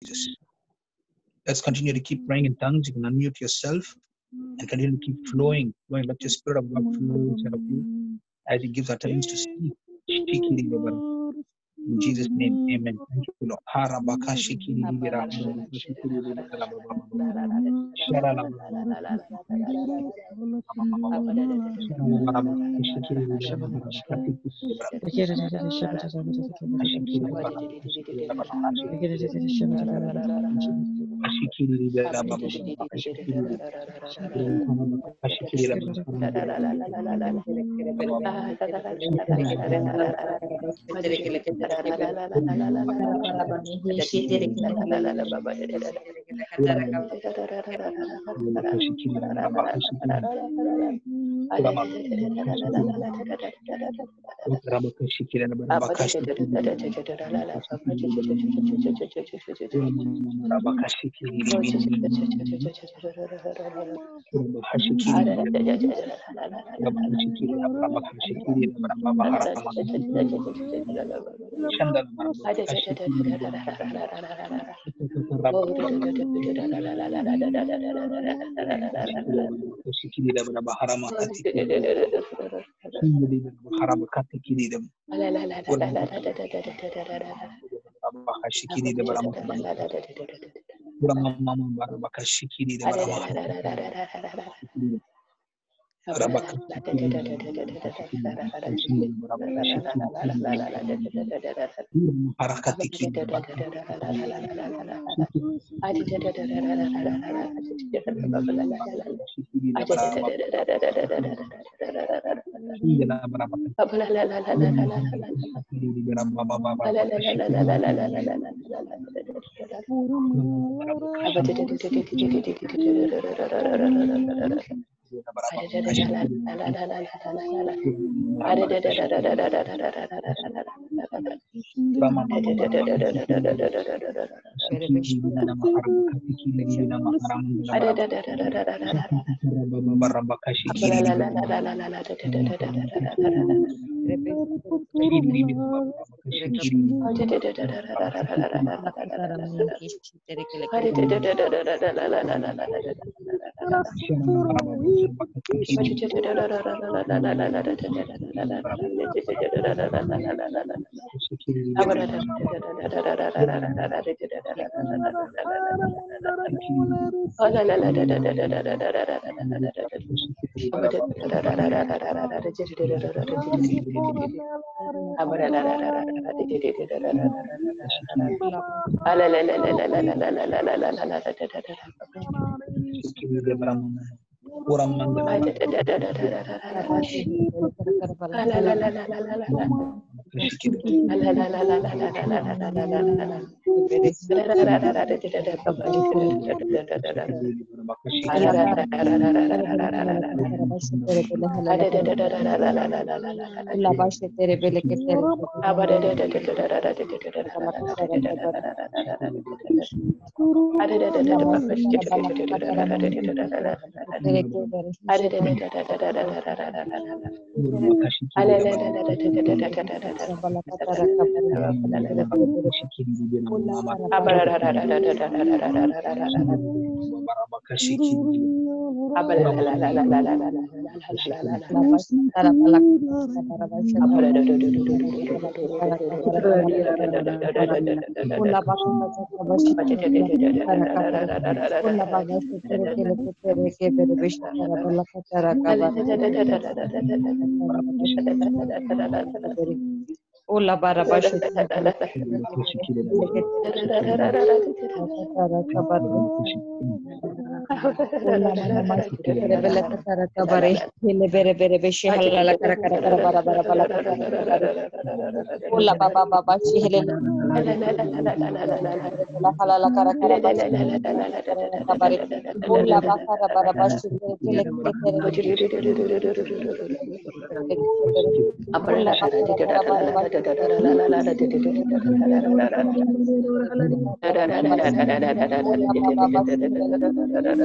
Jesus. Let's continue to keep praying in tongues. You can unmute yourself and continue to keep flowing. Let your Spirit of God flow inside of you as He gives utterance to speak. In Jesus' name, amen. Thank you, Lord.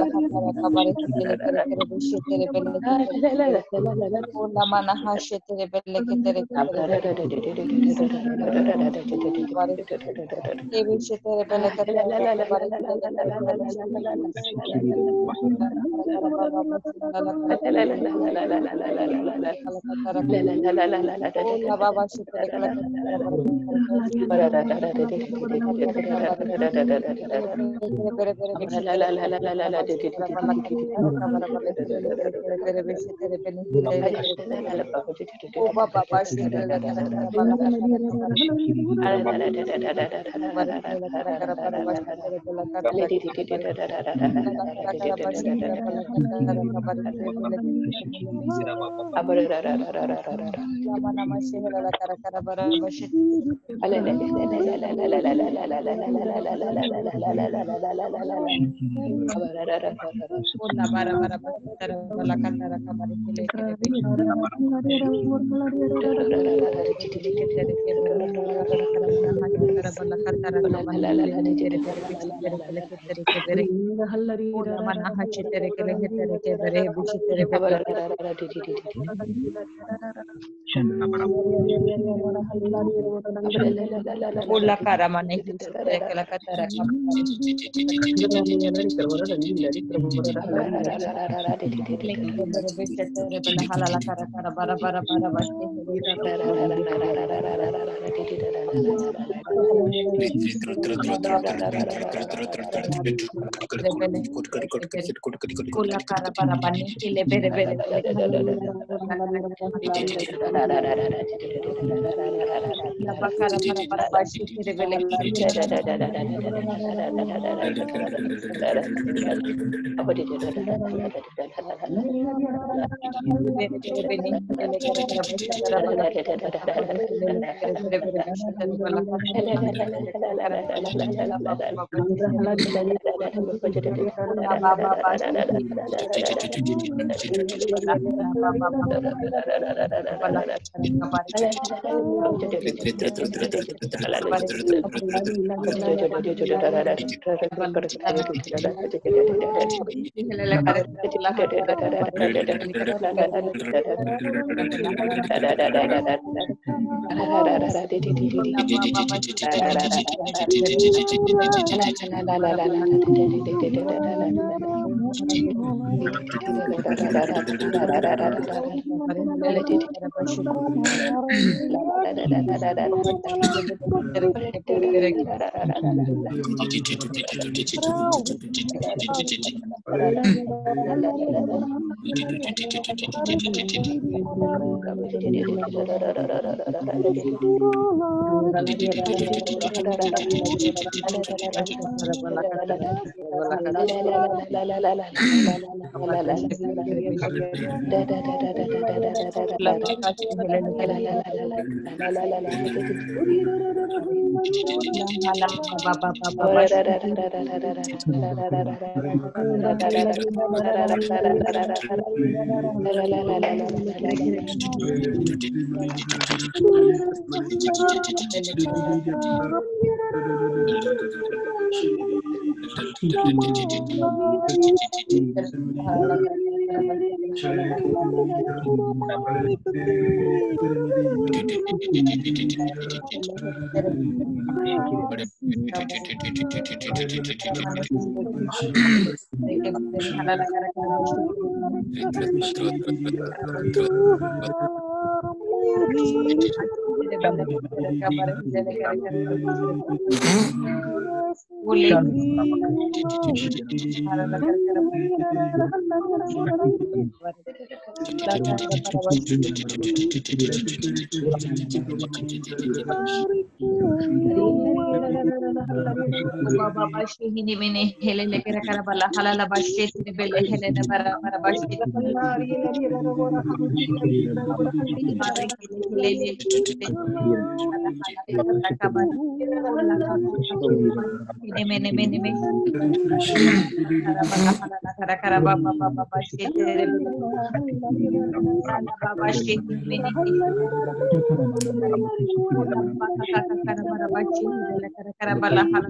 bala hala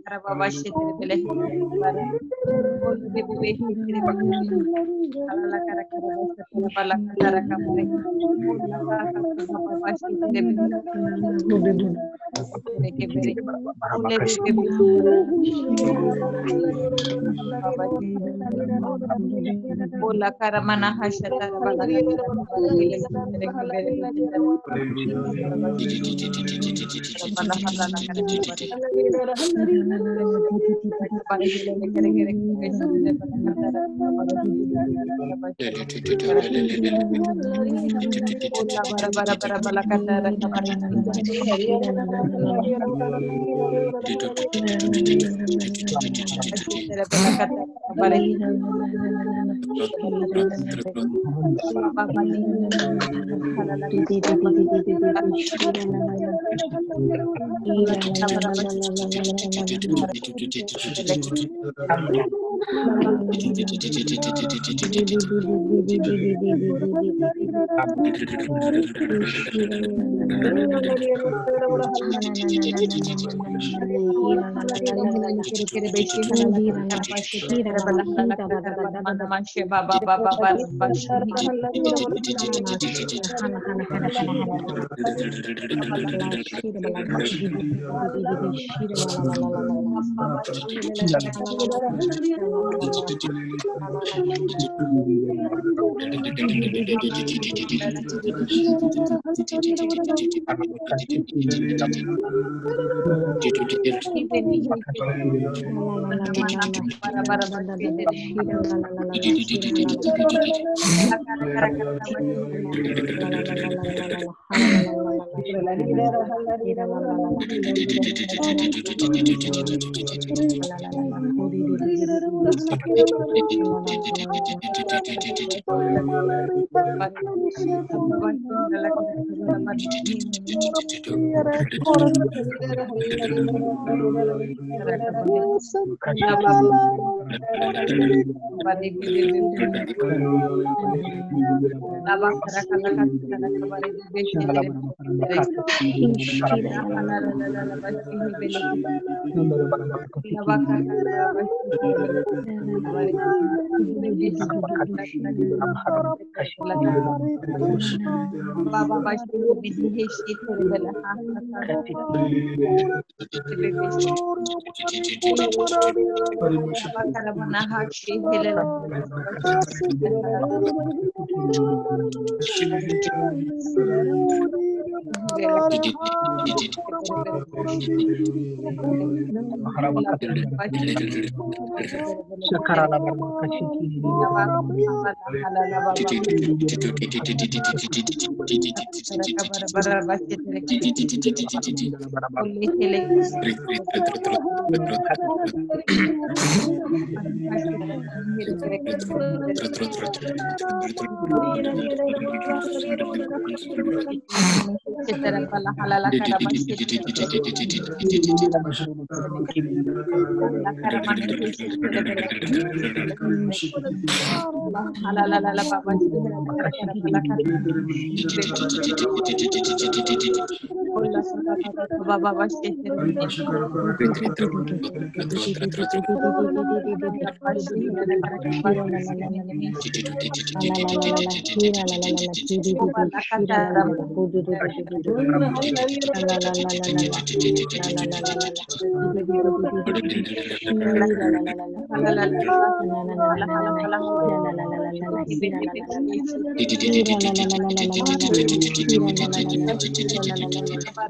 kara baba shetere bele bara bol bebe be shetere bele hala kara kara bala bala kara kabare bol la kara baba shetere bele shetere ke bere bole bebe be baba bola kara mana hashatara bala kara kabare bele shetere ke bere shetere baba bala hala kara kabare kabare bele kere kere shetere bala kara kabare bola bara bara bara bala kara kabare shetere bala kara kabare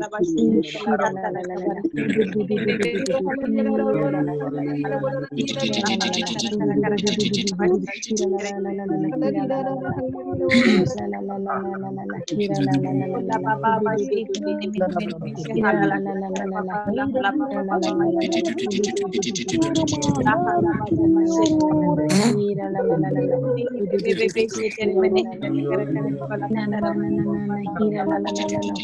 baba ni hala la Hira la la la la la. Bebe shetere mene hele kara kara bala kara bala hira la la la la la.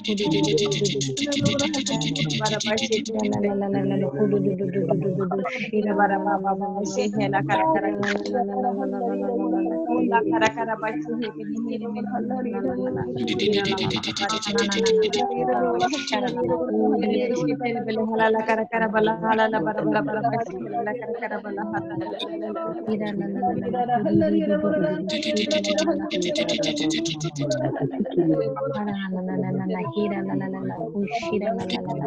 Bara bara shetere La la la la la la. Shira la bara la la la baba la la la. shehela kara kara La la la la la la la la la la la. Ola kara kara bashi hele hele mene la la la la. Hira la la la bara na na na na na. Shara la la. Uriya Bebe shetere bele hala kara kara bala hala la bara bara bara bashi hele kara kara bala hala la la la la. Hira la la la la la. Shira la la la la. Hara la la la la la. Hira la la la la. Shira la la la la.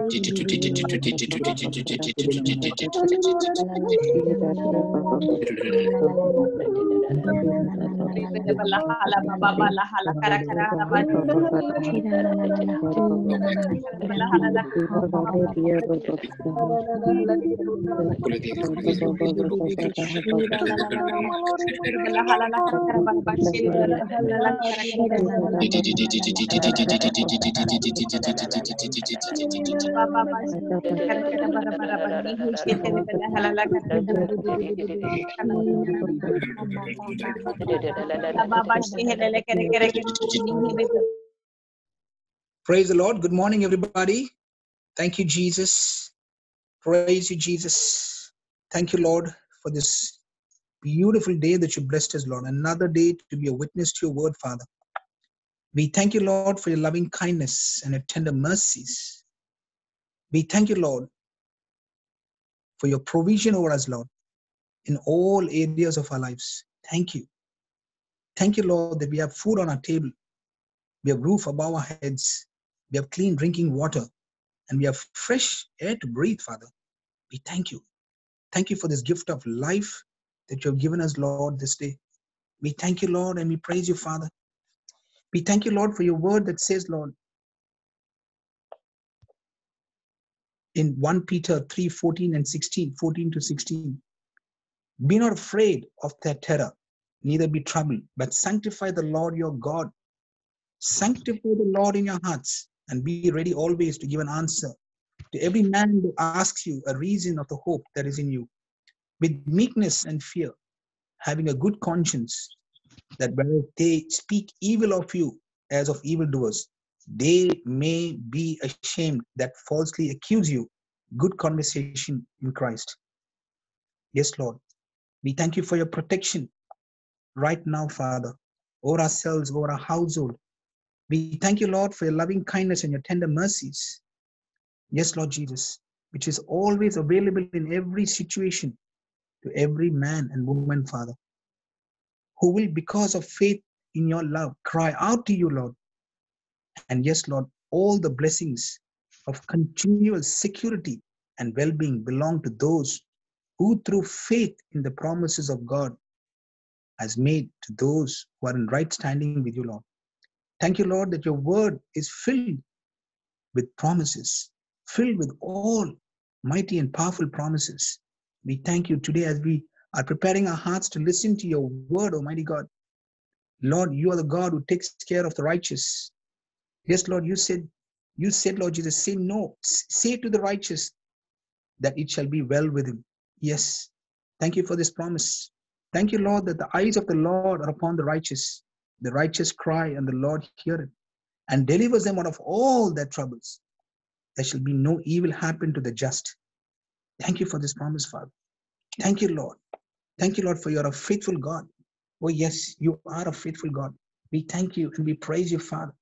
La la shira la la la la la. Shira la la la la. Na na na na na na na Bele na. bala hala baba bala hala kara kara hala bashi. Shira la la la la. Na na na na. Hira Bala la la hala la. la Ha ba ba ba ba. Shira la la la la la. bala hala la kara kara bala bashi bala la kara kara Shira la la la la la la la. baba bashi kara kara bara bara bani he shetere bele hala la kara kara hala Shira la la. Ha ba ba ba ba ba ba ba ba. baba bashi hele le kara kara ni he bebe Praise the Lord. Good morning, everybody. Thank you, Jesus. Praise you, Jesus. Thank you, Lord, for this beautiful day that you blessed us, Lord. Another day to be a witness to your word, Father. We thank you, Lord, for your loving kindness and your tender mercies. We thank you, Lord, for your provision over us, Lord, in all areas of our lives. Thank you. Thank you, Lord, that we have food on our table. We have roof above our heads. We have clean drinking water. And we have fresh air to breathe, Father. We thank you. Thank you for this gift of life that you have given us, Lord, this day. We thank you, Lord, and we praise you, Father. We thank you, Lord, for your word that says, Lord, in 1 Peter 3, 14 and 16, 14 to 16, be not afraid of their terror, neither be troubled, but sanctify the Lord your God. Sanctify the Lord in your hearts, and be ready always to give an answer to every man who asks you a reason of the hope that is in you, with meekness and fear, having a good conscience, that whereas they speak evil of you as of evildoers, they may be ashamed that falsely accuse you. Good conversation in Christ. Yes, Lord. We thank you for your protection right now, Father, over ourselves, over our household. We thank you, Lord, for your loving kindness and your tender mercies. Yes, Lord Jesus, which is always available in every situation to every man and woman, Father, who will, because of faith in your love, cry out to you, Lord. And yes, Lord, all the blessings of continual security and well-being belong to those who through faith in the promises of God has made to those who are in right standing with you, Lord. Thank you, Lord, that your word is filled with promises, filled with all mighty and powerful promises. We thank you today as we are preparing our hearts to listen to your word, Almighty God. Lord, you are the God who takes care of the righteous. Yes, Lord, you said, Lord Jesus, say no, say to the righteous that it shall be well with him. Yes, thank you for this promise. Thank you, Lord, that the eyes of the Lord are upon the righteous. The righteous cry, and the Lord heareth and delivers them out of all their troubles. There shall be no evil happen to the just. Thank you for this promise, Father. Thank you, Lord. Thank you, Lord, for you're a faithful God. Oh, yes, you are a faithful God. We thank you and we praise you, Father.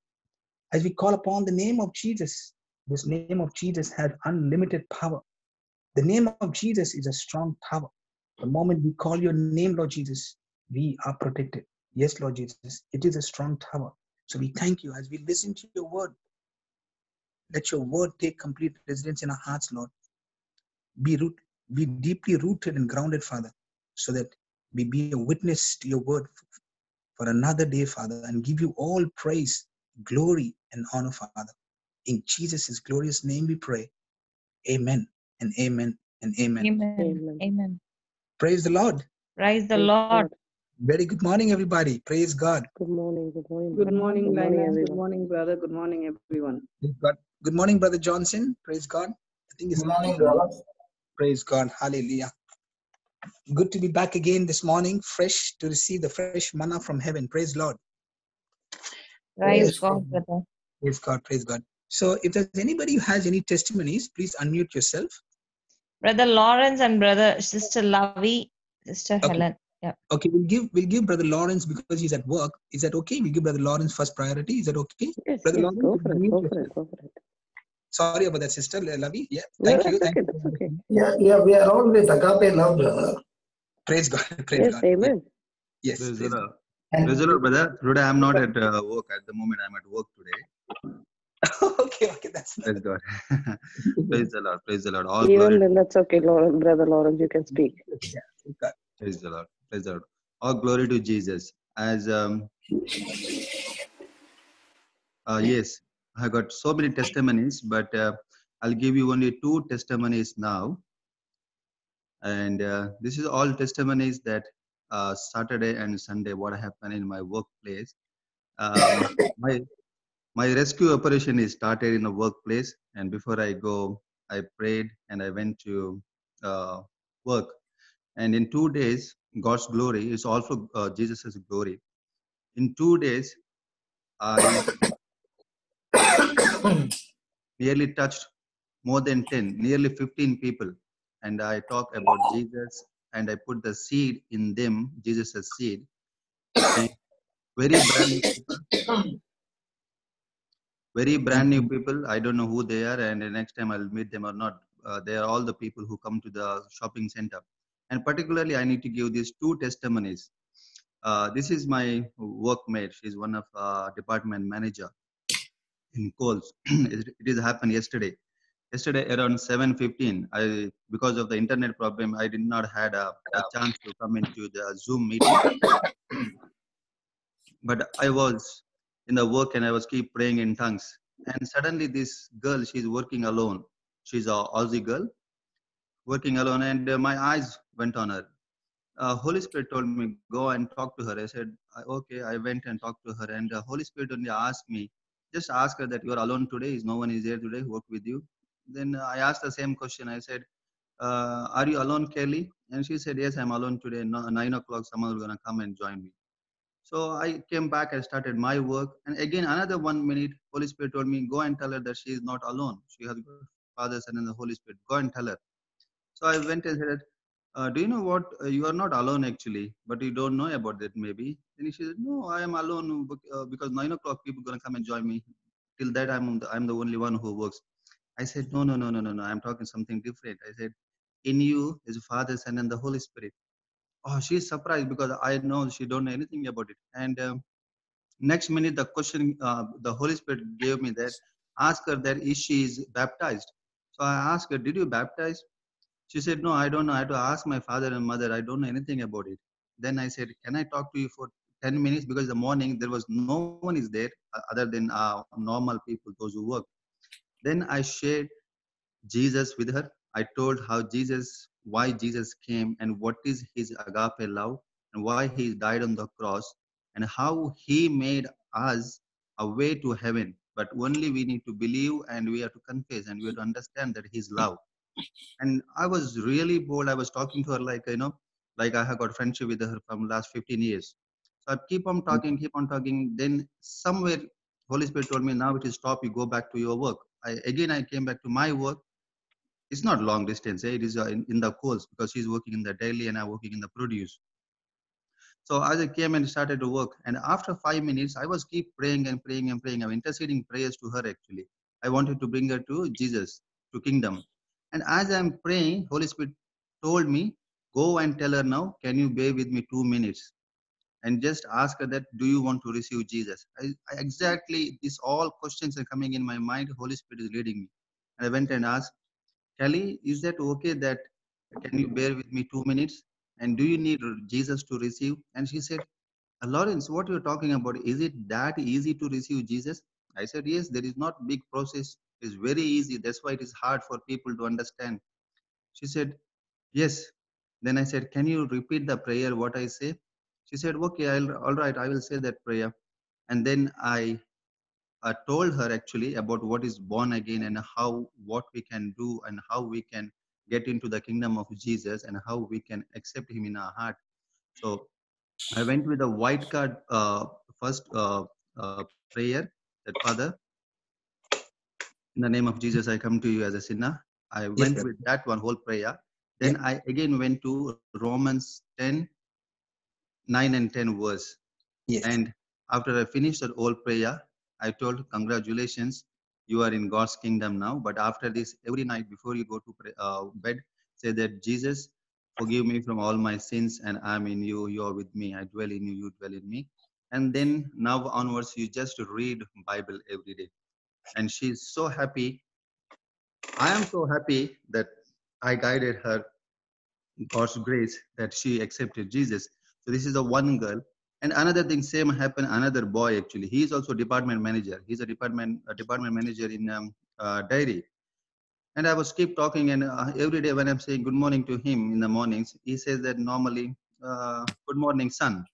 As we call upon the name of Jesus, this name of Jesus has unlimited power. The name of Jesus is a strong tower. The moment we call your name, Lord Jesus, we are protected. Yes, Lord Jesus, it is a strong tower. So we thank you as we listen to your word. Let your word take complete residence in our hearts, Lord. Be deeply rooted and grounded, Father, so that we be a witness to your word for another day, Father, and give you all praise, glory, and honor, Father. In Jesus' glorious name we pray. Amen and amen and amen. Amen. Amen. Praise the Lord. Praise the Lord. Very good morning, everybody. Praise God. Good morning. Good morning. Good morning, Good morning, Linus. Good everyone. morning, brother. Good morning, everyone. Praise God. Good morning, Brother Johnson. Praise God. I think it's Good morning, brother. praise God. Hallelujah. Good to be back again this morning, fresh to receive the fresh manna from heaven. Praise Lord. Praise God, brother. Praise God. Praise God. So if there's anybody who has any testimonies, please unmute yourself. Brother Lawrence and brother Sister Lavi, Sister Helen. Yeah. Okay, we'll give Brother Lawrence because he's at work. Is that okay? We'll give Brother Lawrence first priority. Is that okay? Yes, Brother yes, Lawrence, go for it, unmute go for yourself. it, go for it. Sorry about that, Sister Lavi. Yeah, No, thank you. that's Thank okay, you. that's okay. Yeah, we are all with agape love, brother. Praise God. Praise Yes, God. amen. Yes. Praise the Praise God. Lord. Praise the Lord, brother. Today I'm not at work at the moment. I'm at work today. Okay, that's Praise God. Praise the Lord. Praise the Lord. All Even glory. then, that's okay, Lawrence, brother Lawrence, you can speak. yeah, praise God. Praise the Lord. Praise the Lord. All glory to Jesus. As yes, I got so many testimonies, but I'll give you only two testimonies now. And this is all testimonies that Saturday and Sunday what happened in my workplace. My My rescue operation is started in a workplace, and before I go, I prayed and I went to work. And in 2 days, God's glory is also Jesus' glory. In 2 days, I nearly touched more than 10, nearly 15 people. And I talk about Jesus and I put the seed in them, Jesus' seed. And very brand new people, I don't know who they are, and the next time I'll meet them or not. They are all the people who come to the shopping center. And particularly, I need to give these two testimonies. This is my workmate. She's one of department manager in Coles. It is happened yesterday. Yesterday around 7:15, I because of the internet problem, I did not had a chance to come into the Zoom meeting. But I was in the work and I was keep praying in tongues. And suddenly this girl, she's working alone. She's a Aussie girl working alone, and my eyes went on her. Holy Spirit told me go and talk to her. I said okay. I went and talked to her, and the Holy Spirit only asked me, just ask her that you are alone today. Is no one is there today? Work with you. Then I asked the same question. I said, are you alone, Kelly? And she said, yes, I'm alone today. No, 9 o'clock, someone is gonna come and join me. So I came back and started my work. And again, another 1 minute, Holy Spirit told me, go and tell her that she is not alone. She has got Father, Son, and the Holy Spirit. Go and tell her. So I went and said, do you know what? You are not alone actually, but you don't know about that maybe. Then she said, no, I am alone because 9 o'clock people are going to come and join me. Till that, I'm the only one who works. I said, no, no, no, no, no, no. I'm talking something different. I said, in you is Father, Son, and the Holy Spirit. Oh, she's surprised because I know she don't know anything about it. And next minute, the question the Holy Spirit gave me that, ask her that is she is baptized. So I asked her, did you baptize? She said, no, I don't know. I had to ask my father and mother. I don't know anything about it. Then I said, can I talk to you for 10 minutes? Because in the morning, there was no one is there other than normal people, those who work. Then I shared Jesus with her. I told how Jesus, why Jesus came and what is his agape love and why he died on the cross and how he made us a way to heaven. But only we need to believe and we have to confess and we have to understand that his love. And I was really bold. I was talking to her like, like I have got friendship with her from last 15 years. So I keep on talking, keep on talking. Then somewhere Holy Spirit told me, now it is stop, you go back to your work. I came back to my work. It's not long distance. It is in the course because she's working in the daily and I'm working in the produce. So as I came and started to work, and after 5 minutes, I was keep praying and praying and praying. I'm interceding prayers to her actually. I wanted to bring her to Jesus, to kingdom. And as I'm praying, Holy Spirit told me, go and tell her now, can you bear with me 2 minutes? And just ask her that, do you want to receive Jesus? I exactly, these all questions are coming in my mind. Holy Spirit is leading me. And I went and asked, Kelly, is that okay that can you bear with me 2 minutes? And do you need Jesus to receive? And she said, Lawrence, what you're talking about, is it that easy to receive Jesus? I said, yes, there is not big process. It's very easy. That's why it is hard for people to understand. She said, yes. Then I said, can you repeat the prayer, what I say? She said, okay, all right, I will say that prayer. And then I told her actually about what is born again and how, what we can do and how we can get into the kingdom of Jesus and how we can accept him in our heart. So I went with a white card first prayer that Father, in the name of Jesus, I come to you as a sinner. I Yes, went sir. with that one whole prayer. Yeah. Then I again went to Romans 10, 9 and 10 verse. Yes. And after I finished that whole prayer, I told, congratulations, you are in God's kingdom now. But after this, every night before you go to bed, say that, Jesus, forgive me from all my sins, and I'm in you, you are with me. I dwell in you, you dwell in me. And then now onwards, you just read Bible every day. And she's so happy. I am so happy that I guided her, God's grace, that she accepted Jesus. So this is the one girl. And another thing, same happened. Another boy actually. He is also department manager. He's a department manager in dairy. And I was keep talking, and every day when I'm saying good morning to him in the mornings, he says that normally, good morning, son.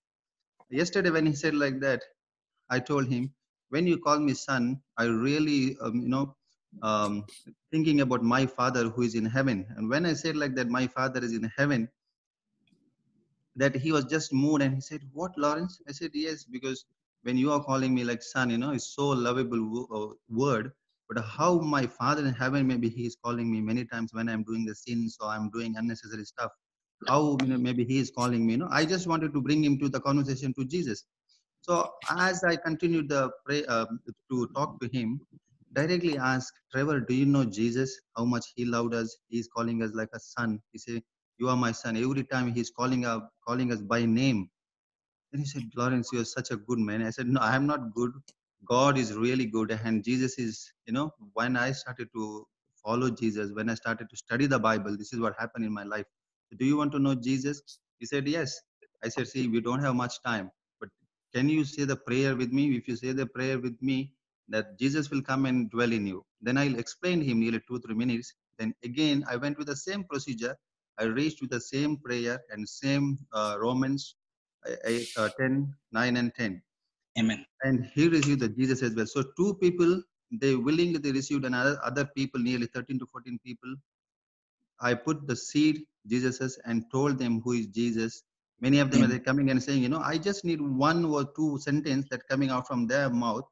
Yesterday when he said like that, I told him, when you call me son, I really, um, thinking about my father who is in heaven. And when I said like that, my father is in heaven, that he was just moved and he said, what, Lawrence? I said, yes, because when you are calling me like son, it's so lovable word. But how my father in heaven, maybe he is calling me many times when I'm doing the sins or I'm doing unnecessary stuff. How maybe he is calling me, I just wanted to bring him to the conversation to Jesus. So as I continued the pray to talk to him, directly asked, Trevor, do you know Jesus? How much he loved us? He's calling us like a son. He said, you are my son. Every time he's calling us by name. Then he said, Lawrence, you're such a good man. I said, no, I am not good. God is really good. And Jesus is, when I started to follow Jesus, when I started to study the Bible, this is what happened in my life. Do you want to know Jesus? He said, yes. I said, see, we don't have much time, but can you say the prayer with me? If you say the prayer with me, that Jesus will come and dwell in you. Then I'll explain him nearly 2-3 minutes. Then again, I went with the same procedure. I reached with the same prayer and same Romans 10, 9 and 10. Amen. And he received the Jesus as well. So two people, they willingly received, and other people, nearly 13 to 14 people, I put the seed Jesus's and told them who is Jesus. Many of them Amen. are coming and saying, I just need one or two sentences that coming out from their mouth.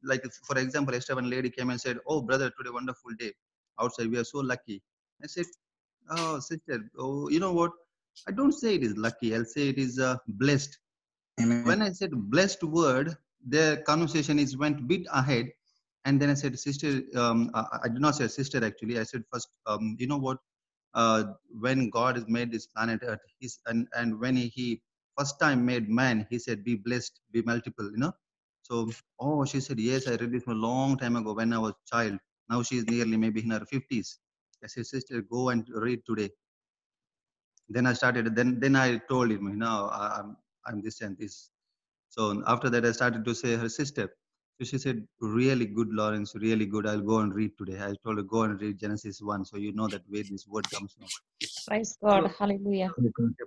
Like, for example, yesterday one lady came and said, oh, brother, today wonderful day outside. We are so lucky. I said, oh, sister, oh, you know what? I don't say it is lucky. I'll say it is blessed. Amen. When I said blessed word, the conversation is went bit ahead. And then I said, sister, I did not say sister actually. I said first, you know what? When God has made this planet Earth, and when he first time made man, he said, be blessed, be multiple. So, oh, she said, yes, I read this a long time ago when I was a child. Now she is nearly maybe in her 50s. I said, sister, go and read today. Then I started, then I told him, I'm this and this. So after that, I started to say her sister. So she said, really good, Lawrence, really good. I'll go and read today. I told her, go and read Genesis 1. So you know that where this word comes from. Praise God. So, Hallelujah.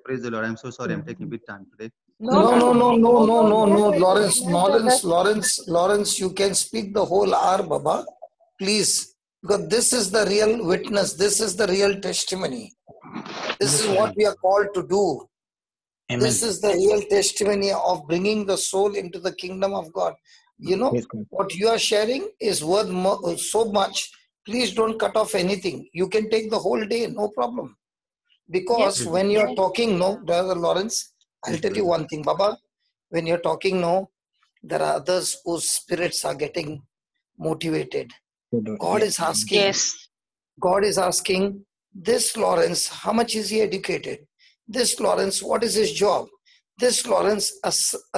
praise the Lord. I'm so sorry. I'm taking a bit time today. No, No, no, no, no. no, no, More, no, more, no, more no, better. Lawrence, More better. Lawrence, you can speak the whole hour, Baba, please, because this is the real witness. This is the real testimony. This is what we are called to do. Amen. This is the real testimony of bringing the soul into the kingdom of God. Yes, God. What you are sharing is worth so much. Please don't cut off anything. You can take the whole day, no problem. Because Yes. when you are talking, Brother Lawrence, I'll Yes, tell you brother. one thing, Baba. When you're talking, there are others whose spirits are getting motivated. God Yes. is asking, God is asking, this Lawrence, how much is he educated? This Lawrence, what is his job? This Lawrence,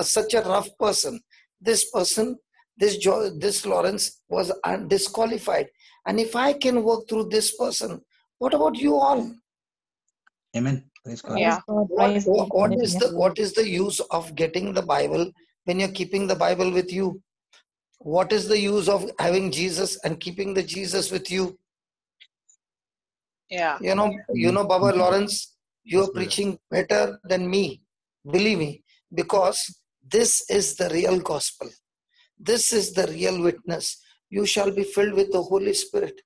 such a rough person. This person, this Lawrence was disqualified. And if I can work through this person, what about you all? Amen. Praise God. Praise God. Praise God. What is the use of getting the Bible when you're keeping the Bible with you? What is the use of having Jesus and keeping the Jesus with you? You know, Baba Lawrence, you Yes, are brother. preaching better than me. Believe me, because this is the real gospel. This is the real witness. You shall be filled with the Holy Spirit.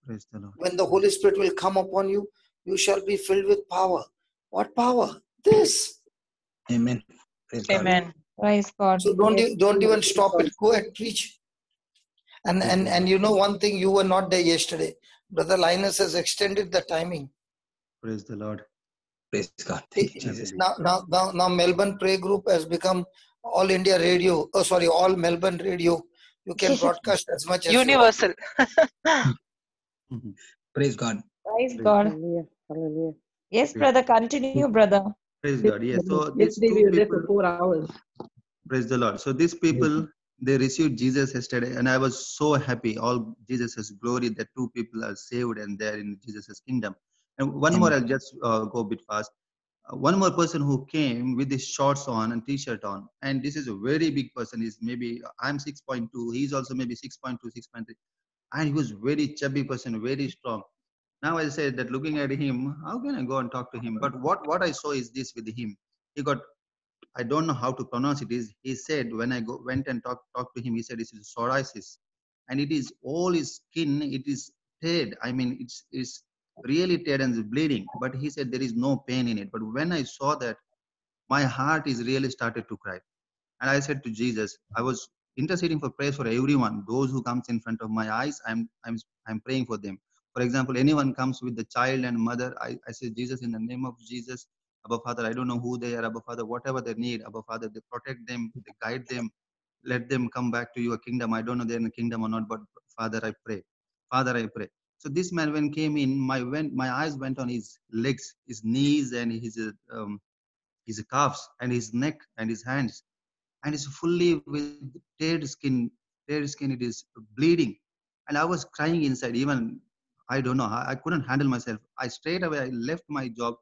Praise the Lord. When the Holy Spirit will come upon you, you shall be filled with power. What power? This. Amen. Praise God. Amen. Praise God. So don't even stop it. Go ahead, preach. And you know one thing, you were not there yesterday. Brother Linus has extended the timing. Praise the Lord. Praise God. Thank you, Jesus. Now Melbourne Prayer Group has become All India Radio. Oh, sorry, All Melbourne Radio. You can broadcast as much as Universal. Mhm. Praise God. Praise God. Hallelujah. Hallelujah. Yes, brother. Continue, brother. Praise God. Yes. So these Yesterday we two were there for people, 4 hours. praise the Lord. So these people, they received Jesus yesterday, and I was so happy. All Jesus' glory, that two people are saved and they're in Jesus' kingdom. And one more, I'll just go a bit fast. One more person who came with his shorts on and t-shirt on, and this is a very big person. He's maybe, I'm 6.2, he's also maybe 6.2, 6.3, and he was very chubby person, very strong. Now I said that looking at him, how can I go and talk to him? But what I saw is this with him. He got, I don't know how to pronounce it. Is he said when I went and talked to him, he said it is psoriasis, and it is all his skin. It is teared. I mean, it's really teared and bleeding. But he said there is no pain in it. But when I saw that, my heart is really started to cry. And I said to Jesus, I was interceding for prayers for everyone. Those who comes in front of my eyes, I'm praying for them. For example, anyone comes with the child and mother, I say, Jesus, in the name of Jesus, Abba Father, I don't know who they are, Abba Father, whatever they need, Abba Father, they protect them, they guide them, let them come back to your kingdom. I don't know they're in the kingdom or not, but Father, I pray. Father, I pray. So this man, when came in, my eyes went on his legs, his knees, and his calves, and his neck, and his hands, and it's fully with teared skin. It is bleeding, and I was crying inside. Even I don't know, I couldn't handle myself. I straight away, I left my job.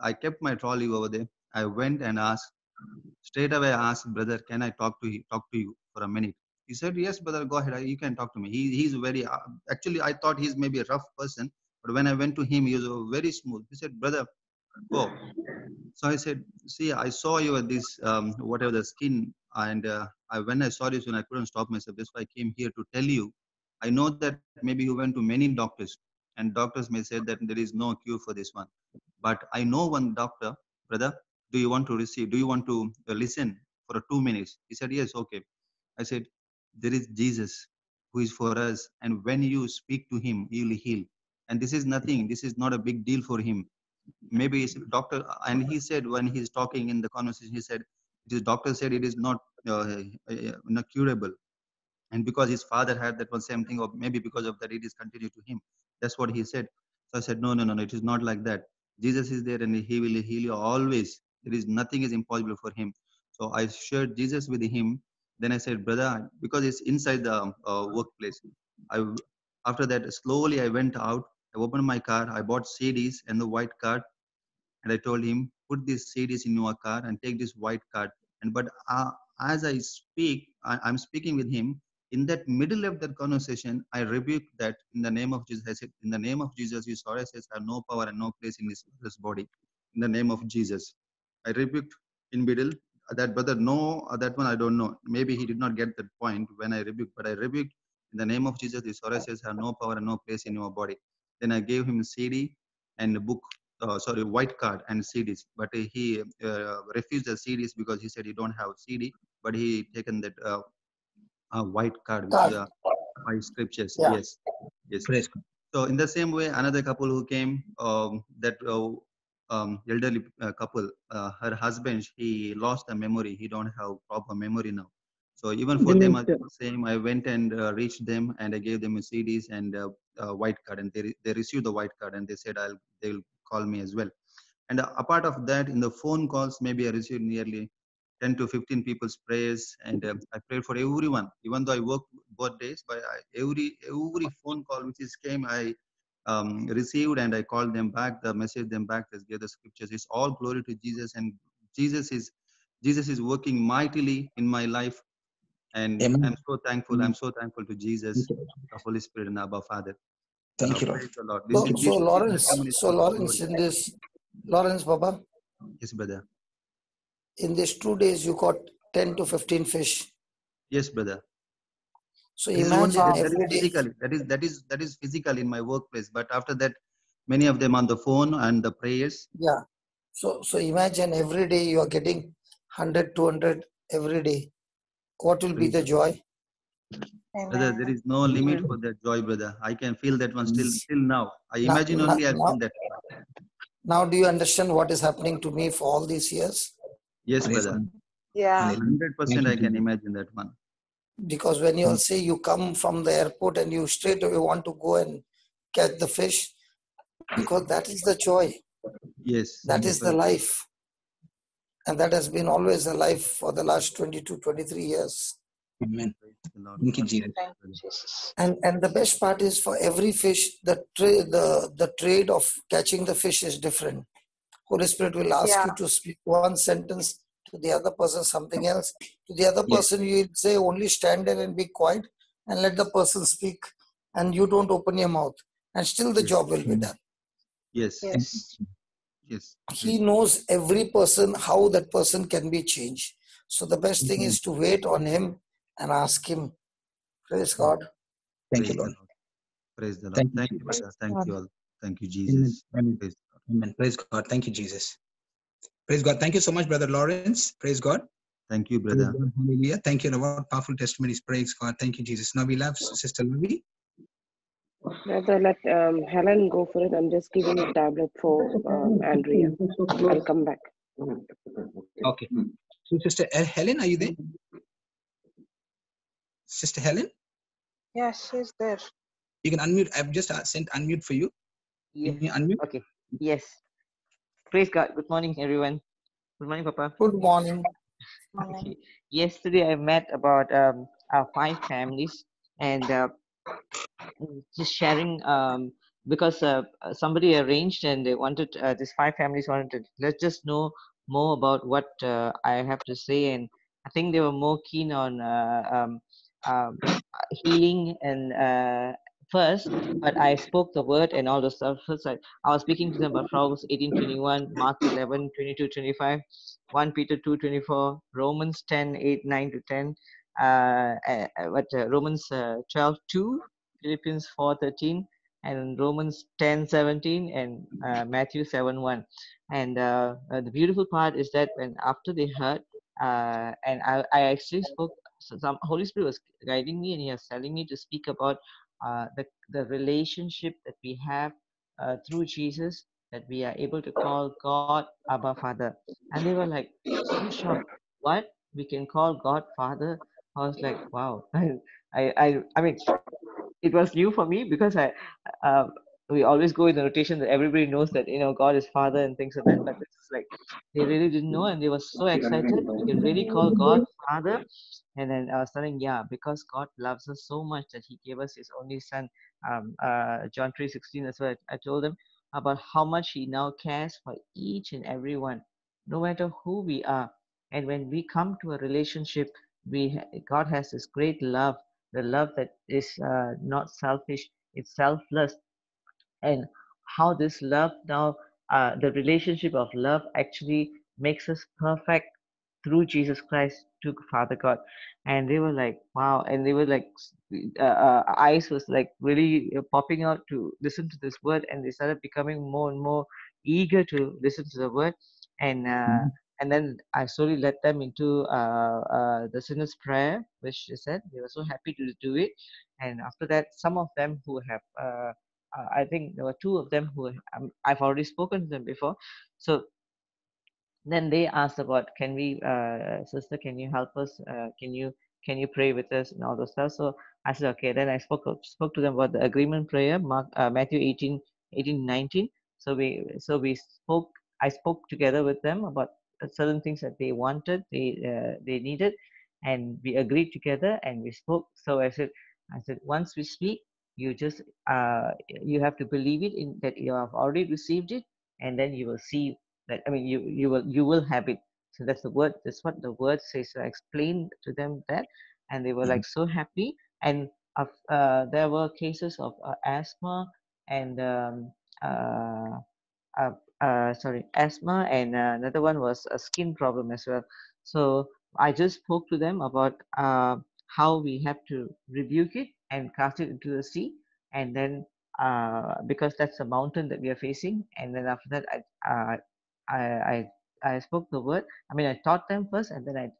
I kept my trolley over there. I went and asked, straight away I asked, brother, can I talk to you for a minute? He said, yes, brother, go ahead. You can talk to me. He's very, actually, I thought he's maybe a rough person, but when I went to him, he was very smooth. He said, brother, go. So I said, see, I saw you at this, whatever the skin, and when I saw this, when I couldn't stop myself, that's why I came here to tell you. I know that maybe you went to many doctors, and doctors may say that there is no cure for this one. But I know one doctor, brother, do you want to receive, do you want to listen for 2 minutes? He said, yes, okay. I said, there is Jesus who is for us, and when you speak to him, he will heal. And this is nothing, this is not a big deal for him. Maybe it's doctor, and he said when he's talking in the conversation, he said the doctor said it is not curable, and because his father had that one same thing, or maybe because of that it is continued to him. That's what he said. So I said, no, no, no, no, it is not like that. Jesus is there and he will heal you always. There is nothing is impossible for him. So I shared Jesus with him. Then I said, brother, because it's inside the workplace, I after that slowly I went out. I opened my car, I bought CDs and the white card, and I told him, put these CDs in your car and take this white card. And but as I speak, I'm speaking with him. In that middle of that conversation, I rebuked that in the name of Jesus. I said, in the name of Jesus, you psoriasis have no power and no place in this body. In the name of Jesus, I rebuked in middle. That brother, no, that one I don't know. Maybe he did not get that point when I rebuked, but I rebuked in the name of Jesus. The psoriasis have no power and no place in your body. Then I gave him a CD and a book, white card and CDs. But he refused the CDs because he said he don't have CD, but he taken that white card, which is God. by scriptures. Yeah. Yes, yes. Praise God. So in the same way, another couple who came, that elderly couple, her husband, he lost the memory. He don't have proper memory now. So even for them, Dementia. same, I went and reached them and I gave them a CDs and white card, and they received the white card and they said they'll call me as well. And apart of that, in the phone calls, maybe I received nearly 10 to 15 people's prayers, and I prayed for everyone. Even though I worked both days, but every phone call which is came, I received and I called them back, the message them back, just gave the scriptures. It's all glory to Jesus, and Jesus is Jesus is working mightily in my life, and I'm Amen. so thankful. I'm so thankful to Jesus, Thank you, Lord. the Holy Spirit, and Abba Father. Thank you, Lord. Praise the Lord. So, This testimony is So for the Lawrence, glory. Lawrence, Baba, Yes, brother. in these 2 days you caught 10 to 15 fish. Yes, brother. So This is only imagine that is every day. physically. That is physical in my workplace. But after that, many of them on the phone and the prayers. Yeah. So imagine every day you are getting 100, 200 every day. What will be Praise the the joy? Brother, there is no limit for that joy, brother. I can feel that one still till now. I Now, imagine now, only I now, feel that. now do you understand what is happening to me for all these years? Yes, Praise brother. God. Yeah. Hallelujah. Thank 100% you, I can Jesus. imagine that one. Because when you all say you come from the airport and you straight away want to go and catch the fish, because that is the joy, Yes. that is the Praise life. And that has been always the life for the last 22, 23 years. Amen. the Lord. Thank you, Jesus. Thank you, Jesus. And the best part is for every fish, the trade of catching the fish is different. Holy Spirit will ask Yeah. you to speak one sentence, to the other person something else. To the other Yes. person, you will say only stand there and be quiet and let the person speak, and you don't open your mouth, and still the Yes. job will be done. Yes. Yes. Yes. He knows every person, how that person can be changed. So the best thing is to wait on him and ask him. Praise God. Thank you, Praise the Lord. Lord. Praise the Lord. Thank you, Thank you, Jesus. brother. Thank you all. Thank you, Amen. Jesus. Amen. Praise the Lord. Amen. Praise God. Thank you, Jesus. Praise God. Thank you so much, Brother Lawrence. Praise God. Thank you, Praise brother. God. Hallelujah. Thank you, Lord. Powerful testimonies. Praise God. Thank you, Jesus. Now we love Sister Louis. Rather let Helen go for it. I'm just giving a tablet for Andrea. I'll come back. Okay. So, Sister Helen, are you there? Sister Helen, Yes, she's there. you can unmute. I've just sent unmute for you. Yes. Can you unmute? Okay. Yes. Praise God. Good morning, everyone. Good morning, Papa. Good morning. Morning. Okay. Yesterday, I met about our 5 families and just sharing because somebody arranged and they wanted these 5 families wanted to let's just know more about what I have to say, and I think they were more keen on um, healing and first, but I spoke the word and all the stuff. First, I was speaking to them about Proverbs 18:21, Mark 11:22-25, 1 Peter 2:24, Romans 10:8-9 to 10, Romans 12:2, Philippians 4:13, and Romans 10:17, and Matthew 7:1. And the beautiful part is that when after they heard, and I actually spoke. So some Holy Spirit was guiding me, and He was telling me to speak about the relationship that we have through Jesus, that we are able to call God Abba Father. And they were like so shocked. What, we can call God Father? I was like, wow. I mean, it was new for me because uh, we always go in the rotation that everybody knows that God is Father and things like that. But it's like they really didn't know, and they were so excited. We can really call God Father. And then I was telling, yeah, because God loves us so much that He gave us His only Son. John 3:16 as well. I told them about how much He now cares for each and every one, no matter who we are. And when we come to a relationship, God has this great love, the love that is not selfish, it's selfless. And how this love now, the relationship of love actually makes us perfect through Jesus Christ to Father God. And they were like, wow. And they were like, eyes was like really popping out to listen to this word. And they started becoming more and more eager to listen to the word. And and then I slowly led them into the sinner's prayer, which they said they were so happy to do it. And after that, some of them who have, I think there were 2 of them who I've already spoken to them before. So then they asked about, can we sister, can you help us, can you pray with us and all those stuff. So I said okay. Then I spoke to them about the agreement prayer, Matthew 18:19. So we spoke, I spoke together with them about certain things that they wanted, they needed, and we agreed together and we spoke. So I said once we speak, you just you have to believe it in that you have already received it, and then you will see that, I mean, you will have it. So that's the word, that's what the word says. So I explained to them that, and they were like so happy. And there were cases of asthma and uh, asthma, and another one was a skin problem as well. So I just spoke to them about how we have to rebuke it and cast it into the sea, and then because that's a mountain that we are facing, and then after that I I I spoke the word. I mean, I taught them first, and then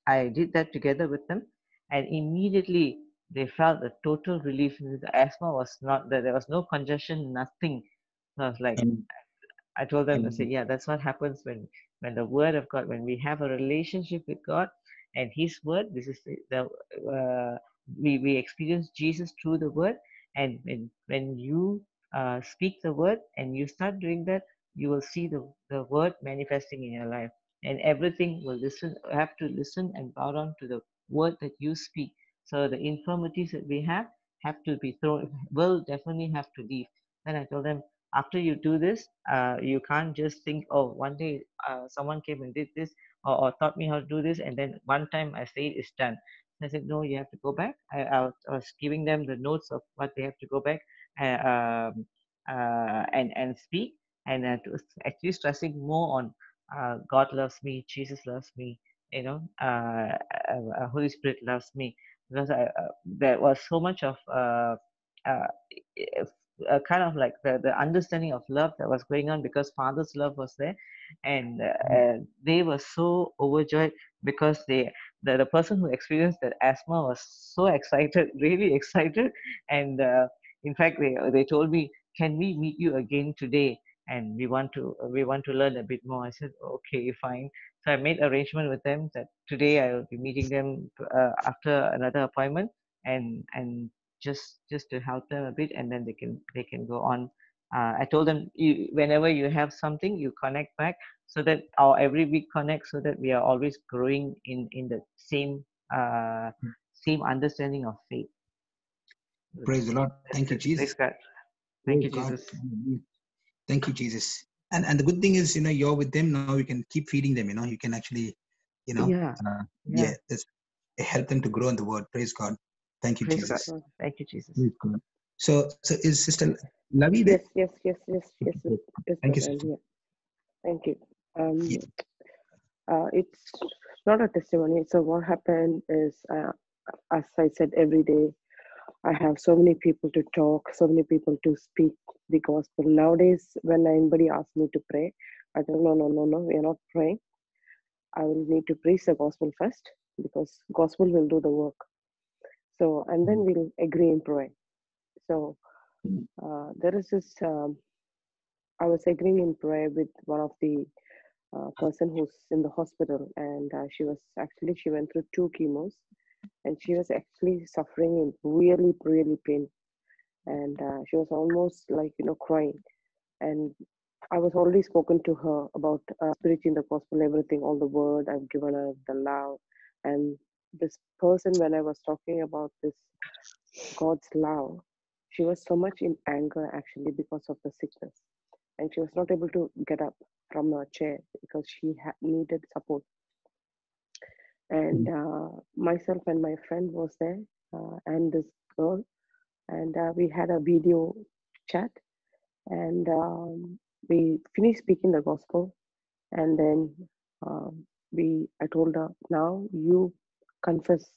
I did that together with them, and immediately they felt the total relief. The asthma was not there. There was no congestion, nothing. So I was like, And, I told them, I said, and yeah, that's what happens when the word of God, when we have a relationship with God and His word. This is we experience Jesus through the word, and when you speak the word and you start doing that, you will see the word manifesting in your life, and everything will have to listen and bow down to the word that you speak. So the infirmities that we have to be thrown, will definitely have to leave. Then I told them, after you do this, you can't just think, oh, one day someone came and did this, or taught me how to do this, and then one time I say it's done. I said, no, you have to go back. I was giving them the notes of what they have to go back and speak, and actually stressing more on God loves me, Jesus loves me, Holy Spirit loves me, because there was so much of uh, kind of like the understanding of love that was going on, because Father's love was there, and they were so overjoyed, because the person who experienced that asthma was so excited, really excited, and in fact they told me, can we meet you again today, and we want to learn a bit more. I said, okay, fine. So I made arrangement with them that today I will be meeting them after another appointment, and just to help them a bit, and then they can go on. I told them, whenever you have something, you connect back, so that our every week connect, so that we are always growing in the uh, same understanding of faith. praise the Lord. Thank you, Praise Jesus. God. Thank Praise you, God. Jesus. Thank you, Jesus. And the good thing is, you're with them now. You can keep feeding them. You can actually, Yeah, yeah, yeah. help them to grow in the word. Praise God. Thank you, Praise God. Jesus. Thank you, Jesus. Praise God. So is Sister Lavi there? Yes, Thank you, brother, I'm sister. here. Thank you. Yeah. It's not a testimony. So what happened is, as I said, every day I have so many people to talk, so many people to speak the gospel. Nowadays, when anybody asks me to pray, I tell no, we are not praying. I will need to preach the gospel first, because gospel will do the work. So, and then we'll agree in prayer. So there is this. I was agreeing in prayer with one of the person who's in the hospital, and she went through 2 chemos, and she was actually suffering in really pain, and she was almost like crying. And I was already spoken to her about preaching the gospel, everything, all the word I've given her, the love, and this person, when I was talking about this God's love, she was so much in anger actually because of the sickness, and she was not able to get up from her chair because she needed support. And myself and my friend was there, and this girl, and we had a video chat, and we finished speaking the gospel, and then I told her, now you confess,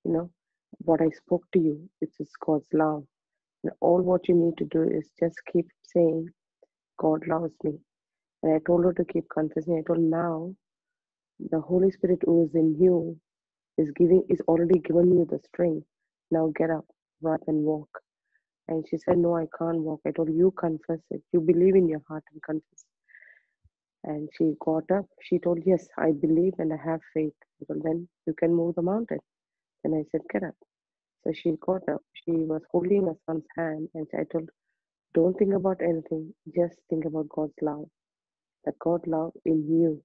you know what I spoke to you. It's just God's love, and all what you need to do is just keep saying God loves me. And I told her to keep confessing. I told, now the Holy Spirit who is in you is already given you the strength. Now get up, rise and walk. And she said, no, I can't walk. I told, you confess it. You believe in your heart and confess. And she got up. She told, yes, I believe and I have faith. Well, then you can move the mountain. And I said, get up. So she got up. She was holding her son's hand, and I told, don't think about anything. Just think about God's love. That God love in you,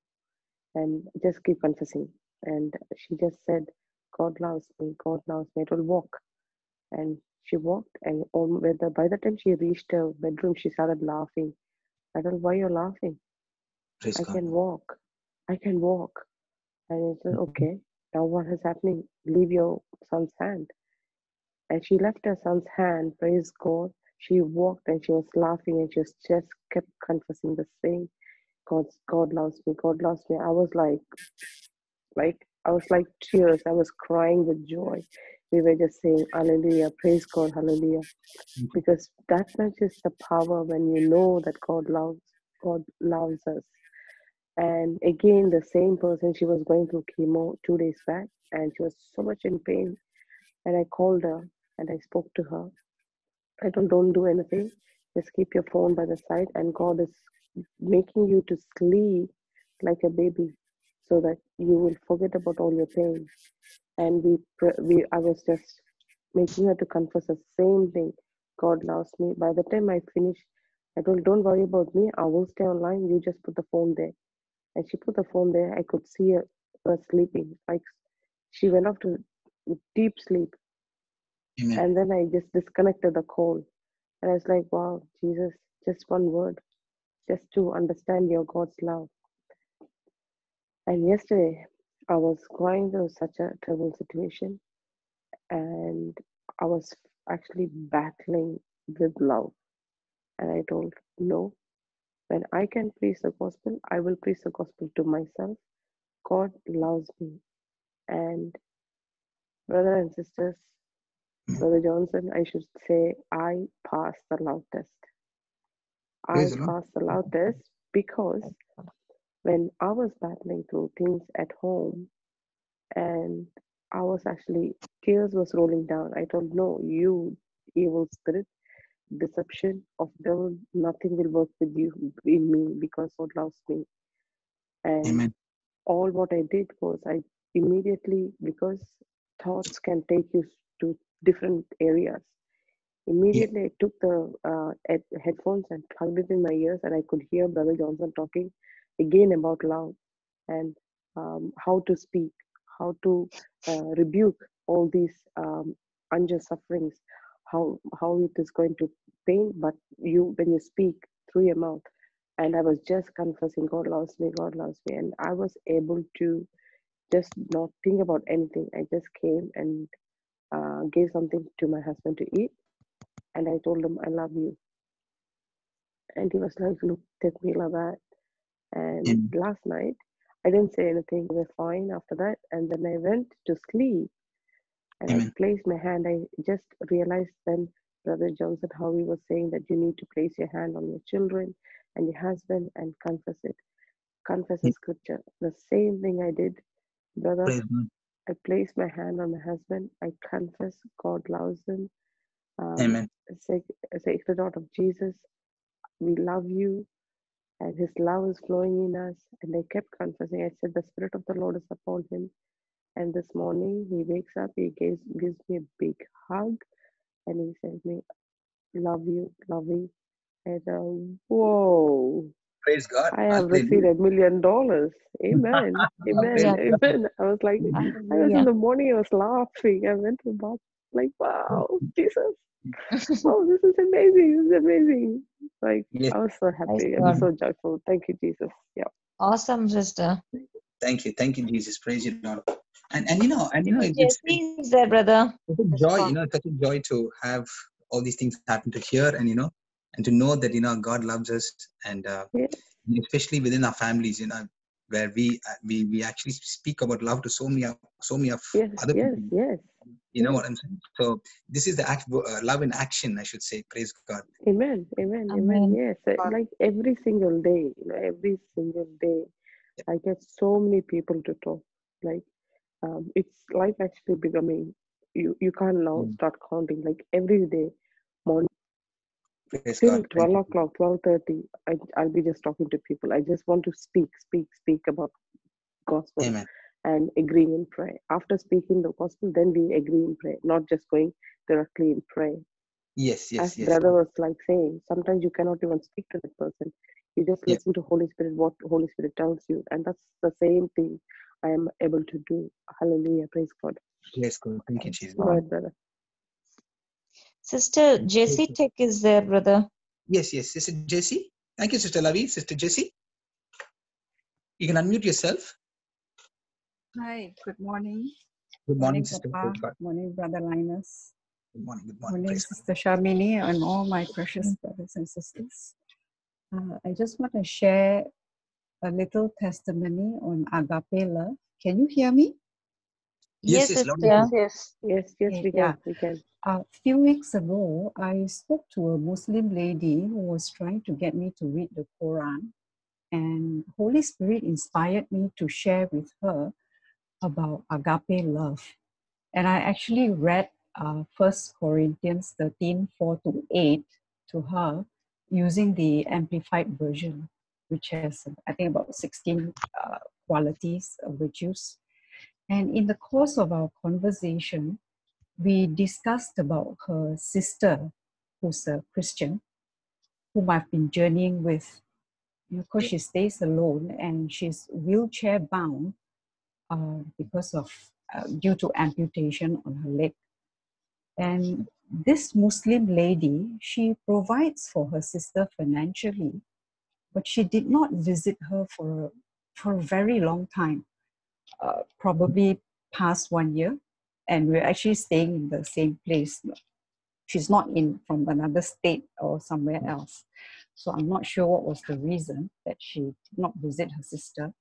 and just keep confessing. And she just said, God loves me. God loves me. I told, walk. And she walked, and by the time she reached her bedroom, she started laughing. I told, why you're laughing? Praise I God. can walk. I can walk. And I said, okay, now what is happening? Leave your son's hand. And she left her son's hand, praise God. She walked and she was laughing, and she was just kept confessing the same. God loves me. God loves me. I was like I was like tears. I was crying with joy. We were just saying, Hallelujah, praise God, Hallelujah. Because that much is the power when you know that God loves us. And again, the same person, she was going through chemo 2 days back, and she was so much in pain. And I called her and I spoke to her. I don't do anything. Just keep your phone by the side, and God is making you to sleep like a baby, so that you will forget about all your pain. And I was just making her to confess the same thing. God loves me. By the time I finished, I told, don't worry about me. I will stay online. You just put the phone there. And she put the phone there. I could see her sleeping. Like she went off to deep sleep. Amen. And then I just disconnected the call. And I was like, wow, Jesus, just one word, just to understand your God's love. And yesterday, I was going through such a terrible situation, and I was actually battling with love. And I told, no, when I can preach the gospel, I will preach the gospel to myself. God loves me. And brother and sisters, Brother Johnson, I should say, I passed the love test. Praise I the Lord. passed the love test because when I was battling through things at home, and I was actually, tears was rolling down. I told, no, you evil spirit, deception of devil, nothing will work with you in me, because God loves me. And Amen. all what I did was I immediately, because thoughts can take you to different areas, immediately I took the headphones and plugged it in my ears, and I could hear Brother Johnson talking again about love and how to speak, how to rebuke all these unjust sufferings, how it is going to pain, but when you speak through your mouth. And I was just confessing, God loves me, God loves me, and I was able to just not think about anything. I just came and gave something to my husband to eat, and I told him I love you, and he was like, looked at me like that. And Amen. last night, I didn't say anything. We were fine after that. And then I went to sleep, and Amen. I placed my hand. I just realized then, Brother Johnson, how he was saying that you need to place your hand on your children and your husband and confess it. Confess the scripture. The same thing I did, brother. Praise God. I placed my hand on my husband. I confess God loves him. Amen. Sacred heart of Jesus, we love you, and his love is flowing in us. And I kept confessing. I said, the Spirit of the Lord is upon him. And this morning he wakes up, he gives me a big hug, and he says me, love you, love you. And whoa, Praise God. I have received Hallelujah. $1 million. Amen. Amen. Hallelujah. Amen. I was like, I was in Hallelujah. the morning, I was laughing. I went to the bathroom, like, wow, Jesus. Oh, this is amazing. This is amazing. Like, Yes. I was so Praise happy. I was God. so joyful. Thank you, Jesus. Yeah. Awesome, sister. Thank you. Thank you, Jesus. Praise you, Lord. And you know, it's Jesse is there, brother. such a joy, it's such a joy to have all these things happen to hear, and to know that, God loves us, and Yeah. especially within our families, where we actually speak about love to so many of Yes. other Yes. people. Yes. You know Yes. what I'm saying? So this is the love in action, I should say. Praise God. Amen. Amen. Amen. Amen. Yes. Like every single day, every single day, I get so many people to talk. Like, it's life actually becoming, you can't now start counting. Like every day, morning Praise till God. 12 Thank you. o'clock, 12:30, I'll be just talking to people. I just want to speak about gospel Amen. and agree in prayer. After speaking the gospel, then we agree in prayer, not just going directly in prayer. Yes. As Yes. brother was like saying, sometimes you cannot even speak to that person. You just Yeah. listen to Holy Spirit, what Holy Spirit tells you. And that's the same thing I am able to do. Hallelujah. Praise God. Praise God. Thank you, Praise Jesus. Go God. ahead, brother. Sister Jesse Tech is there, brother. Yes. Sister Jessie. Thank you, Sister Lavi. Sister Jessie, you can unmute yourself. Hi, good morning. Good morning, Sister. Papa. Praise God. Morning, Brother Linus. Good morning. Morning, Praise God. Sister Sharmini, and all my precious brothers and sisters. I just want to share a little testimony on agape love. Can you hear me? Yes, Yes, loud and sister. clear. Yes. Yes, yes, Okay, we yeah. can, we can. A few weeks ago, I spoke to a Muslim lady who was trying to get me to read the Quran, and Holy Spirit inspired me to share with her about agape love. And I actually read 1 Corinthians 13, 4-8 to her using the Amplified Version, which has, I think, about 16 qualities of virtues. And in the course of our conversation, we discussed about her sister, who's a Christian, whom I've been journeying with. Of course, she stays alone and she's wheelchair bound because of due to amputation on her leg. And this Muslim lady, she provides for her sister financially, but she did not visit her for a very long time, probably past 1 year. And we're actually staying in the same place. She's not in from another state or somewhere else. So I'm not sure what was the reason that she did not visit her sister.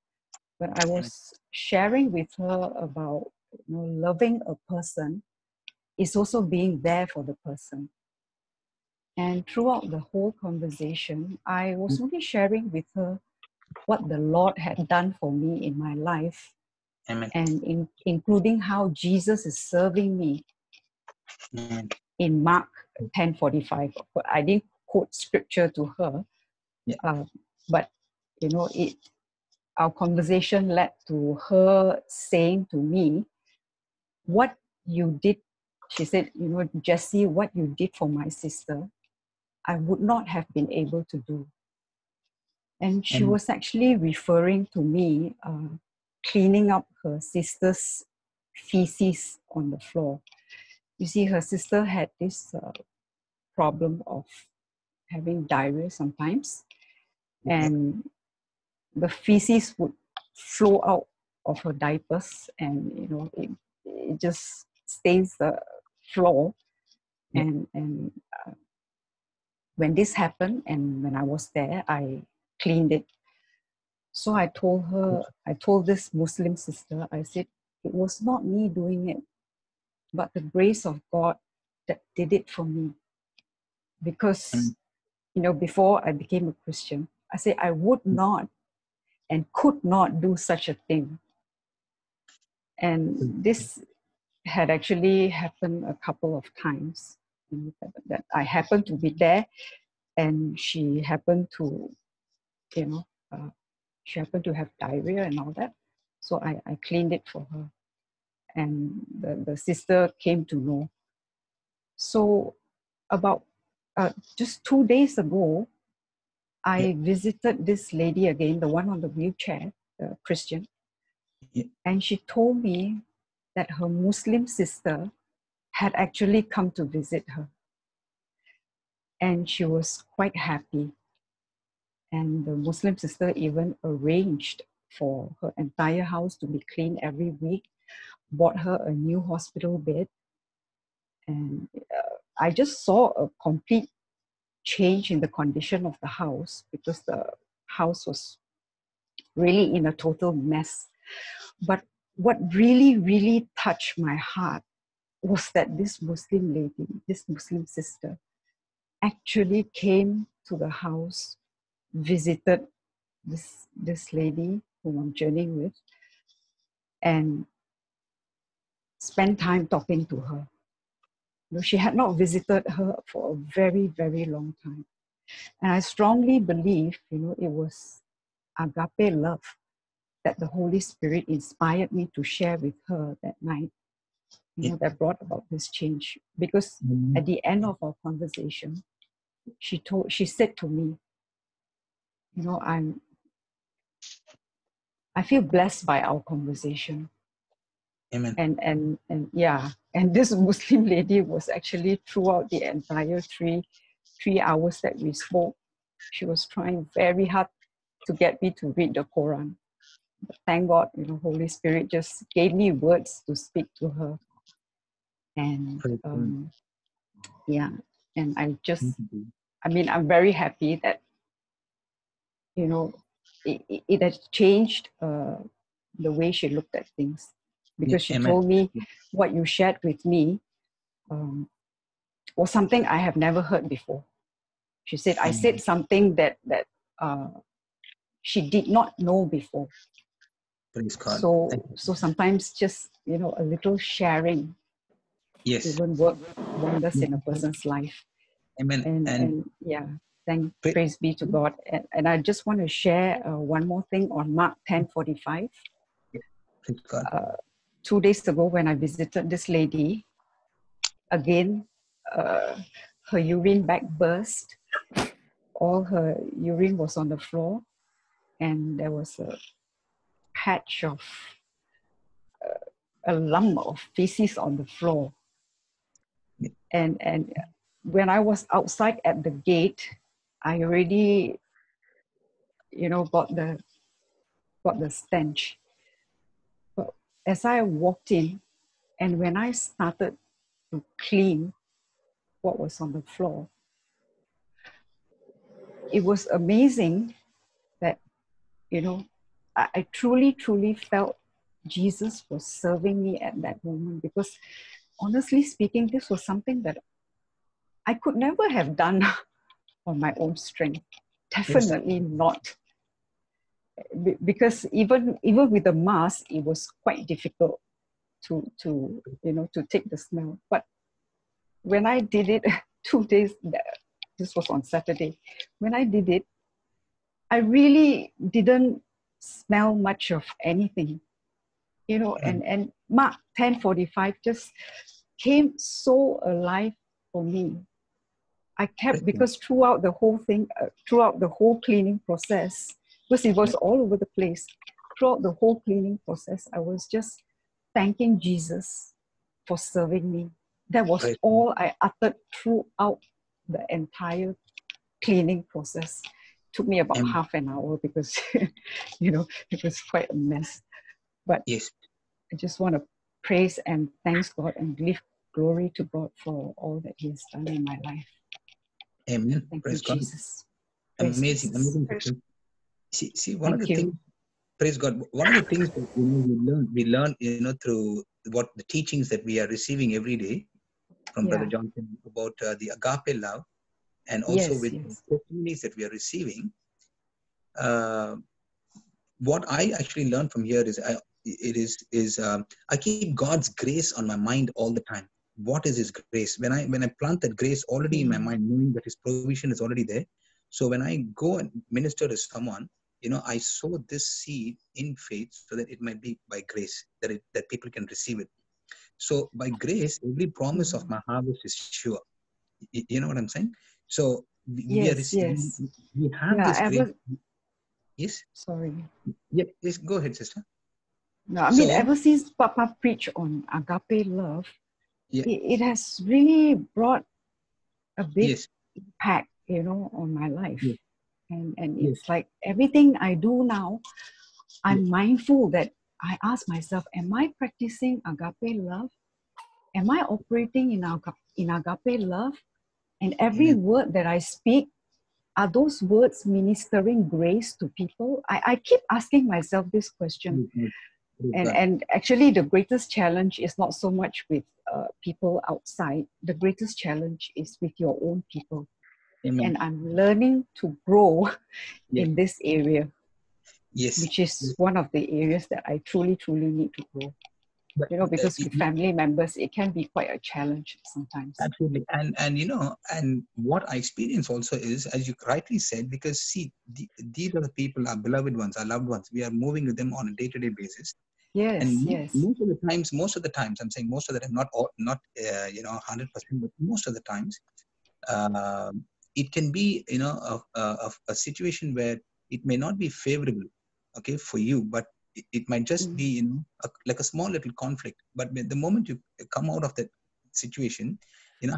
But I was sharing with her about loving a person is also being there for the person. And throughout the whole conversation, I was only sharing with her what the Lord had done for me in my life, Amen. and including how Jesus is serving me Amen. in Mark 10:45. I didn't quote scripture to her, but our conversation led to her saying to me, "What you did," she said, "Jessie, what you did for my sister, I would not have been able to do." And she Amen. was actually referring to me cleaning up her sister's feces on the floor. You see, her sister had this problem of having diarrhea sometimes, and the feces would flow out of her diapers, and it just stains the floor. And when this happened, and when I was there, I cleaned it. So I told this Muslim sister, I said, it was not me doing it, but the grace of God that did it for me. Because, before I became a Christian, I said I would not and could not do such a thing. And this had actually happened a couple of times, that I happened to be there, and she happened to, she happened to have diarrhea and all that. So I cleaned it for her. And the sister came to know. So about just 2 days ago, I visited this lady again, the one on the wheelchair, the Christian. And she told me that her Muslim sister had actually come to visit her. And she was quite happy. And the Muslim sister even arranged for her entire house to be cleaned every week, bought her a new hospital bed. And I just saw a complete change in the condition of the house, because the house was really in a total mess. But what really, really touched my heart was that this Muslim lady, this Muslim sister, actually came to the house, visited this lady whom I'm journeying with, and spent time talking to her. She had not visited her for a very, very long time. And I strongly believe, it was agape love that the Holy Spirit inspired me to share with her that night, that brought about this change. Because at the end of our conversation, she said to me, I feel blessed by our conversation. Amen. And yeah, and this Muslim lady was actually throughout the entire three hours that we spoke, she was trying very hard to get me to read the Quran. But thank God, Holy Spirit just gave me words to speak to her. And yeah, and I'm very happy that, it has changed the way she looked at things. because she Amen. told me what you shared with me was something I have never heard before. She said, I said something that she did not know before. Praise God. So sometimes just, a little sharing Yes. even work wonders in a person's life. Amen. And yeah, praise be to God. And I just want to share one more thing on Mark 10:45. Praise God. 2 days ago when I visited this lady, again, her urine bag burst. All her urine was on the floor, and there was a patch of a lump of feces on the floor. And when I was outside at the gate, I already, got the stench. But as I walked in, and when I started to clean what was on the floor, it was amazing that, I truly, truly felt Jesus was serving me at that moment, because honestly speaking, this was something that I could never have done on my own strength. Definitely not. Because even with the mask, it was quite difficult to take the smell. But when I did it 2 days, this was on Saturday, when I did it, I really didn't smell much of anything, and Mark 10:45 just came so alive for me. I kept, because throughout the whole thing, throughout the whole cleaning process, because it was all over the place, throughout the whole cleaning process, I was just thanking Jesus for serving me. That was all I uttered throughout the entire cleaning process. Took me about half an hour because, it was quite a mess. But yes, I just want to praise and thank God and give glory to God for all that He has done in my life. Amen. Thank Praise you, God. Jesus. Amazing. Jesus. Amazing. See, one Thank of the you. things, praise God, one of the things that we learn, through what the teachings that we are receiving every day from Brother Johnson about the agape love, and also with testimonies that we are receiving. What I actually learned from here is I keep God's grace on my mind all the time. What is His grace? When I plant that grace already in my mind, knowing that His provision is already there. So when I go and minister to someone, I sow this seed in faith so that it might be by grace that people can receive it. So by grace, every promise of my harvest is sure. You know what I'm saying? So we are receiving. We have this grace. Yes. Sorry. Yeah. Yes. Go ahead, sister. No, I mean, ever since Papa preached on agape love, it has really brought a big impact, on my life. And it's like everything I do now, I'm mindful that I ask myself, am I practicing agape love? Am I operating in agape love? And every word that I speak, are those words ministering grace to people? I keep asking myself this question. And actually, the greatest challenge is not so much with people outside. The greatest challenge is with your own people. Amen. And I'm learning to grow in this area, which is one of the areas that I truly, truly need to grow. Because with family members, it can be quite a challenge sometimes. Absolutely. And what I experience also is, as you rightly said, because see, these are the people, our beloved ones, our loved ones. We are moving with them on a day-to-day basis. Yes, and yes. Most of the times, I'm saying most of the time, not 100%, but most of the times, it can be, a situation where it may not be favorable, okay, for you, but it might just be, like a small little conflict. But the moment you come out of that situation,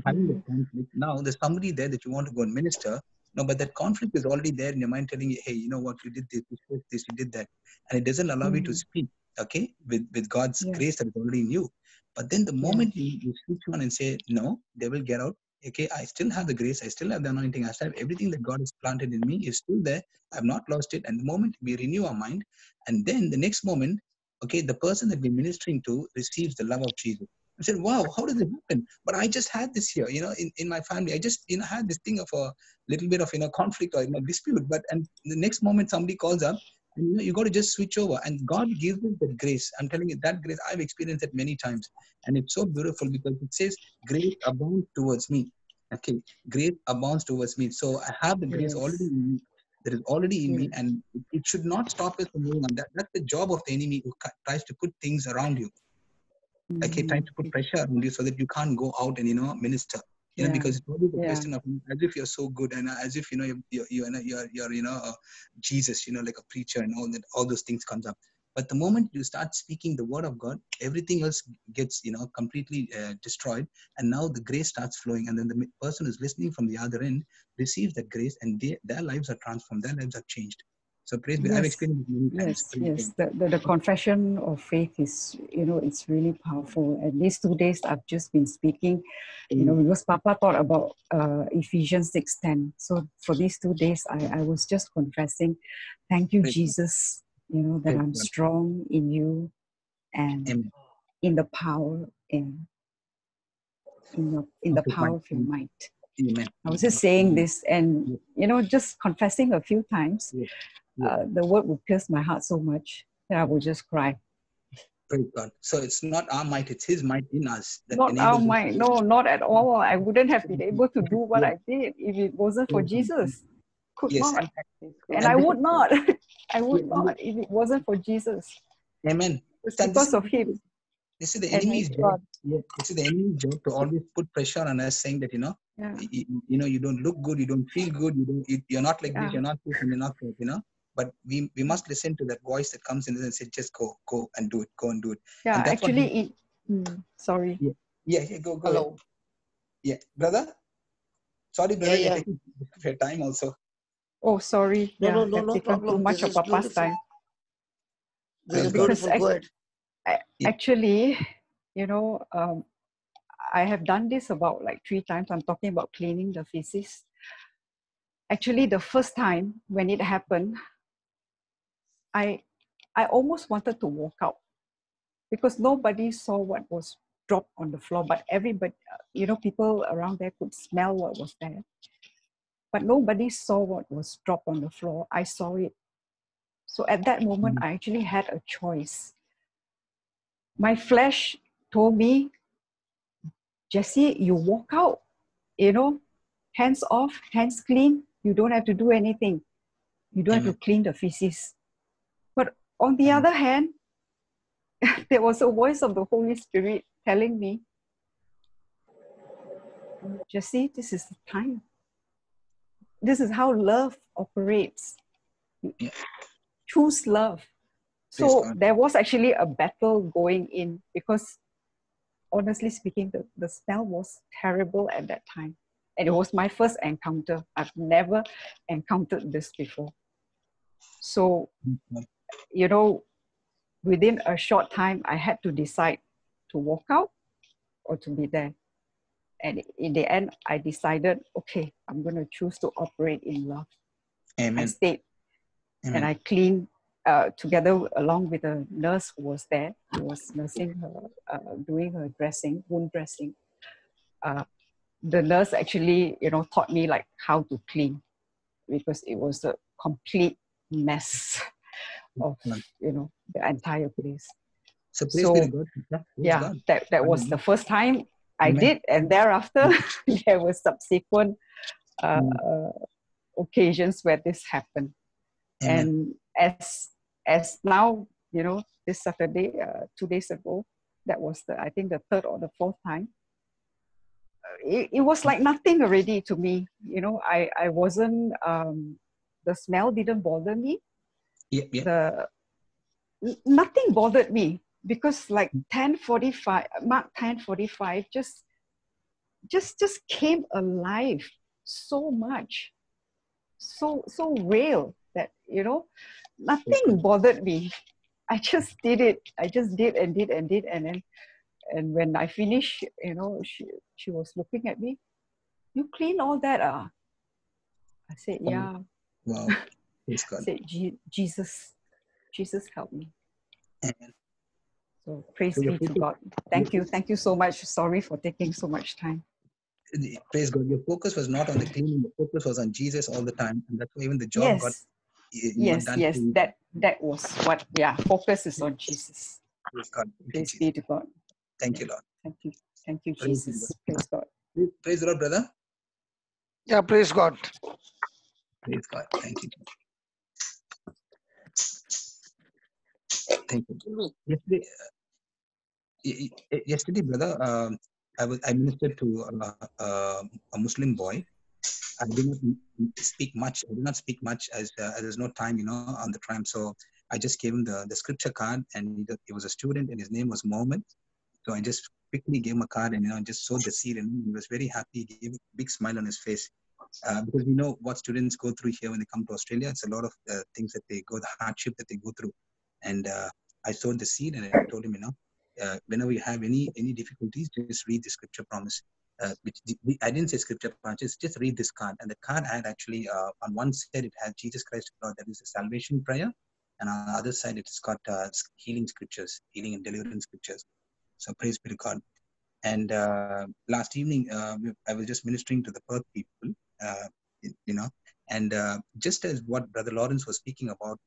having the conflict, now there's somebody there that you want to go and minister. No, but that conflict is already there in your mind, telling you, hey, you know what, you did this, you did that, and it doesn't allow you to speak, okay, with God's grace that is already in you. But then the moment you switch on and say, no, devil, get out. Okay, I still have the grace, I still have the anointing, I still have everything that God has planted in me is still there. I've not lost it. And the moment we renew our mind, and then the next moment, okay, the person that we're ministering to receives the love of Jesus. I said, wow, how does it happen? But I just had this here, in my family. I just, had this thing of a little bit of, conflict or dispute. But, and the next moment somebody calls up, and you got to just switch over. And God gives us that grace. I'm telling you, that grace, I've experienced it many times. And it's so beautiful because it says, grace abounds towards me. Okay, grace abounds towards me. So I have the grace already in me. That is already in me, and it should not stop us from moving on. That's the job of the enemy, who tries to put things around you. Okay, trying to put pressure on you so that you can't go out and minister. Because it's always a question of, as if you're so good, and as if you're Jesus, like a preacher, and all those things comes up. But the moment you start speaking the word of God, everything else gets completely destroyed, and now the grace starts flowing, and then the person who's listening from the other end receives that grace, and their lives are transformed, their lives are changed. So praise be. I've experienced it many times. Yes. The confession of faith is, it's really powerful. And these 2 days I've just been speaking, because Papa thought about Ephesians 6:10. So for these 2 days, I was just confessing, thank you, Jesus, that I'm strong in you and in the power in the power of your might. Amen. I was just saying this, and just confessing a few times. The word would pierce my heart so much that I would just cry. Praise God. So it's not our might, it's His might in us that not our enables might. No, not at all. I wouldn't have been able to do what I did if it wasn't for Jesus. Could not. And I would not. I would not if it wasn't for Jesus. Amen. It's because of Him. This is the enemy's job. This is the enemy's job to always put pressure on us, saying that you don't look good, you don't feel good, you're not like this, you're not this, and you're not that, But we must listen to that voice that comes in and say, just go and do it, go and do it. Yeah, and that's actually, sorry. Yeah, go Hello. ahead. Yeah, brother. Sorry, brother, Yeah. you're taking your time also. Oh, sorry. No, I've taken problem. too much This of is Papa's beautiful. time. This is Because beautiful. Go ahead. Actually, I have done this about like 3 times. I'm talking about cleaning the feces. Actually, the first time when it happened, I almost wanted to walk out because nobody saw what was dropped on the floor, but everybody, people around there could smell what was there. But nobody saw what was dropped on the floor. I saw it. So at that moment, I actually had a choice. My flesh told me, Jessie, you walk out, hands off, hands clean. You don't have to do anything. You don't have to clean the feces. But on the other hand, there was a voice of the Holy Spirit telling me, Jessie, this is the time. This is how love operates. Choose love. So there was actually a battle going in because honestly speaking, the smell was terrible at that time. And it was my first encounter. I've never encountered this before. So, within a short time, I had to decide to walk out or to be there. And in the end, I decided, okay, I'm going to choose to operate in love. Amen. I stayed. Amen. And I cleaned together along with a nurse who was there, who was nursing her, doing her dressing, wound dressing. The nurse actually, taught me like how to clean because it was a complete mess of, the entire place. So praise be to God. Yeah, that was the first time I did, and thereafter there were subsequent occasions where this happened. Amen. And as now, this Saturday, 2 days ago, that was I think the 3rd or the 4th time. It was like nothing already to me. I wasn't, the smell didn't bother me. Nothing bothered me because like 10:45, Mark 10:45 just came alive so much, so real that, nothing bothered me. I just did it. I just did and did and did. And then, and when I finished, she was looking at me. You clean all that, I said, yeah. Wow. Praise God. I said, Jesus help me. Amen. So praise So your be to focus, God. Thank you. Thank you so much. Sorry for taking so much time. praise God. Your focus was not on the cleaning. The focus was on Jesus all the time, and that's why even the job got Yes. Yes, done. yes. That was what, yeah, focus is on Jesus. Praise God. Thank you, Praise Jesus. be to God. Thank you, Lord. Thank you. Thank you, Praise Jesus. Praise God. Praise the Lord, brother. Yeah, praise God. Praise God. Thank you. Thank you. Yesterday, brother, I ministered to a Muslim boy. I did not speak much. I did not speak much as there's no time, on the tram. So I just gave him the scripture card, and he was a student, and his name was Mohammed. So I just quickly gave him a card, and just sowed the seed, and he was very happy. He gave a big smile on his face. Because we know what students go through here when they come to Australia. It's a lot of things that they go, the hardship that they go through. And I sowed the seed, and I told him, whenever you have any difficulties, just read the scripture promise. I didn't say scripture promise, just read this card. And the card had actually, on one side, it had Jesus Christ, Lord, that is a salvation prayer. And on the other side, it's got healing scriptures, healing and deliverance scriptures. So praise be to God. And last evening, I was just ministering to the Perth people, and just as what Brother Lawrence was speaking about,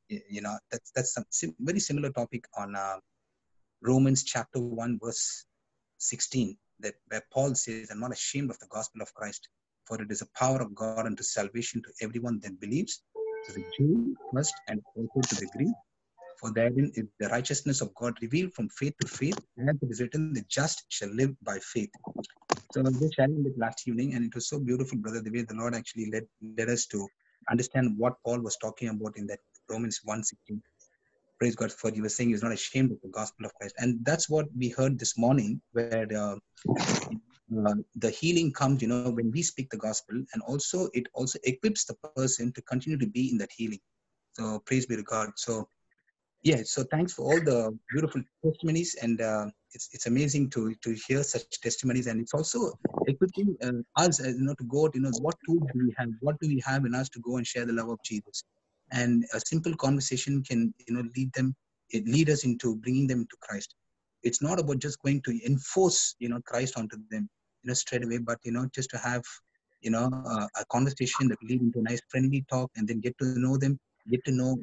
that's some very similar topic on Romans chapter 1, verse 16, that where Paul says, "I'm not ashamed of the gospel of Christ, for it is a power of God unto salvation to everyone that believes, to the Jew first and also to the Greek. For therein is the righteousness of God revealed from faith to faith, and as it is written, the just shall live by faith." So I was just sharing it last evening, and it was so beautiful, brother, the way the Lord actually led us to understand what Paul was talking about in that Romans 1:16. Praise God, for he was saying he was not ashamed of the gospel of Christ. And that's what we heard this morning, where the healing comes, when we speak the gospel, and also it also equips the person to continue to be in that healing. So praise be to God. So yeah, so thanks for all the beautiful testimonies, and it's amazing to hear such testimonies, and it's also equipping us, to go out. What tools do we have? What do we have in us to go and share the love of Jesus? And a simple conversation can lead us into bringing them to Christ. It's not about just going to enforce Christ onto them straight away, but just to have a conversation that lead into a nice friendly talk, and then get to know them, get to know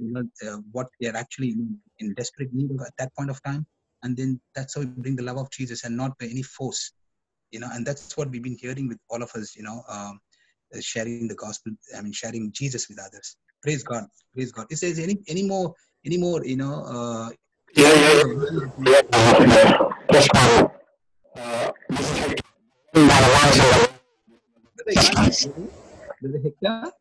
what they're actually in desperate need of at that point of time, and then that's how we bring the love of Jesus, and not by any force, and that's what we've been hearing with all of us, sharing the gospel. I mean, sharing Jesus with others. Praise God, praise God. Is there any more testimonies or Brother Hector?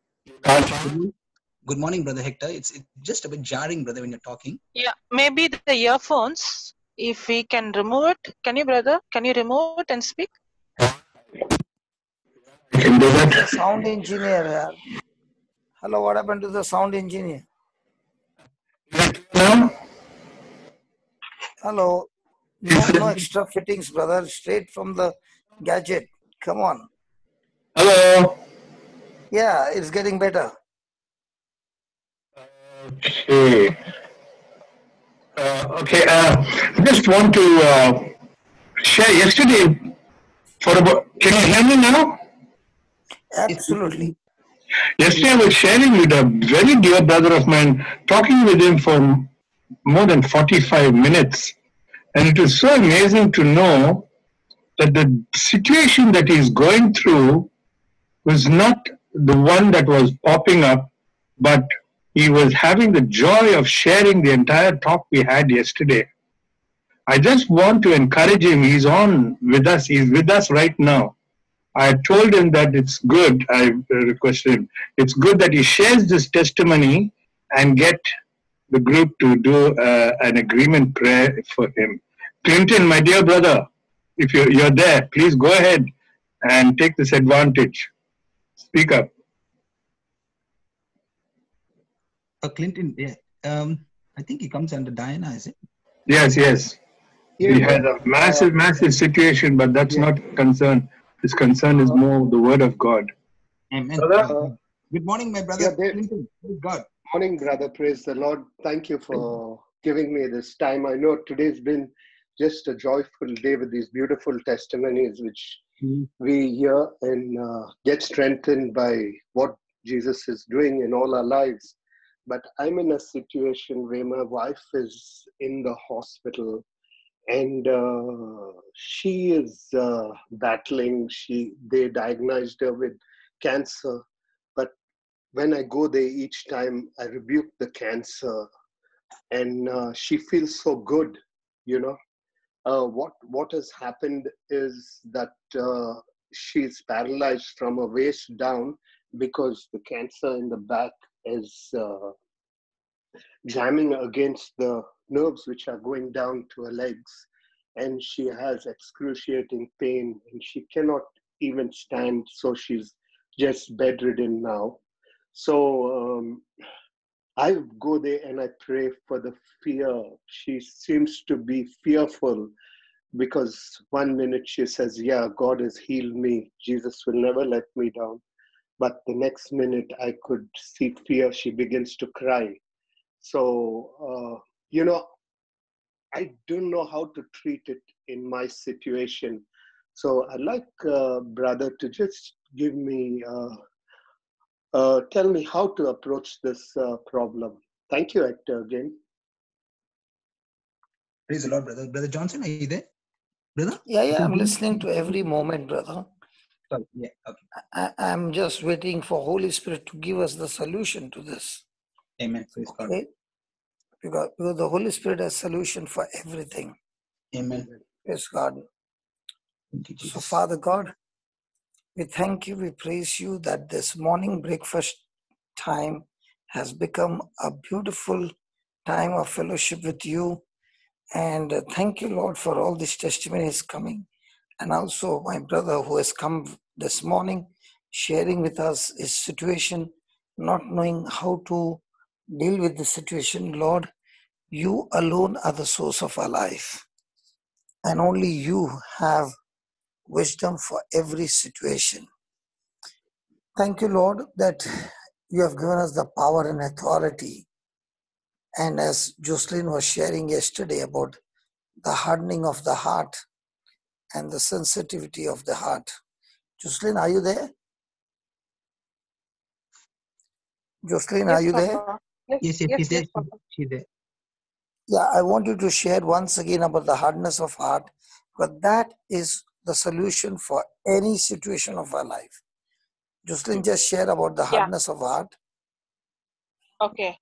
Good morning, Brother Hector. It's just a bit jarring, brother, when you're talking. Yeah, maybe the earphones, if we can remove it. Can you, brother? Can you remove it and speak? Can do that. The sound engineer. Hello, what happened to the sound engineer? Now? Hello. No extra fittings, brother. Straight from the gadget. Come on. Hello. Yeah, it's getting better. Okay. I just want to share yesterday for about. Can you hear me now? Absolutely. Yesterday I was sharing with a very dear brother of mine, talking with him for more than 45 minutes. And it was so amazing to know that the situation that he's going through was not the one that was popping up, but he was having the joy of sharing the entire talk we had yesterday. I just want to encourage him. He's on with us. He's with us right now. I told him that it's good. I requested him. It's good that he shares this testimony and get the group to do an agreement prayer for him. Clinton, my dear brother, if you're there, please go ahead and take this advantage. Speak up. Clinton, yeah. I think he comes under Diana, is it? Yes. He has a massive situation, but that's not concern. His concern is more the word of God. Amen. Good morning, my brother. Clinton. Praise God. Morning, brother. Praise the Lord. Thank you for giving me this time. I know today's been just a joyful day with these beautiful testimonies which we hear and get strengthened by what Jesus is doing in all our lives. But I'm in a situation where my wife is in the hospital and she is battling. They diagnosed her with cancer, but when I go there each time, I rebuke the cancer, and she feels so good, you know. What has happened is that she's paralyzed from her waist down because the cancer in the back is jamming against the nerves which are going down to her legs, and she has excruciating pain and she cannot even stand, so she's just bedridden now. So I go there and I pray for the fear. She seems to be fearful because one minute she says, yeah, God has healed me, Jesus will never let me down, but the next minute I could see fear. She begins to cry. So, I don't know how to treat it in my situation. So I'd like brother to just give me, tell me how to approach this problem. Thank you, Hector, again. Praise the Lord, brother. Brother Johnson, are you there? Brother? Yeah, I'm listening to every moment, brother. Sorry, yeah, okay. I'm just waiting for Holy Spirit to give us the solution to this. Amen. Praise God. Okay? Because the Holy Spirit has solution for everything. Amen. Praise God. Thank you, Jesus. So, Father God, we thank you, we praise you that this morning breakfast time has become a beautiful time of fellowship with you. And thank you, Lord, for all these testimonies coming. And also my brother who has come this morning, sharing with us his situation, not knowing how to deal with the situation. Lord, you alone are the source of our life. And only you have wisdom for every situation. Thank you, Lord, that you have given us the power and authority. And as Jocelyn was sharing yesterday about the hardening of the heart and the sensitivity of the heart. Jocelyn, are you there? Jocelyn, are Yes, you there? Papa. Yes, Yes, Papa. she's there. Yeah, I want you to share once again about the hardness of heart, because that is the solution for any situation of our life. Jocelyn, just share about the Yeah. hardness of heart. Okay.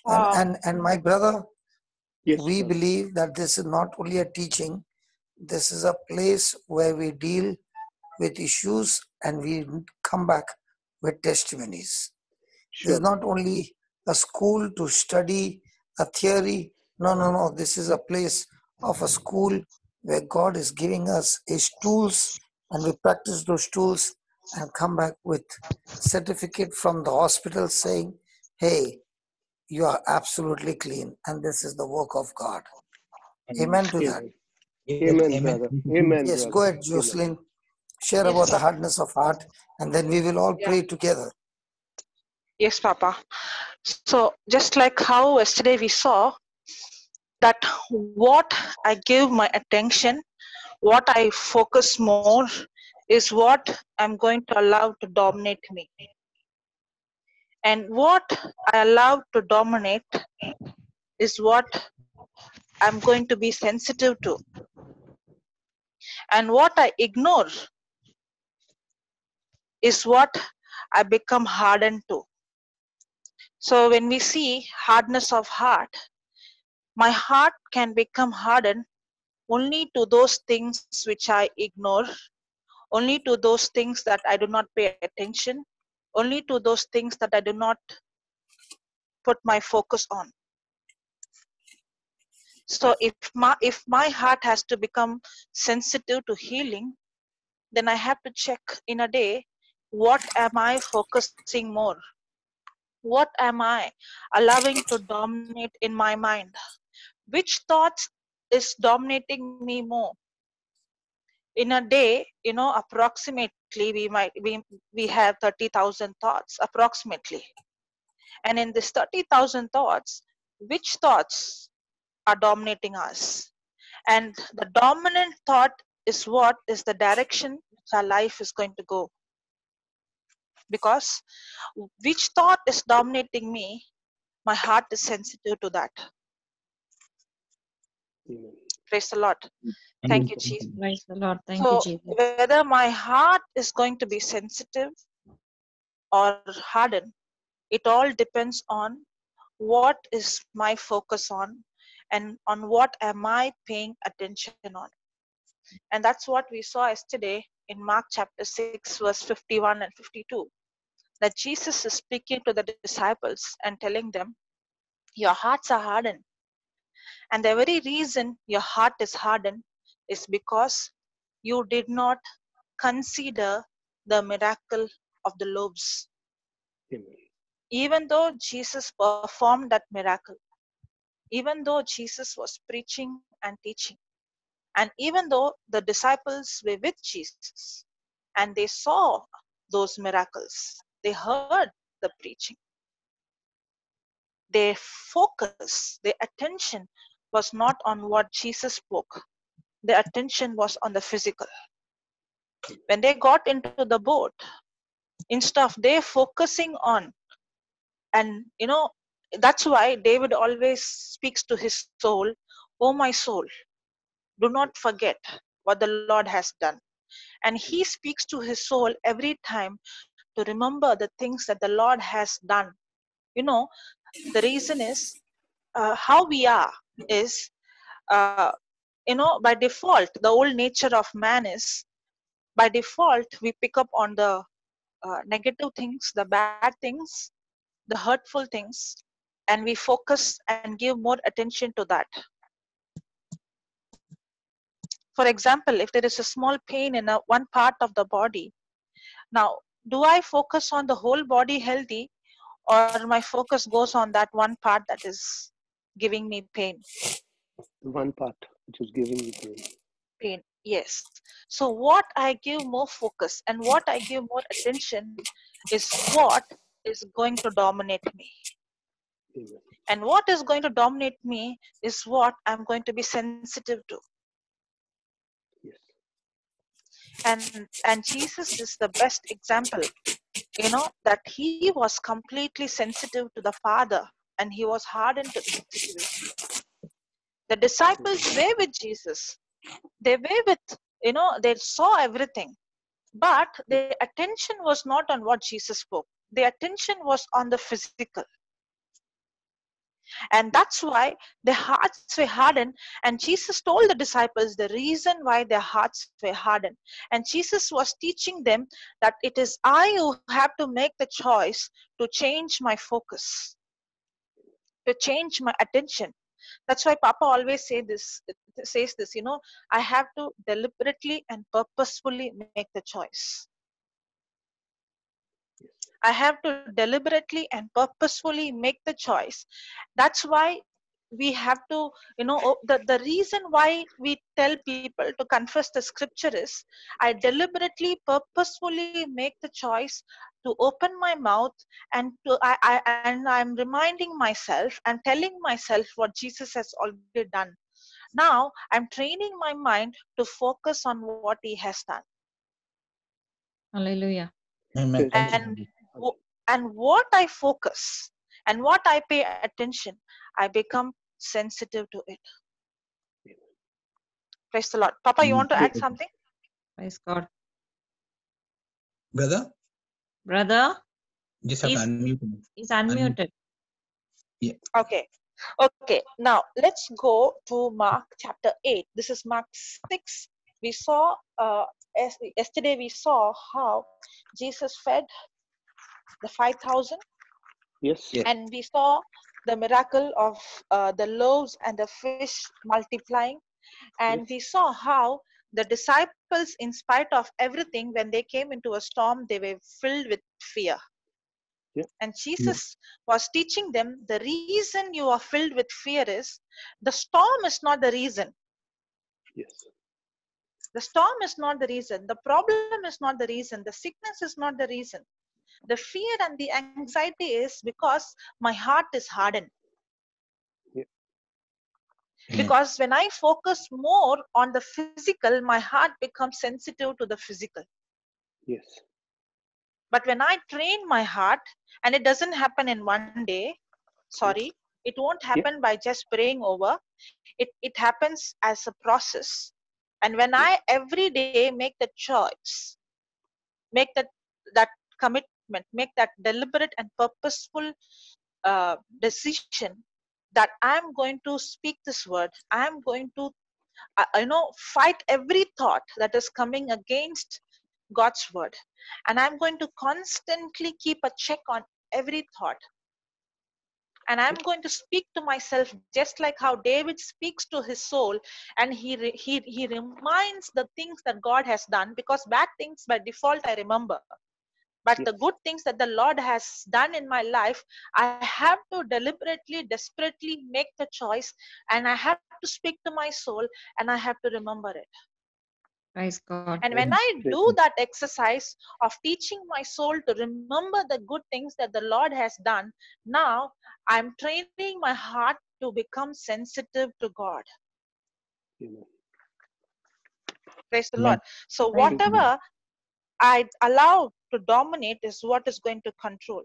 And my brother, Yes, we brother. believe that this is not only a teaching, this is a place where we deal with issues and we come back with testimonies. This is not only a school to study a theory. No. This is a place of a school where God is giving us His tools, and we practice those tools and come back with certificate from the hospital saying, hey, you are absolutely clean, and this is the work of God. Amen to that. Amen, brother. Amen, Yes, brother. go ahead, Amen. Jocelyn. Share Yes, about the Papa. hardness of heart, and then we will all Yeah. pray together. Yes, Papa. So just like how yesterday we saw that what I give my attention, what I focus more is what I'm going to allow to dominate me. And what I allow to dominate is what I'm going to be sensitive to. And what I ignore is what I become hardened to. So when we see hardness of heart, my heart can become hardened only to those things which I ignore, only to those things that I do not pay attention, only to those things that I do not put my focus on. So if my heart has to become sensitive to healing, then I have to check in a day, what am I focusing more? What am I allowing to dominate in my mind? Which thoughts is dominating me more? In a day, approximately we have 30,000 thoughts approximately. And in this 30,000 thoughts, which thoughts are dominating us. And the dominant thought is what is the direction which our life is going to go. Because which thought is dominating me, my heart is sensitive to that. Amen. Praise the Lord. Thank you, Jesus. Praise the Lord. Thank you, So Jesus. whether my heart is going to be sensitive or hardened, it all depends on what is my focus on and on what am I paying attention on. And that's what we saw yesterday in Mark chapter 6, verse 51 and 52. That Jesus is speaking to the disciples and telling them, your hearts are hardened. And the very reason your heart is hardened is because you did not consider the miracle of the loaves. Amen. Even though Jesus performed that miracle, even though Jesus was preaching and teaching, and even though the disciples were with Jesus and they saw those miracles, they heard the preaching, their focus, their attention was not on what Jesus spoke. Their attention was on the physical. When they got into the boat, instead of they focusing on, and that's why David always speaks to his soul, oh my soul, do not forget what the Lord has done. And he speaks to his soul every time to remember the things that the Lord has done. The reason is how we are is, by default, the old nature of man is, by default, we pick up on the negative things, the bad things, the hurtful things, and we focus and give more attention to that. For example, if there is a small pain in one part of the body, now, do I focus on the whole body healthy, or my focus goes on that one part that is giving me pain? The one part which is giving you pain. Pain, yes. So what I give more focus and what I give more attention is what is going to dominate me. Amen. And what is going to dominate me is what I'm going to be sensitive to. Yes. And Jesus is the best example, that he was completely sensitive to the Father and he was hardened to the situation. The disciples were with Jesus. They were with, they saw everything. But their attention was not on what Jesus spoke. Their attention was on the physical. And that's why their hearts were hardened. And Jesus told the disciples the reason why their hearts were hardened. And Jesus was teaching them that it is I who have to make the choice to change my focus, to change my attention. That's why Papa always says this, I have to deliberately and purposefully make the choice. I have to deliberately and purposefully make the choice. That's why we have to, the reason why we tell people to confess the scripture is, I deliberately, purposefully make the choice to open my mouth and I'm reminding myself and telling myself what Jesus has already done. Now I'm training my mind to focus on what he has done. Hallelujah. Amen. And what I focus and what I pay attention, I become sensitive to it. Praise the Lord. Papa, you want to add something? Praise God. Brother? Brother? Just have to unmute him. He's unmuted. Yeah. Okay. Now let's go to Mark chapter 8. This is Mark 6. We saw yesterday we saw how Jesus fed the 5,000. Yes. And we saw the miracle of the loaves and the fish multiplying. And we saw how the disciples, in spite of everything, when they came into a storm, they were filled with fear. And Jesus was teaching them the reason you are filled with fear is the storm is not the reason. Yes. The storm is not the reason. The problem is not the reason. The sickness is not the reason. The fear and the anxiety is because my heart is hardened. Because when I focus more on the physical, my heart becomes sensitive to the physical. Yes. But when I train my heart, and it doesn't happen in one day, sorry, it won't happen by just praying over. It happens as a process. And when I every day make the choice, make that commitment, make that deliberate and purposeful decision that I'm going to speak this word, I'm going to fight every thought that is coming against God's word, and I'm going to constantly keep a check on every thought, and I'm going to speak to myself just like how David speaks to his soul, and he reminds the things that God has done, because bad things by default I remember, but the good things that the Lord has done in my life, I have to deliberately, desperately make the choice, and I have to speak to my soul, and I have to remember it. Praise God. And when I do that exercise of teaching my soul to remember the good things that the Lord has done, now I'm training my heart to become sensitive to God. Amen. Praise the Amen. Lord. So whatever I allow to dominate is what is going to control.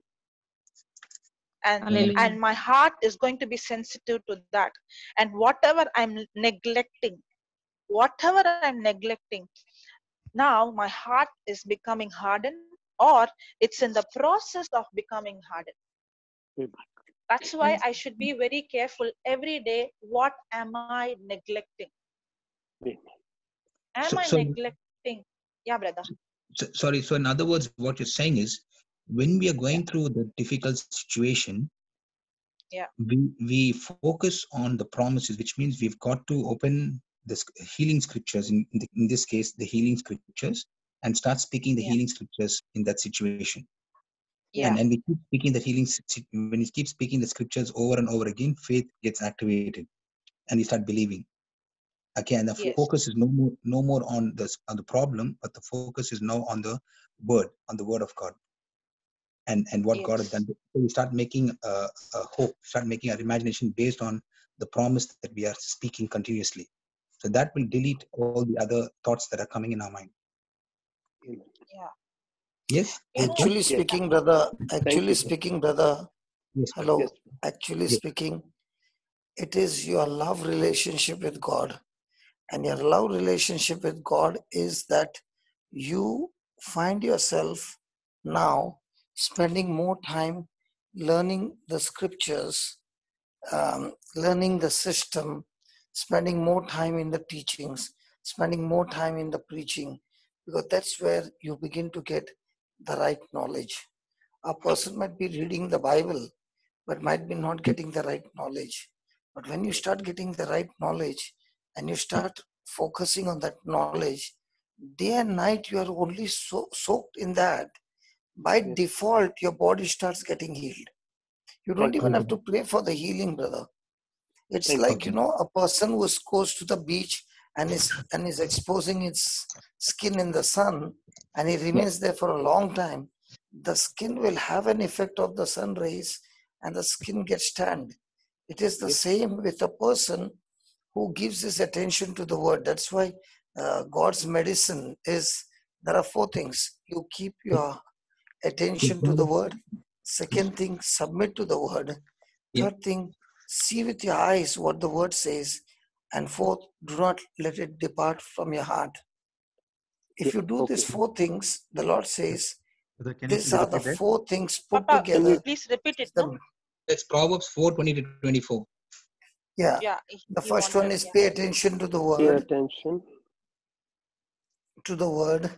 Hallelujah. And my heart is going to be sensitive to that. And whatever I'm neglecting, now my heart is becoming hardened, or it's in the process of becoming hardened. That's why I should be very careful every day. What am I neglecting? Am I neglecting? Yeah, brother. Sorry. So in other words, what you're saying is, when we are going through the difficult situation, we focus on the promises, which means we've got to open the healing scriptures, in this case, the healing scriptures, and start speaking the healing scriptures in that situation. And we keep speaking the when we keep speaking the scriptures over and over again, faith gets activated, and we start believing. Okay, and the focus is no more on the problem, but the focus is now on the word of God, and what God has done. So we start making a hope, start making our imagination based on the promise that we are speaking continuously. So that will delete all the other thoughts that are coming in our mind. Yes. Actually speaking, brother. Yes. Hello. Yes. Actually speaking, it is your love relationship with God. And your love relationship with God is that you find yourself now spending more time learning the scriptures, learning the system, spending more time in the teachings, spending more time in the preaching, because that's where you begin to get the right knowledge. A person might be reading the Bible, but might be not getting the right knowledge. But when you start getting the right knowledge and you start focusing on that knowledge, day and night you are only soaked in that. By default, your body starts getting healed. You don't even have to pray for the healing, brother. It's like, a person who goes to the beach and is exposing its skin in the sun, and he remains there for a long time. The skin will have an effect of the sun rays, and the skin gets tanned. It is the same with a person who gives his attention to the word. That's why God's medicine is, there are 4 things. You keep your attention to the word. Second thing, submit to the word. Third thing, see with your eyes what the word says. And fourth, do not let it depart from your heart. If you do these 4 things, the Lord says, these are the 4 things put together. Please repeat it, no? It's Proverbs 4:20-24. Yeah. The first one is pay attention to the word. Pay attention to the word.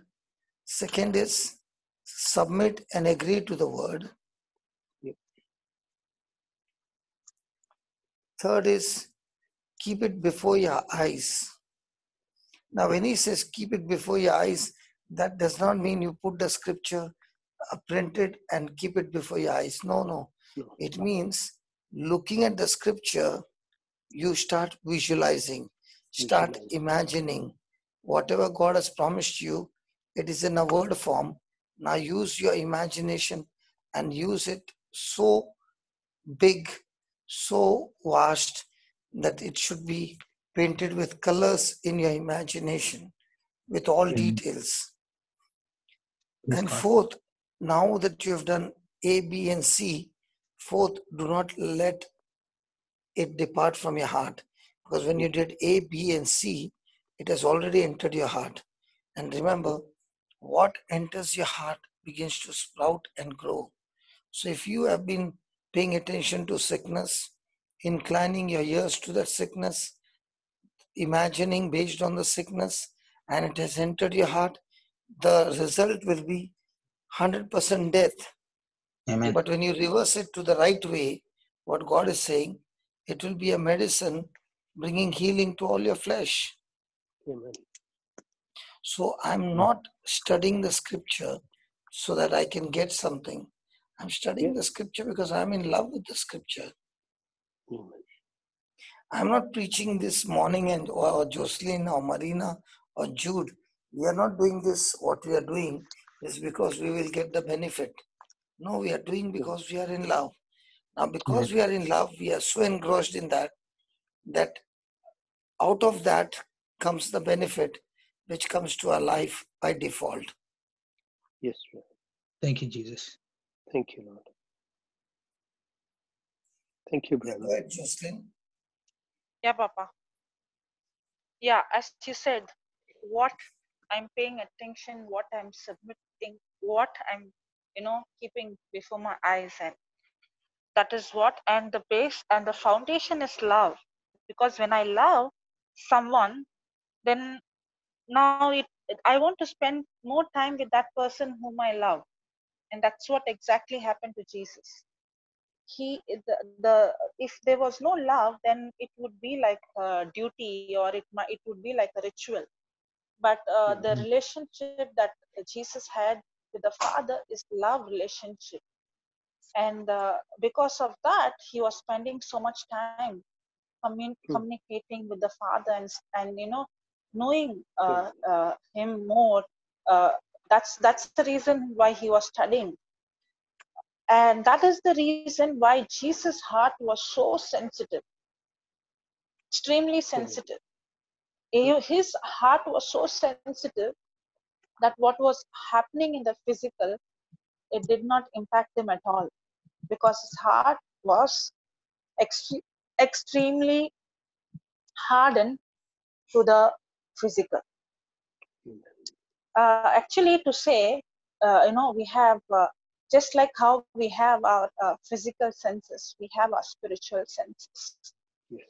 Second is submit and agree to the word. Third is keep it before your eyes. Now, when he says keep it before your eyes, that does not mean you put the scripture printed and keep it before your eyes. No. It means looking at the scripture, you start visualizing, start imagining whatever God has promised you. It is in a word form. Now use your imagination and use it so big, so vast, that it should be painted with colors in your imagination, with all details. Yes, And God. fourth, now that you have done A, B, and C, fourth, do not let it depart from your heart. Because when you did A, B, and C, it has already entered your heart. And remember, what enters your heart begins to sprout and grow. So if you have been paying attention to sickness, inclining your ears to that sickness, imagining based on the sickness, and it has entered your heart, the result will be 100% death. Amen. But when you reverse it to the right way, what God is saying, it will be a medicine bringing healing to all your flesh. Amen. So I'm not studying the scripture so that I can get something. I'm studying the scripture because I'm in love with the scripture. Amen. I'm not preaching this morning and or Jocelyn or Marina or Jude. We are not doing this. What we are doing is because we will get the benefit. No, we are doing because we are in love. Now, because we are in love, we are so engrossed in that out of that comes the benefit which comes to our life by default. Yes, Lord. Thank you, Jesus. Thank you, Lord. Thank you, brother. Go ahead, Jocelyn. Yeah, Papa. Yeah, as you said, what I'm paying attention, what I'm submitting, what I'm, keeping before my eyes, and that is what, and the base and the foundation is love. Because when I love someone, then now I want to spend more time with that person whom I love. And that's what exactly happened to Jesus. The if there was no love, then it would be like a duty, or it would be like a ritual. But the relationship that Jesus had with the Father is love relationship. And because of that, he was spending so much time communicating with the Father, and knowing him more. That's the reason why he was studying. And that is the reason why Jesus' heart was so sensitive, extremely sensitive. His heart was so sensitive that what was happening in the physical, it did not impact him at all, because his heart was extremely hardened to the physical. Actually, to say, we have, just like how we have our physical senses, we have our spiritual senses. Yes.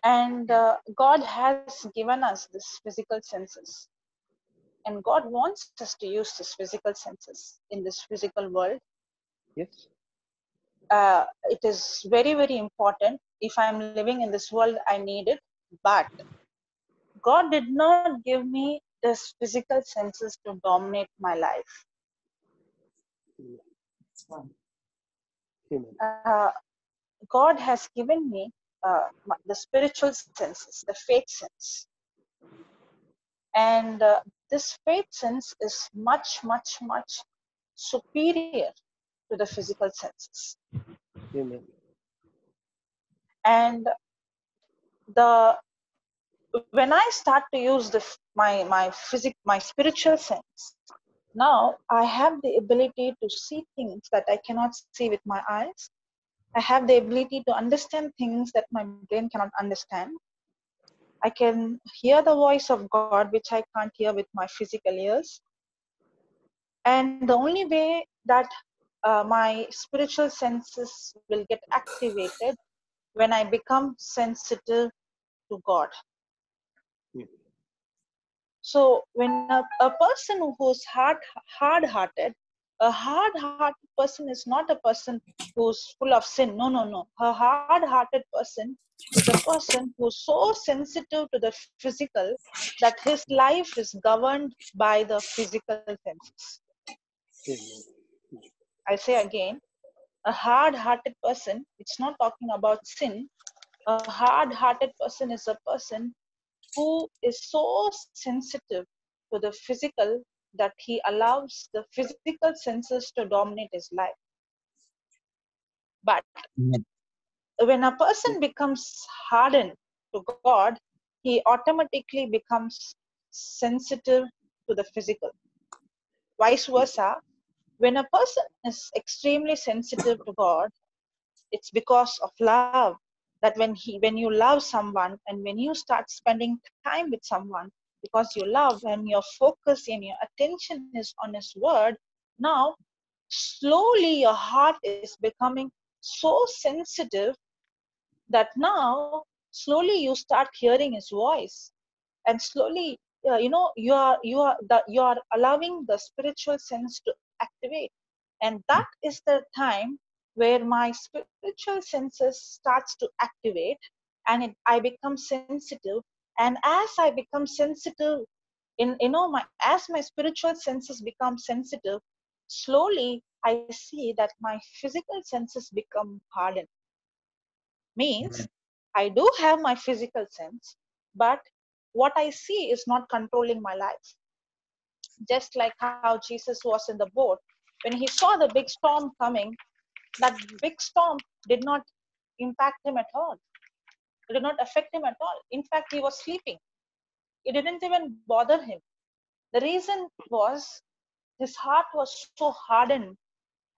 And God has given us this physical senses. And God wants us to use this physical senses in this physical world. Yes. It is very, very important. If I'm living in this world, I need it. But God did not give me this physical senses to dominate my life. Amen. God has given me the spiritual senses, the faith sense. And this faith sense is much, much, much superior to the physical senses. Amen. And when I start to use my spiritual sense, now I have the ability to see things that I cannot see with my eyes. I have the ability to understand things that my brain cannot understand. I can hear the voice of God, which I can't hear with my physical ears. And the only way that my spiritual senses will get activated when I become sensitive to God. So when a person who's hard-hearted, a hard-hearted person is not a person who's full of sin. No, no, no. A hard-hearted person is a person who's so sensitive to the physical that his life is governed by the physical senses. I say again, a hard-hearted person, it's not talking about sin. A hard-hearted person is a person who is so sensitive to the physical that he allows the physical senses to dominate his life. But when a person becomes hardened to God, he automatically becomes sensitive to the physical. Vice versa, when a person is extremely sensitive to God, it's because of love. That when you love someone and when you start spending time with someone because you love and your focus and your attention is on his word, now slowly your heart is becoming so sensitive that now slowly you start hearing his voice, and slowly you are allowing the spiritual sense to activate, and that is the time where my spiritual senses starts to activate, and I become sensitive. And as I become sensitive, in my as my spiritual senses become sensitive, slowly I see that my physical senses become hardened. Means Amen. I do have my physical sense, but what I see is not controlling my life. Just like how Jesus was in the boat, when he saw the big storm coming, that big storm did not impact him at all. It did not affect him at all. In fact, he was sleeping. It didn't even bother him. The reason was his heart was so hardened.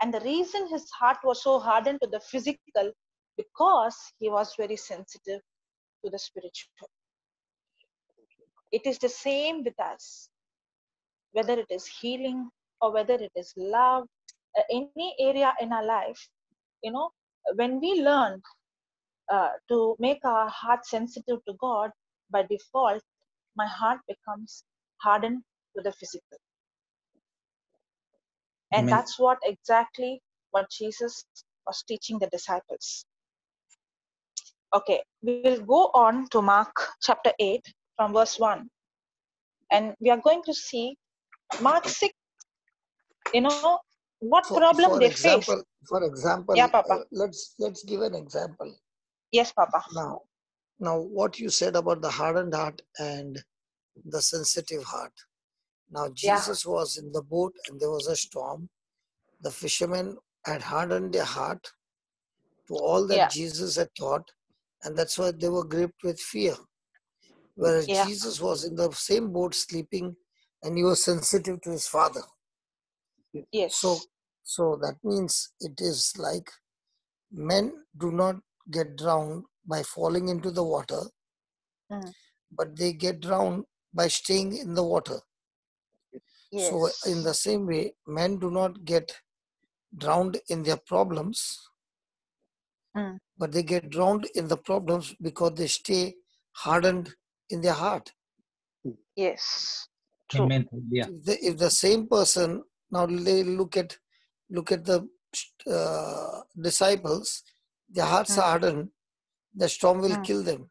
And the reason his heart was so hardened to the physical, because he was very sensitive to the spiritual. It is the same with us, whether it is healing or whether it is love, any area in our life. You know, when we learn to make our heart sensitive to God, by default, my heart becomes hardened to the physical. And Amen. that's what exactly what Jesus was teaching the disciples. Okay, we'll go on to Mark chapter 8 from verse 1. And we are going to see Mark 6, what For, problem they for faced. example, for Yeah, example, Papa. let's give an example. Yes, Papa. Now, what you said about the hardened heart and the sensitive heart. Now, Yeah. Jesus was in the boat and there was a storm. The fishermen had hardened their heart to all that Yeah. Jesus had taught, and that's why they were gripped with fear. Whereas Yeah. Jesus was in the same boat sleeping and he was sensitive to his Father. Yes. So that means it is like men do not get drowned by falling into the water, but they get drowned by staying in the water. Yes. So in the same way, men do not get drowned in their problems, but they get drowned in the problems because they stay hardened in their heart. Yes. True. Amen. Yeah. If the same person, now they look at the disciples, their hearts are hardened, the storm will kill them.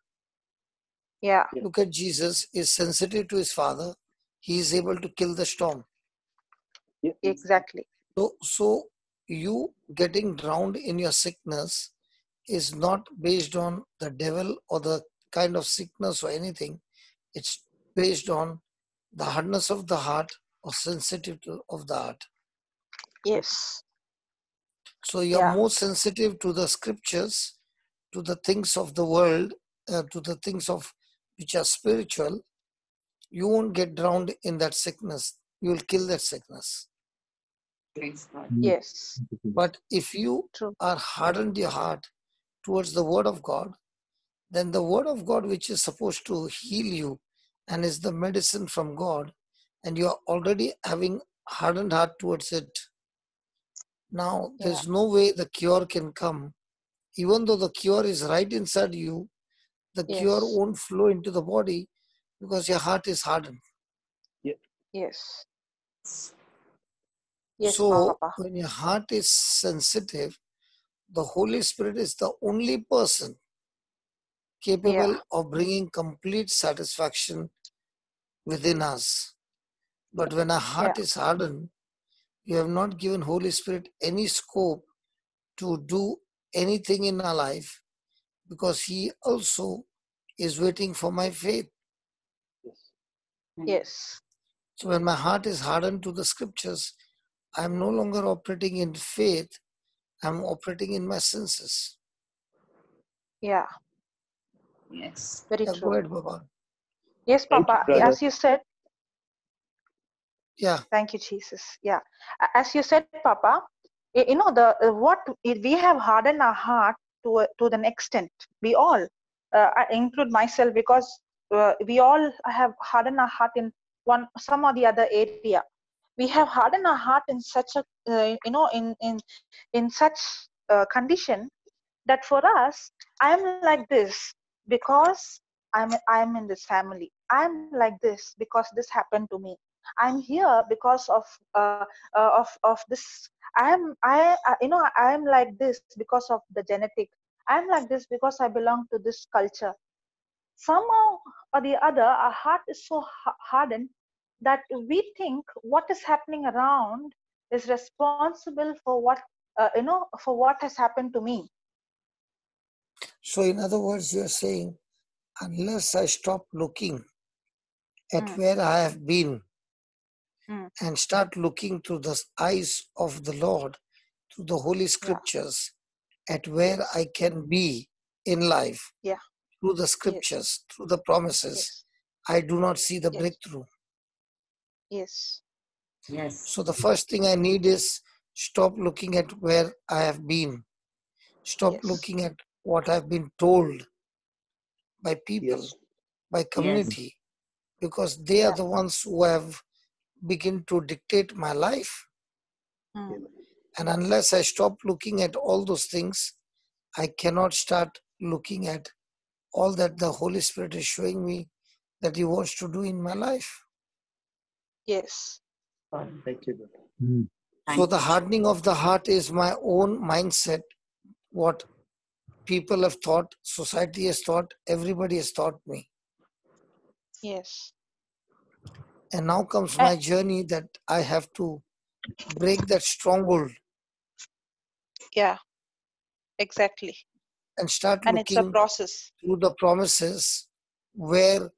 Yeah. Look at Jesus, is sensitive to his Father. He is able to kill the storm. Exactly. So you getting drowned in your sickness is not based on the devil or the kind of sickness or anything. It's based on the hardness of the heart or sensitivity of the heart. Yes. So you're Yeah. more sensitive to the scriptures, to the things of the world, to the things of which are spiritual. You won't get drowned in that sickness. You will kill that sickness. Yes. But if you True. are hardened your heart towards the word of God, then the word of God, which is supposed to heal you and is the medicine from God, and you are already having hardened heart towards it. Now, there's no way the cure can come. Even though the cure is right inside you, the cure won't flow into the body because your heart is hardened. Yes. Yes, So, Papa. when your heart is sensitive, the Holy Spirit is the only person capable of bringing complete satisfaction within us. But when our heart is hardened, you have not given Holy Spirit any scope to do anything in our life because He also is waiting for my faith. Yes. So when my heart is hardened to the scriptures, I am no longer operating in faith, I'm operating in my senses. Yeah, Yes. very Yeah, go true. ahead, Baba. Yes, Thank you, Papa. brother. As you said, Yeah, thank you, Jesus. Yeah, as you said, Papa. You know we have hardened our heart to an extent. We all, I include myself, because we all have hardened our heart in some or the other area. We have hardened our heart in such a in such condition that for us, I am like this because I'm in this family. I'm like this because this happened to me. I'm here because of this. I am like this because of the genetic. I'm like this because I belong to this culture. Somehow or the other, our heart is so hardened that we think what is happening around is responsible for for what has happened to me. so in other words, you're saying, unless I stop looking at Mm, where I have been mm, and start looking through the eyes of the Lord, through the Holy yeah, Scriptures, at where I can be in life, yeah, through the yes, Scriptures, through the promises, yes, I do not see the yes, breakthrough. yes, Yes. So the first thing I need is stop looking at where I have been, stop yes, looking at what I've been told by people, Yes. by Yes. community, because they are yeah, the ones who have begun to dictate my life. mm, Amen. And unless I stop looking at all those things, I cannot start looking at all that the Holy Spirit is showing me that He wants to do in my life. yes, Thank you, brother. Mm. So the hardening of the heart is my own mindset, what people have thought, society has thought, everybody has taught me. yes, And now comes and, my journey that I have to break that stronghold yeah, exactly. and start And it's a looking process. through the promises where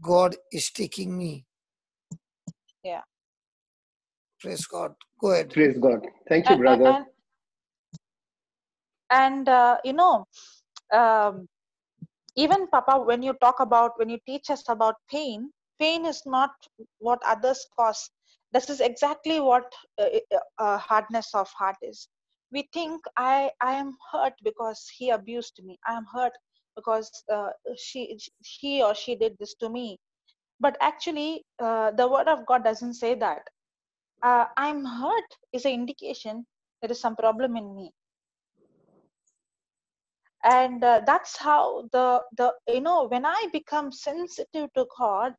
God is taking me. Yeah, Praise God. Go ahead. Praise God. Thank you, and brother. and, and um, even Papa, when you teach us about pain, pain is not what others cause. This is exactly what hardness of heart is. We think I am hurt because he abused me. I am hurt because he or she did this to me. But actually, the word of God doesn't say that. I'm hurt is an indication there is some problem in me, and that's how the when I become sensitive to God,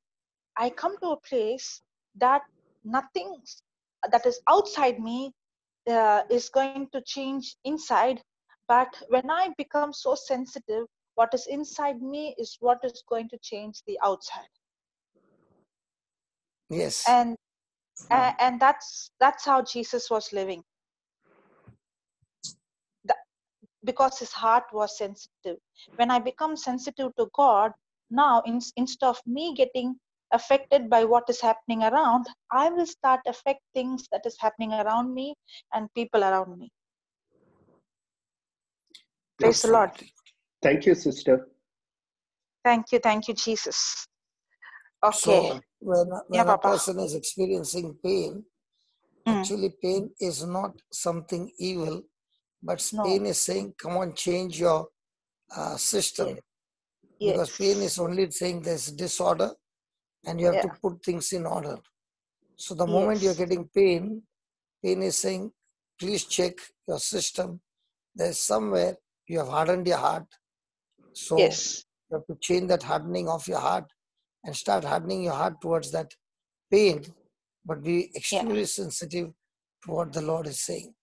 I come to a place that nothing that is outside me is going to change inside, but when I become so sensitive, what is inside me is what is going to change the outside. Yes. And and that's how Jesus was living. Because his heart was sensitive. When I become sensitive to God, now instead of me getting affected by what is happening around, I will start affect things that is happening around me and people around me. Praise the Lord. Absolutely. Thank you, sister. Thank you, Jesus. Okay. So when Yeah, a Papa. person is experiencing pain, Mm, actually pain is not something evil, but no. pain is saying, come on, change your system. Yes. Because pain Yes. is only saying there's disorder and you have Yeah. to put things in order. So the moment you're Yes. getting pain, pain is saying, please check your system. There's somewhere you have hardened your heart. So Yes. you have to change that hardening of your heart and start hardening your heart towards that pain, but be Yeah. extremely sensitive to what the Lord is saying.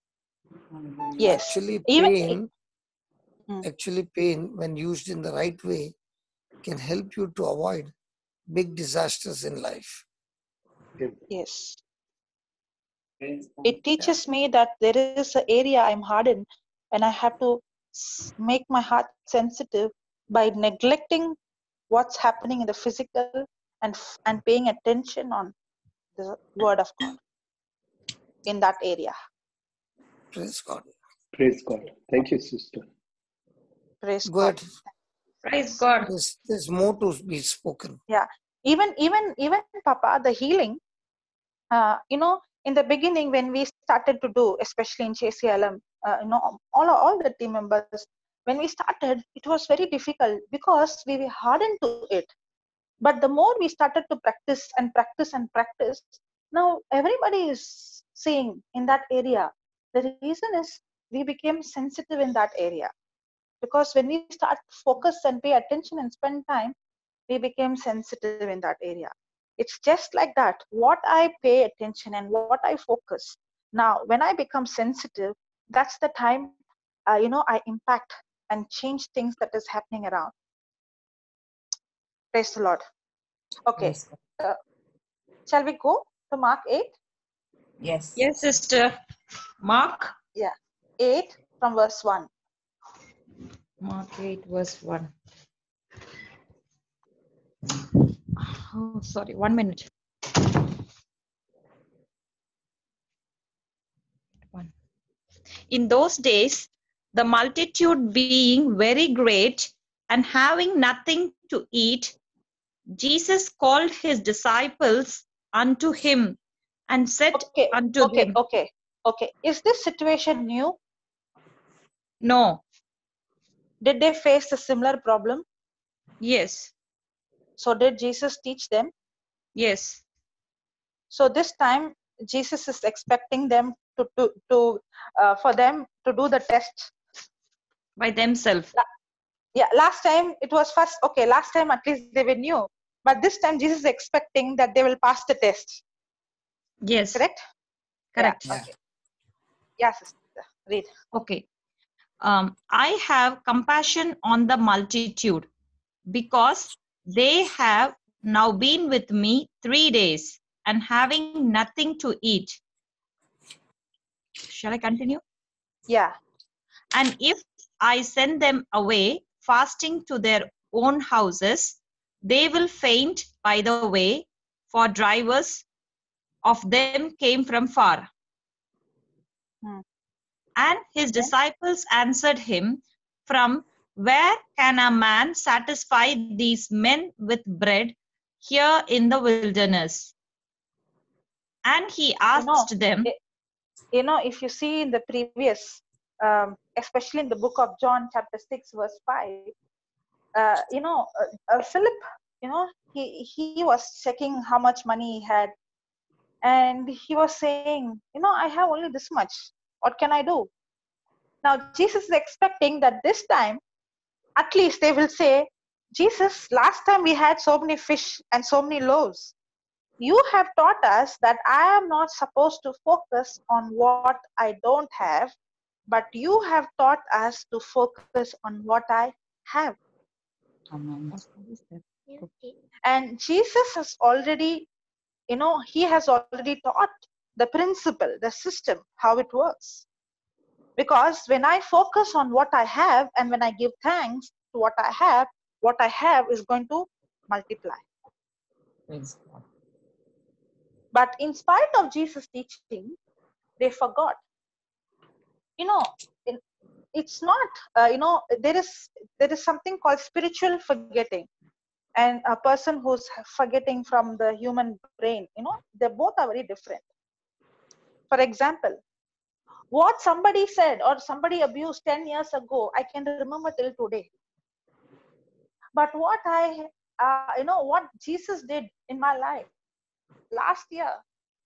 Yes. Actually, Even. Mm, pain, when used in the right way, can help you to avoid big disasters in life. yes. Praise God. It teaches me that there is an area I'm hardened, and I have to make my heart sensitive by neglecting what's happening in the physical and paying attention on the word of God in that area. Praise God. Praise God. Thank you, sister. Praise Go God. ahead. Praise God. There's more to be spoken. Yeah. Even Papa, the healing, in the beginning when we started to do, especially in JCILM, all the team members, when we started, it was very difficult because we were hardened to it. But the more we started to practice and practice and practice, now everybody is seeing in that area. The reason is we became sensitive in that area. Because when we start to focus and pay attention and spend time, we became sensitive in that area. It's just like that. What I pay attention and what I focus. Now, when I become sensitive, that's the time, I impact and change things that is happening around. Praise the Lord. Okay. Praise God. Shall we go to Mark 8? Yes. Yes, sister. Mark. Yeah. 8 from verse 1. Mark 8 verse 1. Oh, sorry. 1 minute. 1. In those days, the multitude being very great and having nothing to eat, Jesus called his disciples unto him and said unto them, Okay. Is this situation new? No. Did they face a similar problem? Yes. So did Jesus teach them? Yes. So this time Jesus is expecting them for them to do the test By themselves. Yeah, last time it was first. Okay, last time at least they were new, but this time Jesus is expecting that they will pass the test. Yes. Correct? Correct. Yeah. Okay. Yes, sister. Read. Okay. I have compassion on the multitude because they have now been with me 3 days and having nothing to eat. Shall I continue? Yeah. And if I send them away fasting to their own houses, they will faint by the way, for drivers of them came from far. And his disciples answered him, from where can a man satisfy these men with bread here in the wilderness? And he asked them, if you see in the previous, especially in the book of John, chapter 6, verse 5, Philip, he was checking how much money he had, and he was saying, I have only this much. What can I do? Now Jesus is expecting that this time, at least they will say, Jesus, last time we had so many fish and so many loaves. You have taught us that I am not supposed to focus on what I don't have, but you have taught us to focus on what I have. Amen. And Jesus has already, he has already taught the principle, the system, how it works. Because when I focus on what I have and when I give thanks to what I have is going to multiply. Praise God. But in spite of Jesus' teaching, they forgot. It's not, there is something called spiritual forgetting, and a person who's forgetting from the human brain. They both are very different. For example, what somebody said or somebody abused 10 years ago, I can remember till today. But what what Jesus did in my life last year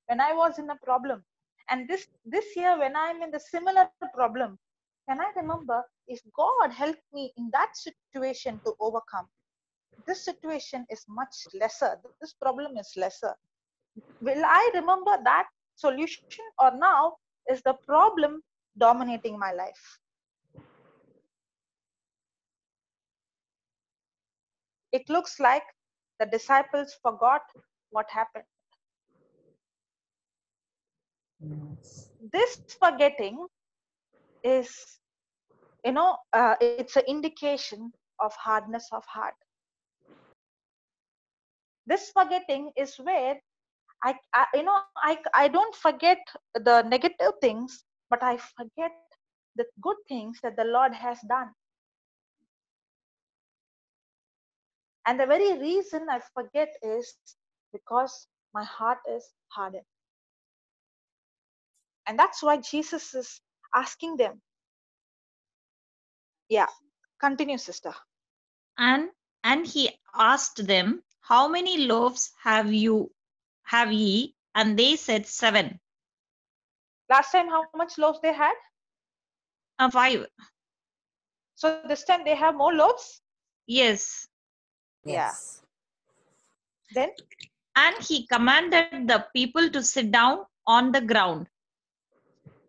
when I was in a problem, and this year when I'm in the similar problem, can I remember if God helped me in that situation to overcome? This situation is much lesser. This problem is lesser. Will I remember that solution, or now is the problem dominating my life? It looks like the disciples forgot what happened. Yes. This forgetting is, it's an indication of hardness of heart. This forgetting is where I don't forget the negative things, but I forget the good things that the Lord has done. And the very reason I forget is because my heart is hardened. And that's why Jesus is asking them. Yeah, continue, sister. And he asked them, how many loaves have ye? And they said 7. Last time, how much loaves they had? 5. So this time they have more loaves? Yes. Yeah. Then? And he commanded the people to sit down on the ground.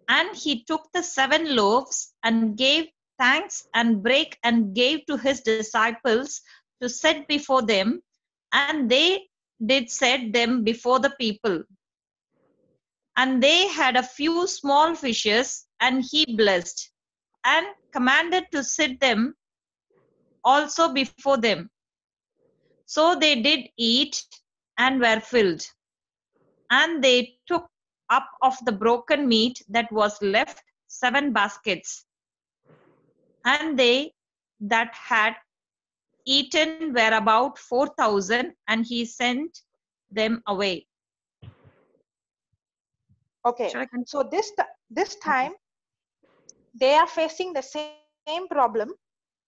And he took the 7 loaves and gave thanks and brake and gave to his disciples to set before them. And they did set them before the people. And they had a few small fishes, and he blessed and commanded to sit them also before them. So they did eat and were filled. And they took up of the broken meat that was left 7 baskets. And they that had eaten were about 4,000, and he sent them away. Okay, so this time they are facing the same problem,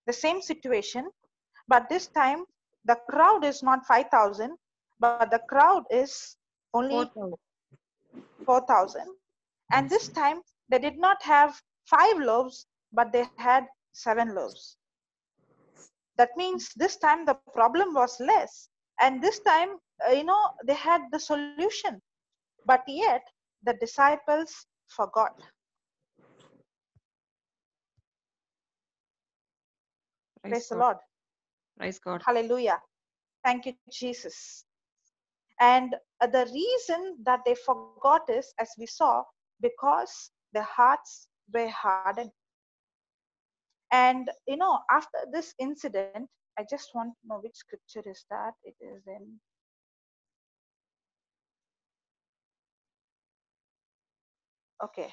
the same situation, but this time the crowd is not 5,000, but the crowd is only 4,000. And this time they did not have 5 loaves, but they had 7 loaves. That means this time the problem was less, and this time they had the solution, but yet the disciples forgot. Praise the Lord. Praise God. Hallelujah. Thank you, Jesus. And the reason that they forgot is, as we saw, because their hearts were hardened. And after this incident, I just want to know which scripture is that. It is in okay.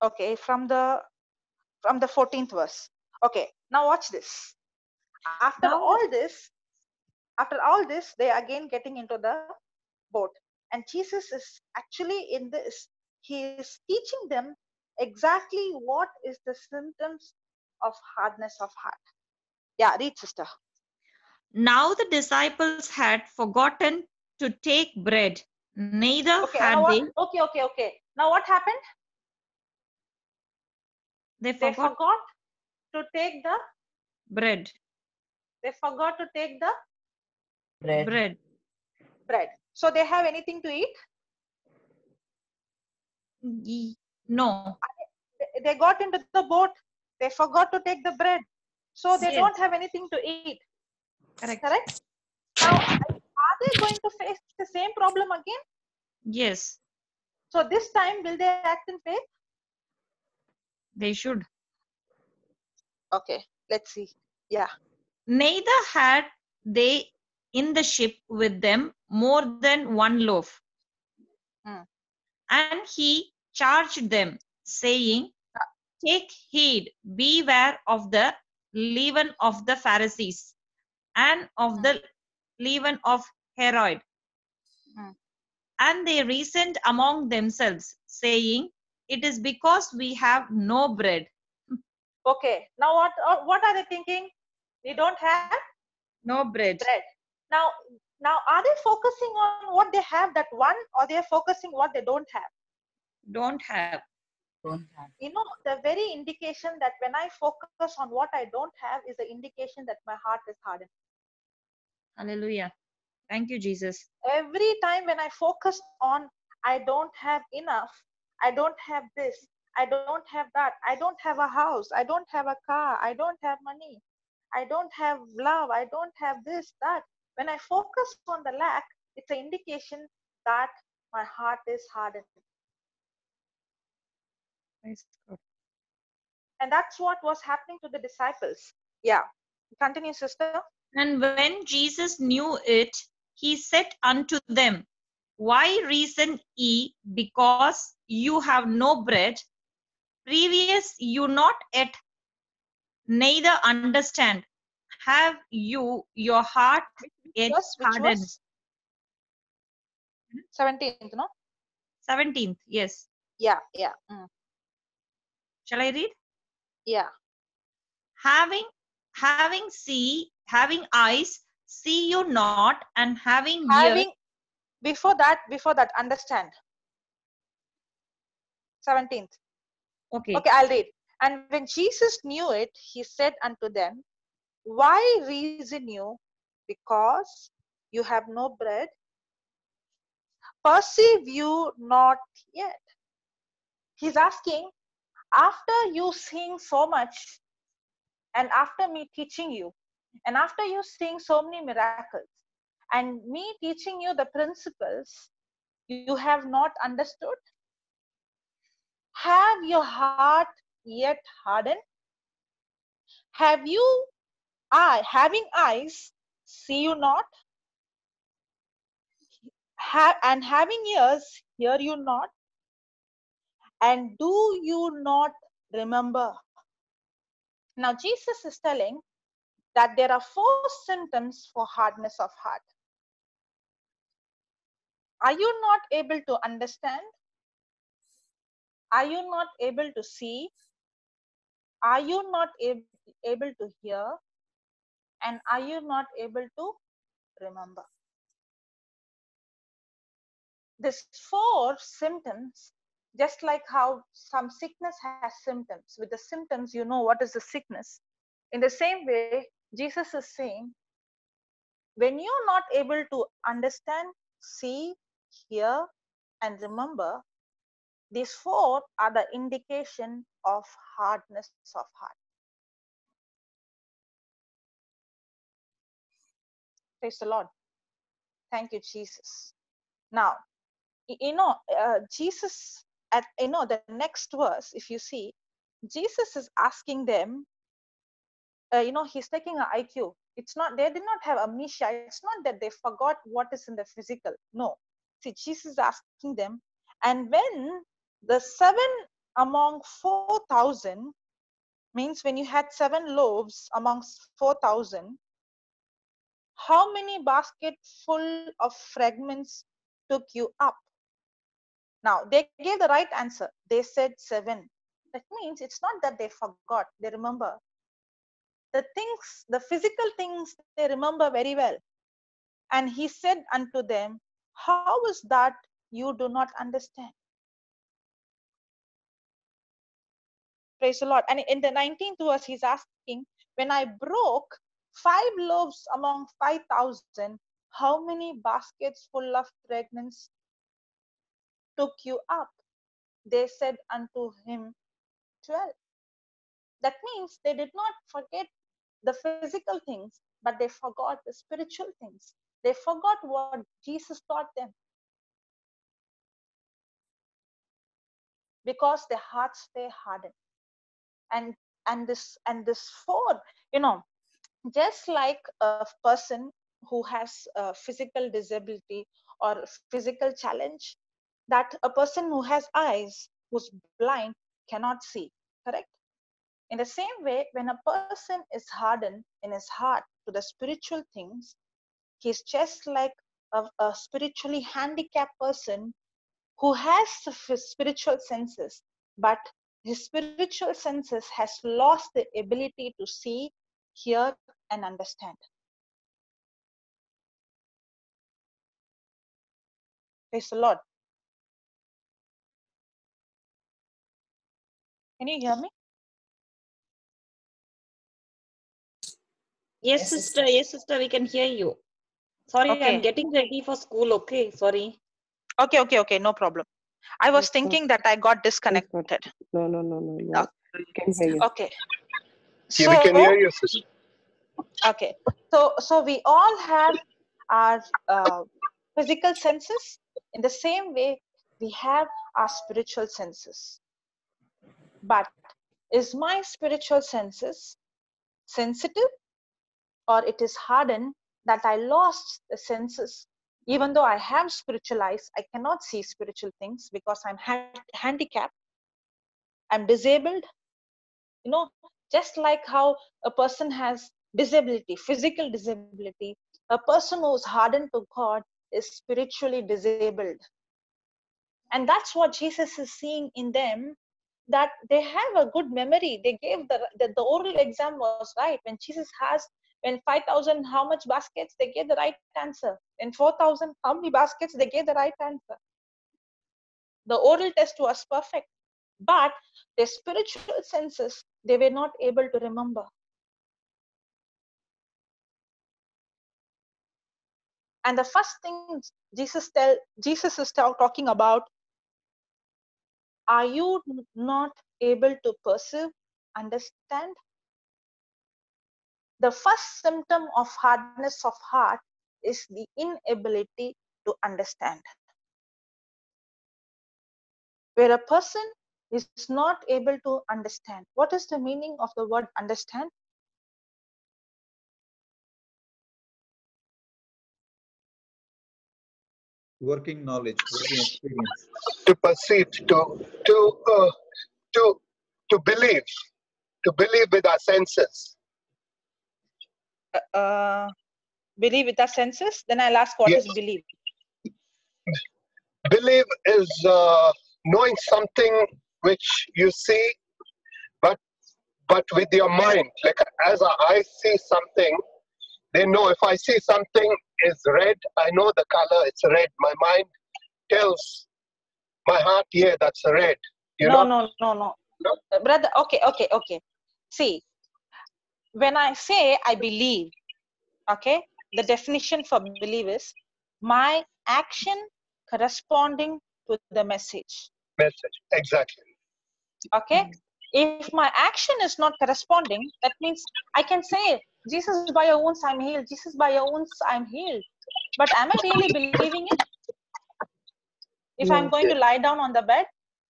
Okay, from the 14th verse. Okay, now watch this. After all this, they are again getting into the boat, and Jesus is actually in this. He is teaching them exactly what is the symptoms of hardness of heart. Yeah, read, sister. Now the disciples had forgotten to take bread, neither had they. Okay. Now what happened? They forgot to take the bread. They forgot to take the Bread. So they have anything to eat? No. They got into the boat. They forgot to take the bread. So they don't have anything to eat. Correct? Now, are they going to face the same problem again? Yes. So this time, will they act in faith? They should. Okay, let's see. Yeah. Neither had they in the ship with them more than 1 loaf. And he charged them, saying, take heed, beware of the leaven of the Pharisees and of the leaven of Herod. And they reasoned among themselves, saying, it is because we have no bread. Okay, now what are they thinking? We don't have no bread. Now are they focusing on what they have, that one, or they are focusing what they don't have? Don't have. The very indication that when I focus on what I don't have is the indication that my heart is hardened. Hallelujah. Thank you, Jesus. Every time when I focus on I don't have enough, I don't have this, I don't have that, I don't have a house, I don't have a car, I don't have money, I don't have love, I don't have this, that. When I focus on the lack, it's an indication that my heart is hardened. And that's what was happening to the disciples. Yeah. Continue, sister. And when Jesus knew it, he said unto them, why reason ye, because you have no bread? previous you not yet neither understand, have you your heart yet Which hardened. was 17th, no? 17th, yes. Yeah. Shall I read? Yeah. Having eyes, see you not, and having ears. Having, before that, understand. 17th. Okay. Okay, I'll read. And when Jesus knew it, he said unto them, why reason you? Because you have no bread? Perceive you not yet? He's asking, after you seeing so much, and after me teaching you, and after you seeing so many miracles, and me teaching you the principles, you have not understood? Have your heart yet hardened? Have you having eyes, see you not? And having ears, hear you not? And do you not remember? Now, Jesus is telling that there are 4 symptoms for hardness of heart. Are you not able to understand? Are you not able to see? Are you not able to hear? And are you not able to remember? These 4 symptoms, just like how some sickness has symptoms. With the symptoms, you know what is the sickness. In the same way, Jesus is saying, when you're not able to understand, see, hear, and remember, these 4 are the indication of hardness of heart. Praise the Lord. Thank you, Jesus. Now, Jesus, at the next verse, if you see, Jesus is asking them, he's taking an IQ. It's not, they did not have amnesia. It's not that they forgot what is in the physical. No. See, Jesus is asking them, and when the 7 among 4,000, means when you had 7 loaves amongst 4,000, how many baskets full of fragments took you up? Now, they gave the right answer. They said 7. That means it's not that they forgot, they remember. The things, the physical things, they remember very well. And he said unto them, how is that you do not understand? Praise the Lord. And in the 19th verse, he's asking, when I broke 5 loaves among 5,000, how many baskets full of fragments took you up? They said unto him, 12. That means they did not forget the physical things, but they forgot the spiritual things. They forgot what Jesus taught them, because their hearts stay hardened. And this 4, just like a person who has a physical disability or physical challenge, that a person who has eyes, who's blind, cannot see, correct? In the same way, when a person is hardened in his heart to the spiritual things, he's just like a spiritually handicapped person who has spiritual senses, but his spiritual senses has lost the ability to see, hear, and understand. Praise the Lord. Can you hear me? Yes, sister. Yes, sister. We can hear you. Sorry, Okay. I'm getting ready for school. Okay, sorry. Okay. No problem. I was thinking that I got disconnected. No. Yeah. We can hear you. Okay. Yeah, we can hear you, sister. Okay. So we all have our physical senses. In the same way, we have our spiritual senses. But is my spiritual senses sensitive, or it is hardened that I lost the senses? Even though I have spiritual eyes, I cannot see spiritual things because I'm handicapped. I'm disabled. You know, just like how a person has disability, physical disability, a person who's hardened to God is spiritually disabled. And that's what Jesus is seeing in them, that they have a good memory. They gave the oral exam was right. When Jesus asked, when 5,000, how much baskets, they gave the right answer. In 4,000, how many baskets, they gave the right answer. The oral test was perfect, but their spiritual senses, they were not able to remember. And the first thing Jesus is talking about, are you not able to perceive, understand? The first symptom of hardness of heart is the inability to understand. Where a person is not able to understand. What is the meaning of the word understand? Working knowledge, working experience. To perceive, to believe with our senses. Believe with our senses. Then I'll ask, what Yes. is believe? Believe is knowing something which you see, but with your mind. Like as I see something, they know if I see something is red, I know the color, it's red. My mind tells my heart, yeah, that's red. No. No? Brother, okay. See, when I say I believe, okay, the definition for believe is my action corresponding to the message. Message, exactly. Okay, if my action is not corresponding, that means I can say, Jesus, by your wounds I'm healed. Jesus, by your wounds I'm healed. But am I really believing it? If I'm going to lie down on the bed?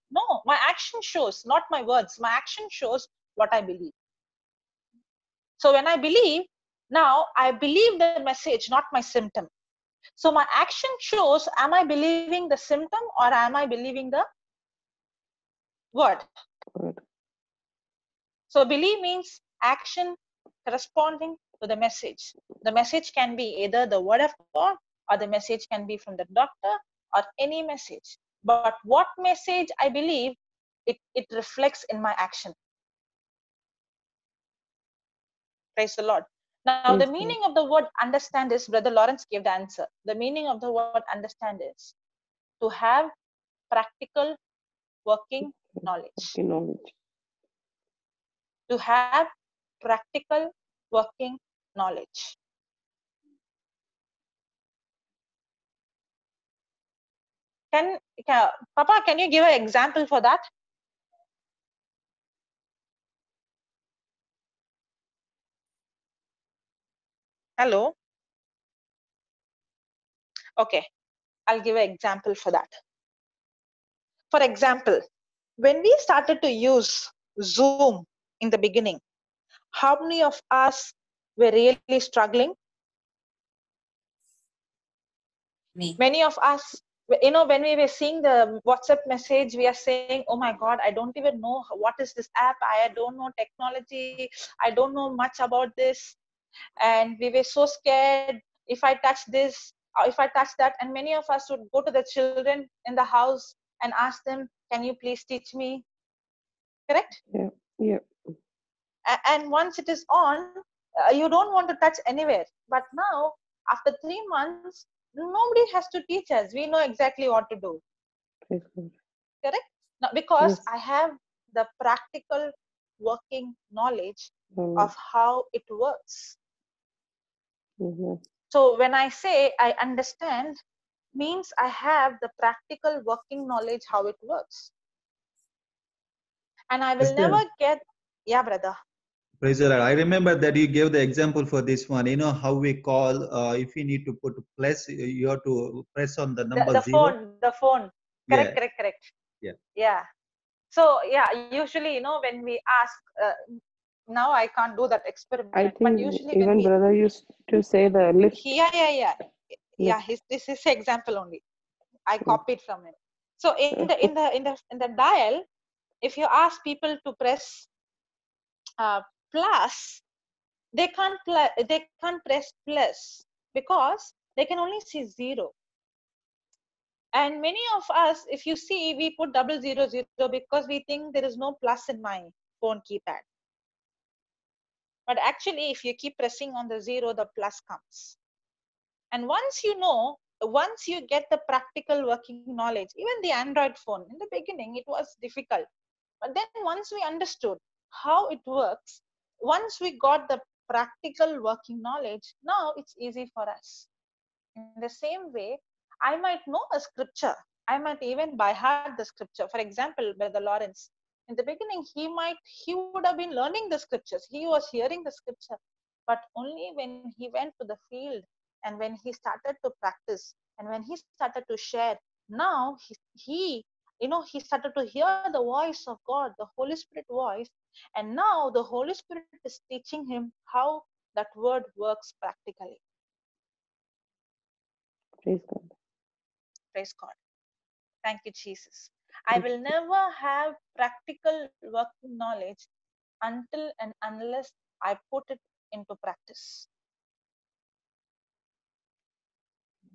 No, my action shows, not my words. My action shows what I believe. So when I believe, now I believe the message, not my symptom. So my action shows, am I believing the symptom or am I believing the word? So believe means action corresponding to the message. The message can be either the word of God or the message can be from the doctor or any message. But what message I believe, it reflects in my action. Praise the Lord. Now, the meaning of the word understand is, Brother Lawrence gave the answer. The meaning of the word understand is to have practical working knowledge. To have practical working knowledge. Papa, can you give an example for that? Hello? Okay, I'll give an example for that. For example, when we started to use Zoom in the beginning, how many of us were really struggling? Me. Many of us, you know, when we were seeing the WhatsApp message, we are saying, oh my God, I don't even know what is this app. I don't know technology. I don't know much about this. And we were so scared. If I touch this, or if I touch that, and many of us would go to the children in the house and ask them, can you please teach me? Correct? Yeah. And once it is on, you don't want to touch anywhere. But now, after 3 months, nobody has to teach us. We know exactly what to do. Correct? Now, because I have the practical working knowledge of how it works. So when I say I understand, means I have the practical working knowledge how it works. And I will never get, yeah, brother. Praise the Lord. I remember that you gave the example for this one. You know how we call, if you need to put plus, you have to press on the number the 0. The phone. Correct. Yeah. Yeah. So yeah, usually, you know, when we ask, now I can't do that experiment. I think but usually even when brother used to say the lift. Yeah. This is example only. I copied from him. So in the dial, If you ask people to press plus, they can't press plus because they can only see 0. And many of us, if you see, we put 000 because we think there is no plus in my phone keypad. But actually, if you keep pressing on the 0, the plus comes. And once you get the practical working knowledge, even the Android phone, in the beginning, it was difficult. But then once we understood how it works, once we got the practical working knowledge, now it's easy for us. In the same way, I might know a scripture. I might even by heart the scripture. For example, Brother Lawrence, in the beginning, he would have been learning the scriptures. He was hearing the scripture, but only when he went to the field and when he started to practice and when he started to share, now he started to hear the voice of God, the Holy Spirit voice, and now the Holy Spirit is teaching him how that word works practically. Praise God. Praise God. Thank you, Jesus. I will never have practical working knowledge until and unless I put it into practice.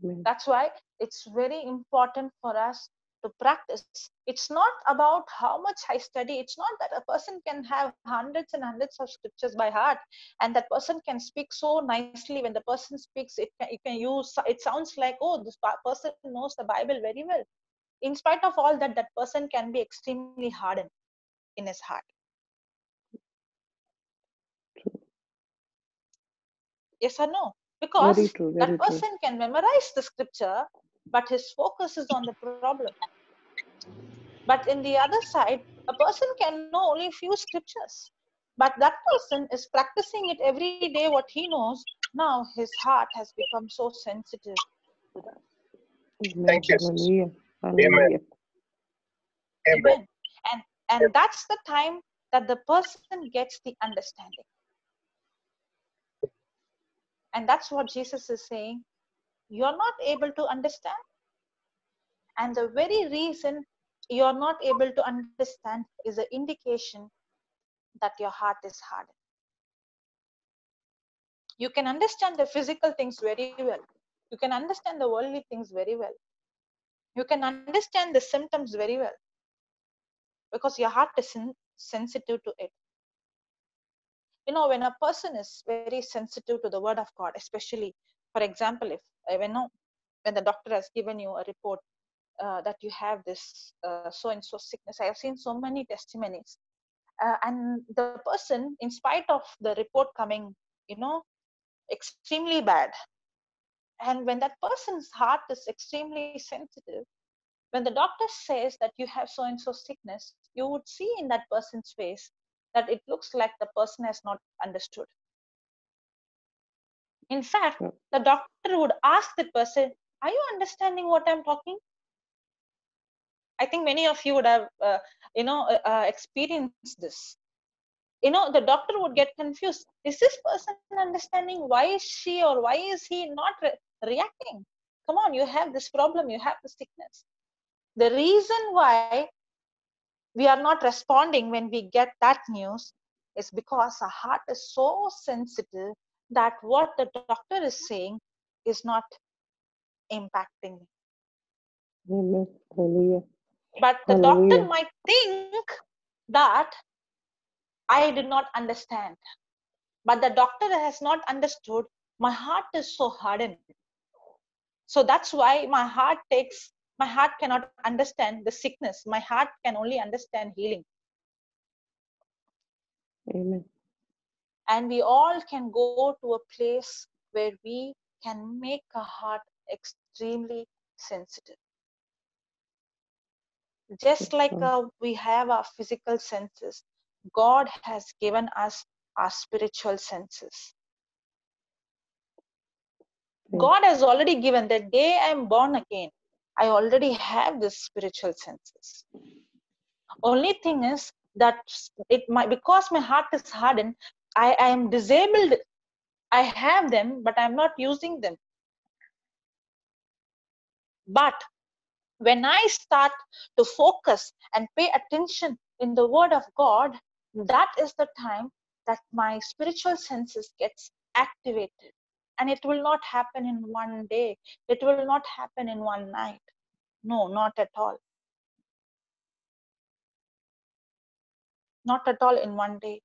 Amen. That's why it's very important for us to practice. It's not about how much I study. It's not that a person can have hundreds and hundreds of scriptures by heart, and that person can speak so nicely. When the person speaks, it sounds like, oh, this person knows the Bible very well. In spite of all that, that person can be extremely hardened in his heart. Yes or no? Because Very true. Very that true. person can memorize the scripture, but his focus is on the problem. But in the other side, a person can know only few scriptures, but that person is practicing it every day, what he knows. Now his heart has become so sensitive to that. Amen. Thank you. Hallelujah. Amen. Hallelujah. Amen. And that's the time that the person gets the understanding. And that's what Jesus is saying. You're not able to understand. And the very reason you're not able to understand is an indication that your heart is hardened. You can understand the physical things very well. You can understand the worldly things very well. You can understand the symptoms very well because your heart is sensitive to it. You know, when a person is very sensitive to the word of God, especially, for example, if when the doctor has given you a report that you have this so-and-so sickness, I have seen so many testimonies. And the person, in spite of the report coming, extremely bad, and when that person's heart is extremely sensitive, when the doctor says that you have so and so sickness, you would see in that person's face that it looks like the person has not understood. In fact, the doctor would ask the person, are you understanding what I'm talking? I think many of you would have experienced this. The doctor would get confused. Is this person understanding? Why is she or why is he not reacting? Come on, you have this problem, you have the sickness. The reason why we are not responding when we get that news is because our heart is so sensitive that what the doctor is saying is not impacting me. Amen. Hallelujah. But the Hallelujah. doctor might think that I did not understand. But the doctor has not understood. My heart is so hardened. So that's why my heart cannot understand the sickness. My heart can only understand healing. Amen. And we all can go to a place where we can make our heart extremely sensitive. Just like we have our physical senses, God has given us our spiritual senses. God has already given the day I'm born again. I already have this spiritual senses. Only thing is that because my heart is hardened, I am disabled. I have them, but I'm not using them. But when I start to focus and pay attention, in the word of God, that is the time that my spiritual senses gets activated. And it will not happen in one day. It will not happen in one night. No, not at all. Not at all in one day.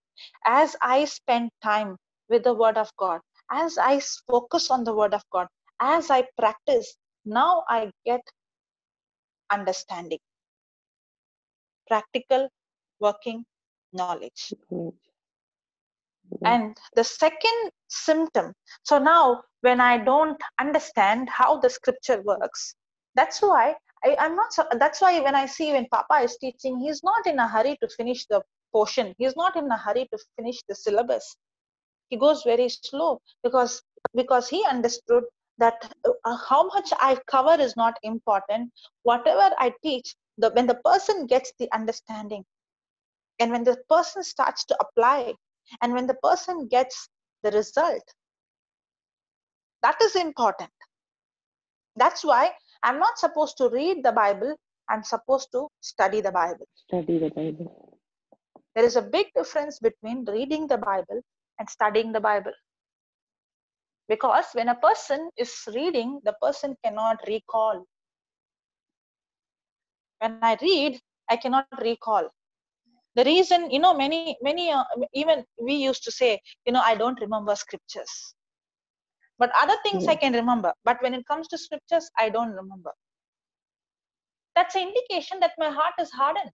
As I spend time with the word of God, as I focus on the word of God, as I practice, now I get understanding, practical working knowledge. And the second symptom, so now when I don't understand how the scripture works, that's why I'm not so, that's why when I see when Papa is teaching, he's not in a hurry to finish the portion. He's not in a hurry to finish the syllabus. He goes very slow because he understood that how much I cover is not important. Whatever I teach, when the person gets the understanding, and when the person starts to apply, and when the person gets the result, that is important. That's why I'm not supposed to read the Bible, I'm supposed to study the Bible. Study the Bible. There is a big difference between reading the Bible and studying the Bible. Because when a person is reading, the person cannot recall. When I read, I cannot recall. The reason, many, even we used to say, I don't remember scriptures. But other things I can remember. But when it comes to scriptures, I don't remember. That's an indication that my heart is hardened.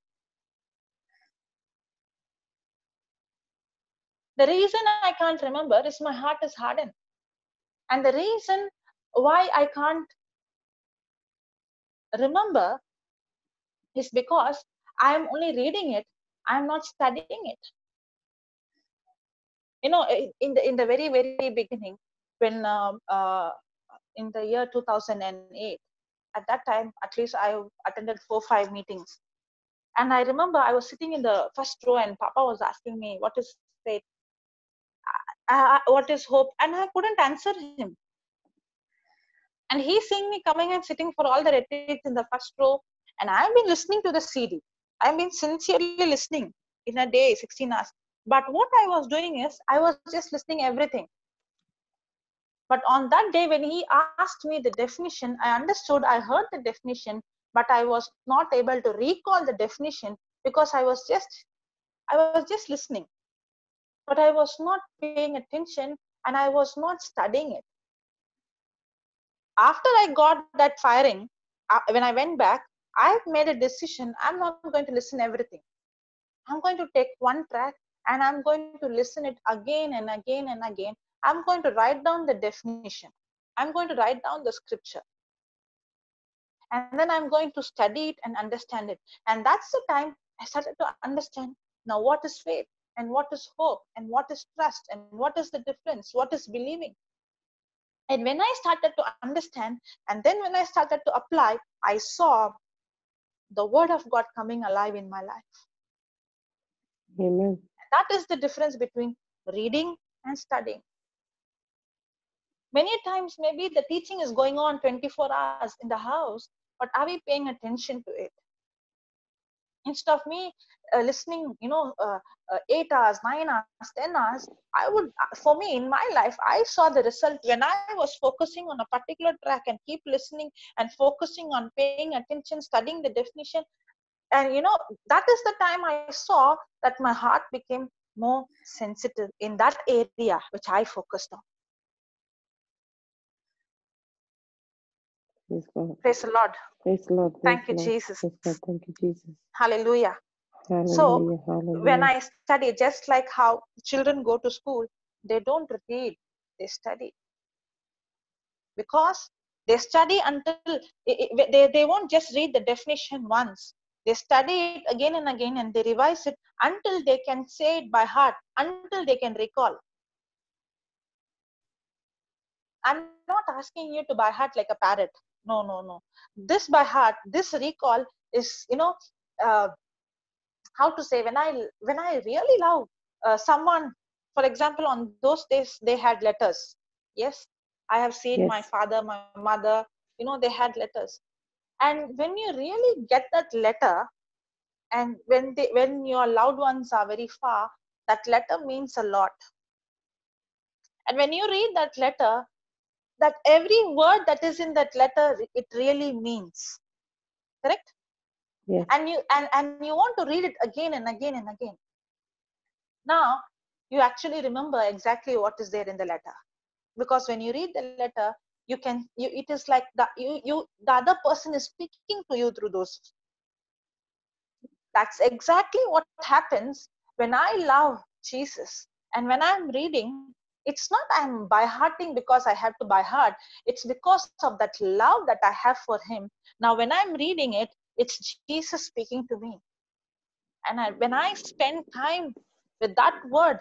The reason I can't remember is my heart is hardened. And the reason why I can't remember is because I'm only reading it, I'm not studying it. In the very, very beginning, when in the year 2008, at that time, at least I attended 4-5 meetings. And I remember I was sitting in the first row and Papa was asking me, what is faith? What is hope? And I couldn't answer him. And he's seeing me coming and sitting for all the retreats in the first row. And I've been listening to the CD. I've been sincerely listening in a day, 16 hours. But what I was doing is, I was just listening everything. But on that day, when he asked me the definition, I understood, I heard the definition, but I was not able to recall the definition because I was just listening. But I was not paying attention and I was not studying it. After I got that firing, when I went back, I made a decision. I'm not going to listen everything. I'm going to take one track and I'm going to listen it again and again and again. I'm going to write down the definition. I'm going to write down the scripture. And then I'm going to study it and understand it. And that's the time I started to understand now what is faith and what is hope and what is trust and what is the difference, what is believing. And when I started to understand, and then when I started to apply, I saw the word of God coming alive in my life. Amen. That is the difference between reading and studying. Many times, maybe the teaching is going on 24 hours in the house, but are we paying attention to it? Instead of me listening, 8 hours, 9 hours, 10 hours, for me in my life, I saw the result when I was focusing on a particular track and keep listening and focusing on paying attention, studying the definition. And, that is the time I saw that my heart became more sensitive in that area which I focused on. Praise God. Praise the Lord. Praise the Lord. Thank you, Jesus. Praise God. Thank you, Jesus. Hallelujah. Hallelujah. So Hallelujah. when I study, just like how children go to school, they don't read, they study. Because they study until, they won't just read the definition once. They study it again and again and they revise it until they can say it by heart, until they can recall. I'm not asking you to by heart like a parrot. No. This by heart, this recall is, how to say, when I really love someone, for example, on those days they had letters. Yes, I have seen my father, my mother, they had letters. And when you really get that letter And when your loved ones are very far, that letter means a lot. And when you read that letter, that every word that is in that letter, it really means. Correct? Yes. And you want to read it again and again and again. Now you actually remember exactly what is there in the letter, because when you read the letter, it is like the other person is speaking to you through those. That's exactly what happens when I love Jesus. And when I'm reading, it's not I'm by hearting because I have to by heart. It's because of that love that I have for him. Now, when I'm reading it, it's Jesus speaking to me. And when I spend time with that word,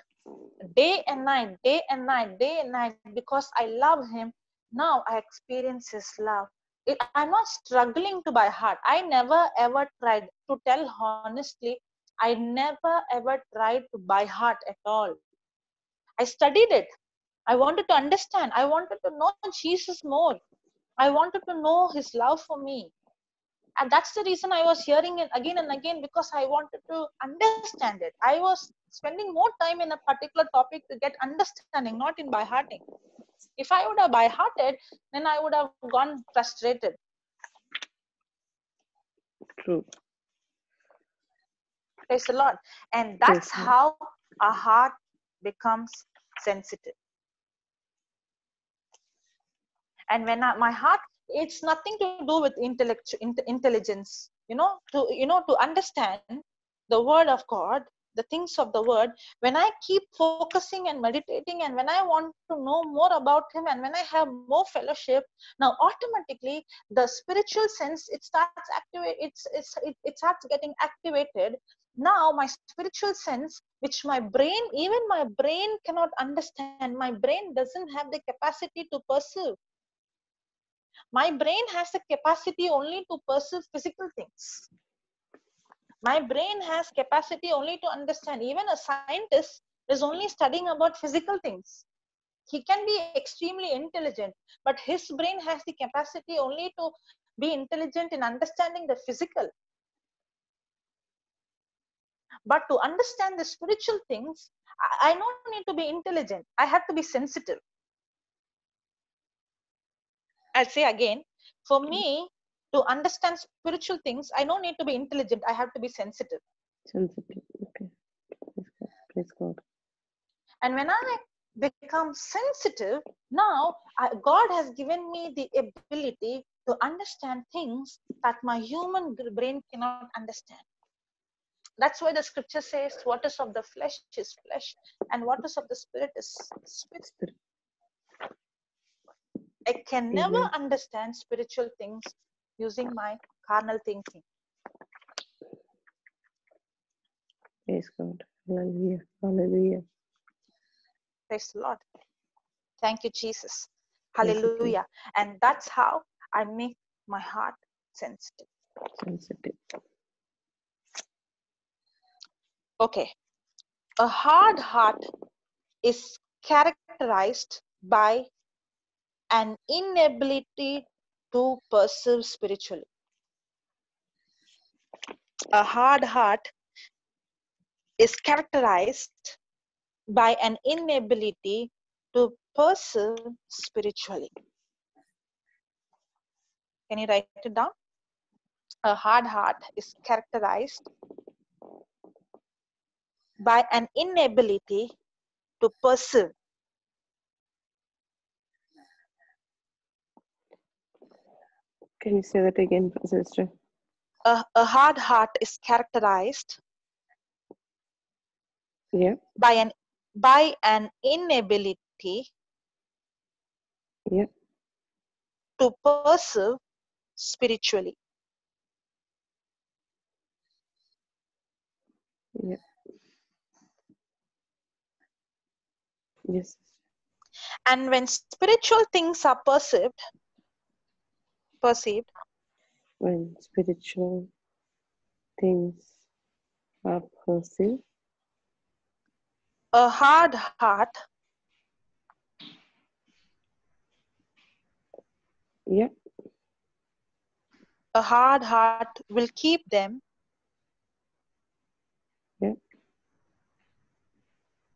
day and night, day and night, day and night, because I love him, now I experience his love. I'm not struggling to by heart. I never ever tried, to tell honestly, I never ever tried to by heart at all. I studied it. I wanted to understand. I wanted to know Jesus more. I wanted to know his love for me. And that's the reason I was hearing it again and again, because I wanted to understand it. I was spending more time in a particular topic to get understanding, not in by hearting. If I would have by hearted, then I would have gone frustrated. True. Praise the Lord. And that's how our heart becomes sensitive. And when my heart, it's nothing to do with intelligence, to understand the word of God, the things of the word. When I keep focusing and meditating, and when I want to know more about him, and when I have more fellowship, now automatically the spiritual sense, it starts getting activated. Now my spiritual sense, which even my brain cannot understand, my brain doesn't have the capacity to perceive. My brain has the capacity only to perceive physical things. My brain has capacity only to understand. Even a scientist is only studying about physical things. He can be extremely intelligent, but his brain has the capacity only to be intelligent in understanding the physical. But to understand the spiritual things, I don't need to be intelligent. I have to be sensitive. I'll say again, for me to understand spiritual things, I don't need to be intelligent. I have to be sensitive. Sensitive. Okay. Praise God. And when I become sensitive, now God has given me the ability to understand things that my human brain cannot understand. That's why the scripture says, what is of the flesh is flesh, and what is of the spirit is spirit. I can never understand spiritual things using my carnal thinking. Praise God. Hallelujah. Hallelujah. Praise the Lord. Thank you, Jesus. Hallelujah. And that's how I make my heart sensitive. Sensitive. Okay. A hard heart is characterized by an inability to perceive spiritually. A hard heart is characterized by an inability to perceive spiritually. Can you write it down? A hard heart is characterized by an inability to perceive. Can you say that again, sister? A hard heart is characterized by an inability to perceive spiritually. Yes. And when spiritual things are perceived, when spiritual things are perceived, a hard heart a hard heart will keep them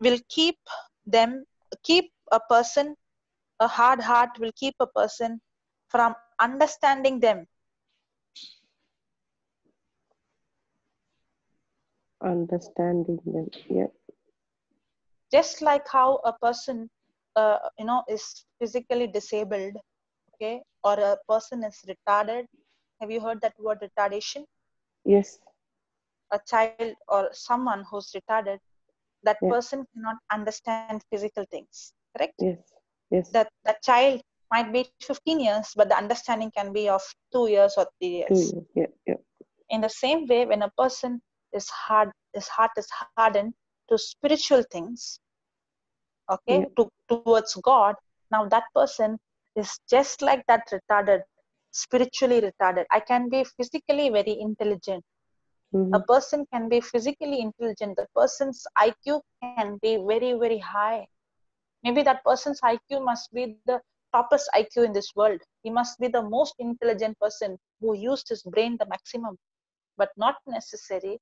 will keep a person, a hard heart will keep a person from understanding them. Understanding them. Yeah. Just like how a person, is physically disabled, okay, or a person is retarded. Have you heard that word, retardation? Yes. A child or someone who's retarded, that Yeah. person cannot understand physical things, correct? Yes. Yes. That child might be 15 years, but the understanding can be of 2 years or 3 years. 2 years. Yeah. Yeah. In the same way, when a person his heart is hardened to spiritual things, okay, towards God, now that person is just like that retarded, spiritually retarded. I can be physically very intelligent. A person can be physically intelligent. The person's IQ can be very, very high. Maybe that person's IQ must be the toppest IQ in this world. He must be the most intelligent person who used his brain the maximum, but not necessary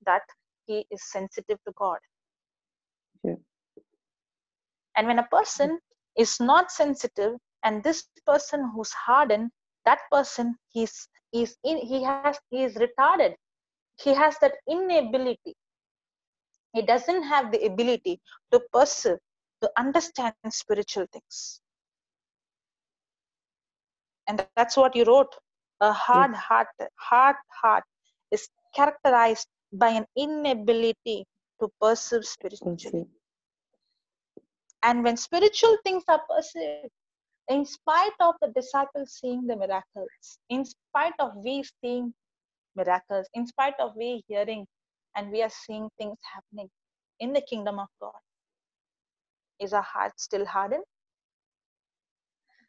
that he is sensitive to God. Yeah. And when a person is not sensitive, and this person who's hardened, that person he is retarded. He has that inability. He doesn't have the ability to perceive, to understand spiritual things. And that's what you wrote. A hard heart is characterized by an inability to perceive spiritually. And when spiritual things are perceived, in spite of the disciples seeing the miracles, in spite of we seeing miracles, in spite of we hearing and we are seeing things happening in the kingdom of God, is our heart still hardened?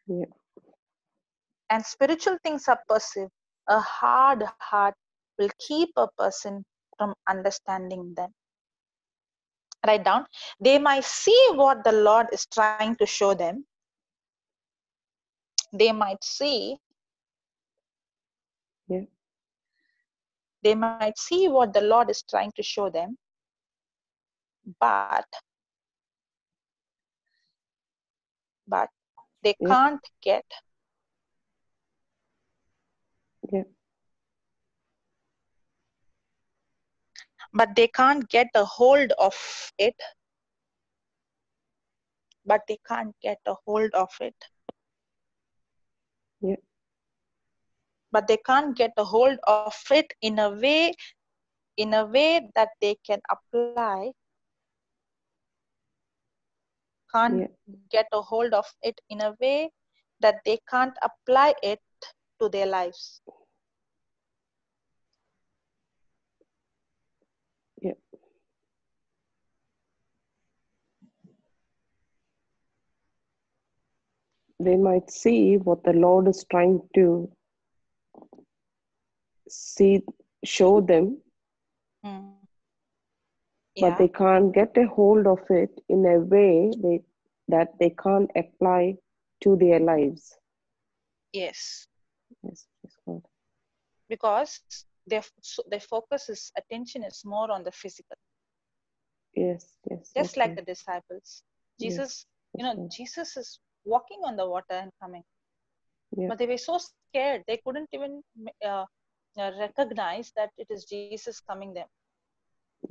Yeah. And spiritual things are perceived. A hard heart will keep a person from understanding them. Write down, they might see what the Lord is trying to show them. They might see. Yeah. They might see what the Lord is trying to show them, but they can't get. Yeah. But they can't get a hold of it. But they can't get a hold of it. Yeah. But they can't get a hold of it in a way that they can apply. Can't get a hold of it in a way that they can't apply it to their lives. Yeah. They might see what the Lord is trying to show them, but they can't get a hold of it in a way that they can't apply to their lives. Yes. Yes, God. Because their focus is attention is more on the physical. Yes, yes. Just like the disciples. Jesus, yes, Jesus is walking on the water and coming. Yeah. But they were so scared, they couldn't even recognize that it is Jesus coming them.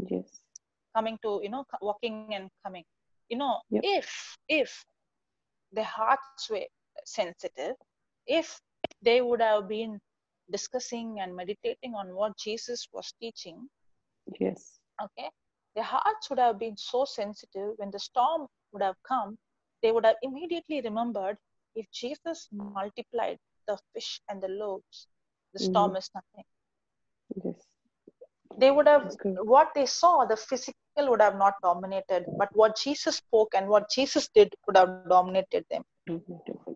Yes. Coming to, walking and coming. If their hearts were sensitive, if they would have been discussing and meditating on what Jesus was teaching, yes, okay, their hearts would have been so sensitive. When the storm would have come, they would have immediately remembered, if Jesus multiplied the fish and the loaves, the storm is nothing. Yes. They would have, what they saw, the physical would have not dominated, but what Jesus spoke and what Jesus did would have dominated them.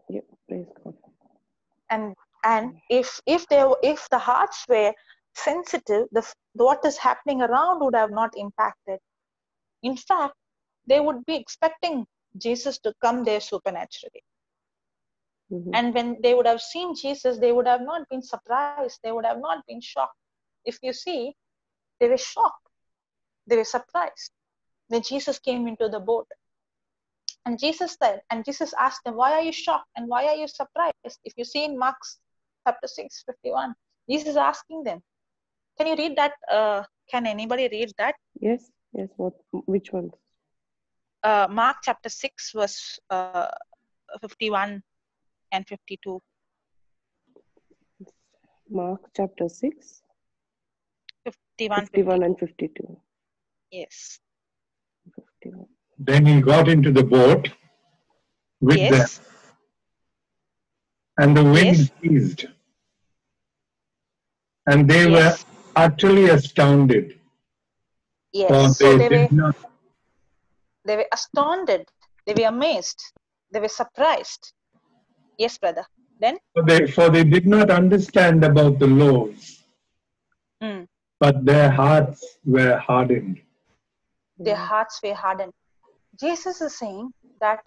Yeah, praise God. And if the hearts were sensitive, what is happening around would have not impacted. In fact, they would be expecting Jesus to come there supernaturally. And when they would have seen Jesus, they would have not been surprised. They would have not been shocked. If you see, they were shocked. They were surprised. when Jesus came into the boat. And Jesus said, and Jesus asked them, why are you shocked and why are you surprised? If you see in Mark chapter 6:51, Jesus is asking them. Can you read that? Can anybody read that? Yes, yes. Which one? Mark chapter 6, verse 51 and 52. Mark chapter 6, 51, 51 and 52. Yes. 51. Then he got into the boat with them, Yes. and the wind Yes. ceased, and they were Yes. utterly astounded, for Yes. So they did not. they were astounded. They were amazed. They were surprised. Yes, brother. Then? For they did not understand about the loaves, but their hearts were hardened. Their hearts were hardened. Jesus is saying that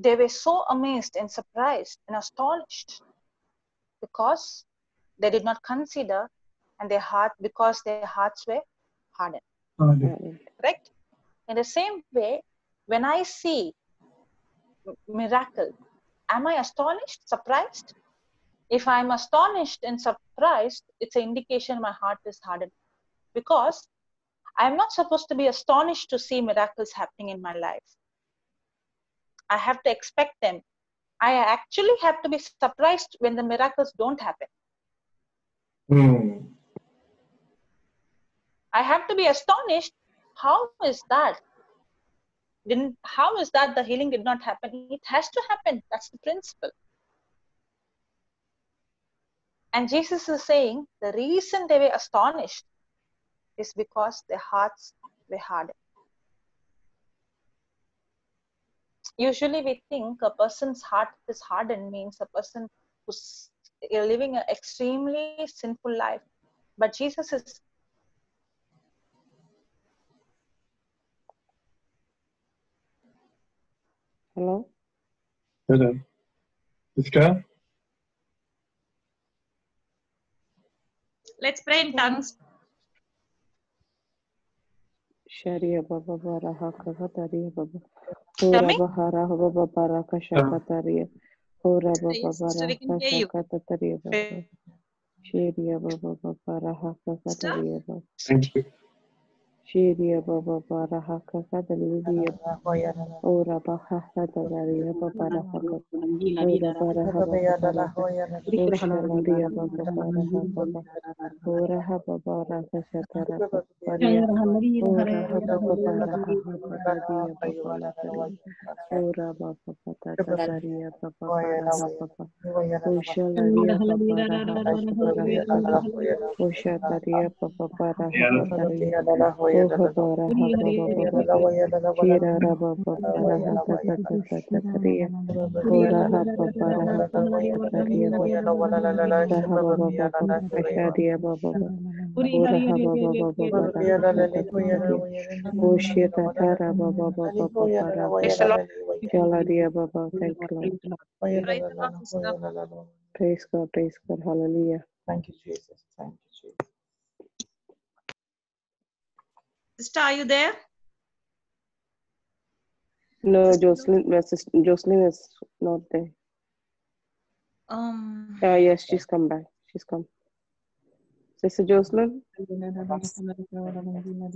they were so amazed and surprised and astonished because they did not consider, and because their hearts were hardened. Correct? In the same way, when I see miracle, am I astonished, surprised? If I'm astonished and surprised, it's an indication my heart is hardened, because I'm not supposed to be astonished to see miracles happening in my life. I have to expect them. I actually have to be surprised when the miracles don't happen. I have to be astonished. How is that? How is that the healing did not happen? It has to happen. That's the principle. And Jesus is saying the reason they were astonished is because their hearts were hardened. Usually we think a person's heart is hardened means a person who's living an extremely sinful life. But Jesus is Hello? Hello. Sister? Let's pray in tongues. Sharia Baba Baraha Kakataria Baba. Ora Bahara Baba Baraka Shakataria. Ora Baba Sister, we can Baraka hear you. Shakataria Baba. Sharia Baba Baraha Kakataria Baba. Thank you. Sharia Baba Baraha Kakataria Baba. Ora Baha Kakataria Baba Raha. Ora Baraha Baba Baraka. Oshalaria Baba Baraha Baba. Ora Haba Baraka Shatara Baba. Ora Haba Baraha Kakataria Baba Lakaria. Ora Baba Kakataria Baba Baraha Baba. Oshalaria Baba Raha Baraha. Oshataria Baba Baraha Kataria. Oha Baraha Baba Baba. Shira Raba Baba Raha Kakataria. Ora Haba Baraha Kakataria Baba. Rahaba Baba Baba Shadia Baba Baba. Ora Haba Baba Baba Raha Kakataria. Oshita Tara Baba Baba Baba Raha. Shaladia Baba. Thank you, Lord. Praise the Lord, sister. Praise God, hallelujah. Thank you, Jesus. Thank you, Jesus. Sister, are you there? No, Jocelyn is not there. Yes, she's come back. She's come. Sister Jocelyn?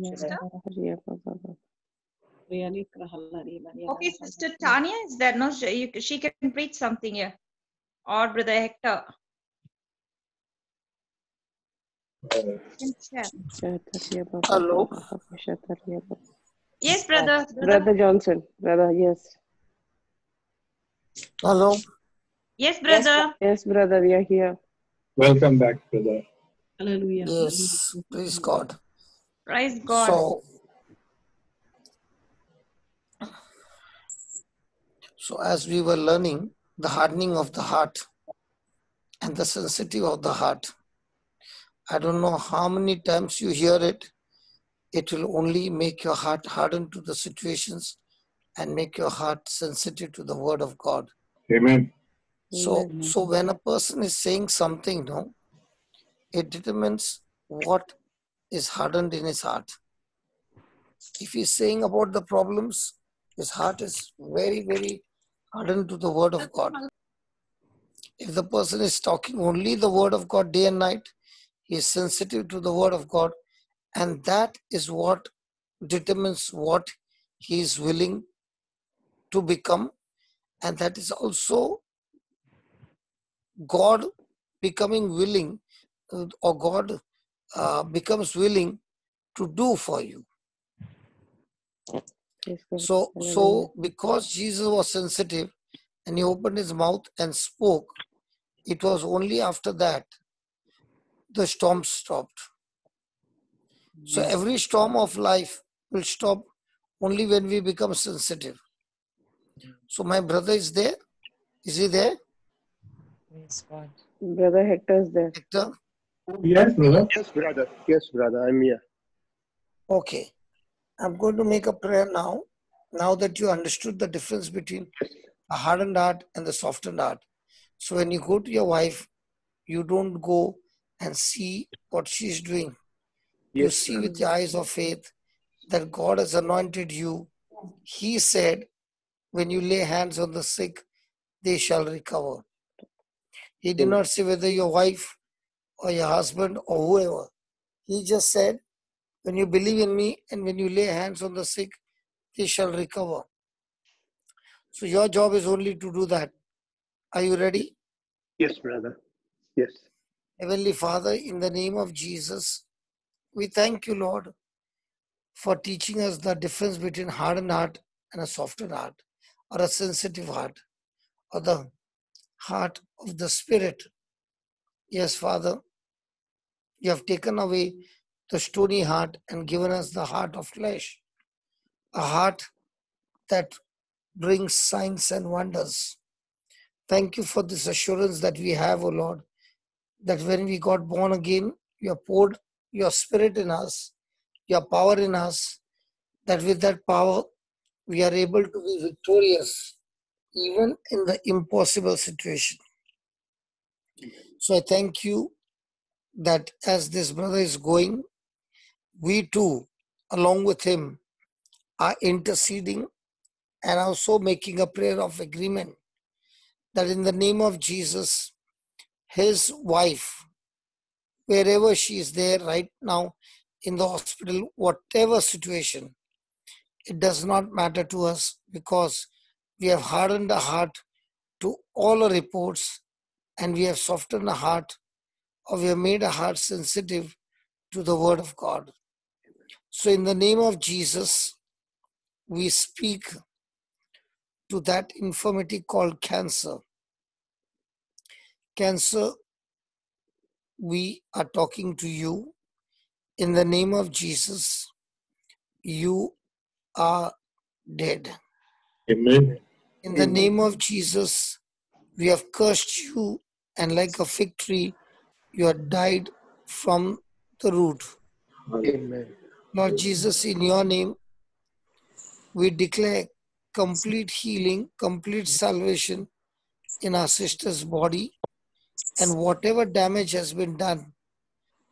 Sister? Yeah, Baba. Okay, Sister Tanya is there. No, she can preach something here. Or Brother Hector. Hello. Yes, brother. Brother Johnson. Brother, yes. Hello. Yes, brother. Yes, brother, we are here. Welcome back, brother. Hallelujah. Yes, praise God. Praise God. So as we were learning the hardening of the heart and the sensitivity of the heart, I don't know how many times you hear it, it will only make your heart harden to the situations and make your heart sensitive to the word of God. Amen. So when a person is saying something, no, it determines what is hardened in his heart. If he's saying about the problems, his heart is very, very hardened to the word of God. If the person is talking only the word of God day and night, he is sensitive to the word of God, and that is what determines what he is willing to become, and that is also God becoming willing, or God becomes willing to do for you. Praise God. So Hallelujah. because Jesus was sensitive and he opened his mouth and spoke, it was only after that the storm stopped. So every storm of life will stop only when we become sensitive. So my brother is there. Is he there? Praise God. Brother Hector is there. Hector? Yes, brother. Yes, brother. Yes, brother. I'm here. Okay. I'm going to make a prayer now. Now that you understood the difference between a hardened heart and the softened heart. So when you go to your wife, you don't go and see what she's doing. You Yes, see brother. with your eyes of faith that God has anointed you. He said, when you lay hands on the sick, they shall recover. He did not say whether your wife or your husband or whoever. He just said, when you believe in me and when you lay hands on the sick, they shall recover. So your job is only to do that. Are you ready? Yes, brother. Yes. Heavenly Father, in the name of Jesus, we thank you, Lord, for teaching us the difference between hardened heart and a softened heart, or a sensitive heart, or the heart of the Spirit. Yes, Father, you have taken away the stony heart and given us the heart of flesh, a heart that brings signs and wonders. Thank you for this assurance that we have, O Lord, that when we got born again, you have poured your Spirit in us, your power in us, that with that power we are able to be victorious even in the impossible situation. So I thank you that as this brother is going, we too, along with him, are interceding and also making a prayer of agreement that in the name of Jesus, his wife, wherever she is there right now in the hospital, whatever situation, it does not matter to us because we have hardened the heart to all our reports and we have softened the heart, or we have made a heart sensitive to the word of God. So in the name of Jesus, we speak to that infirmity called cancer. Cancer, we are talking to you. In the name of Jesus, you are dead. Amen. In the name of Jesus, we have cursed you, and like a fig tree, you have died from the root. Amen. Lord Jesus, in your name, we declare complete healing, complete salvation in our sister's body, and whatever damage has been done,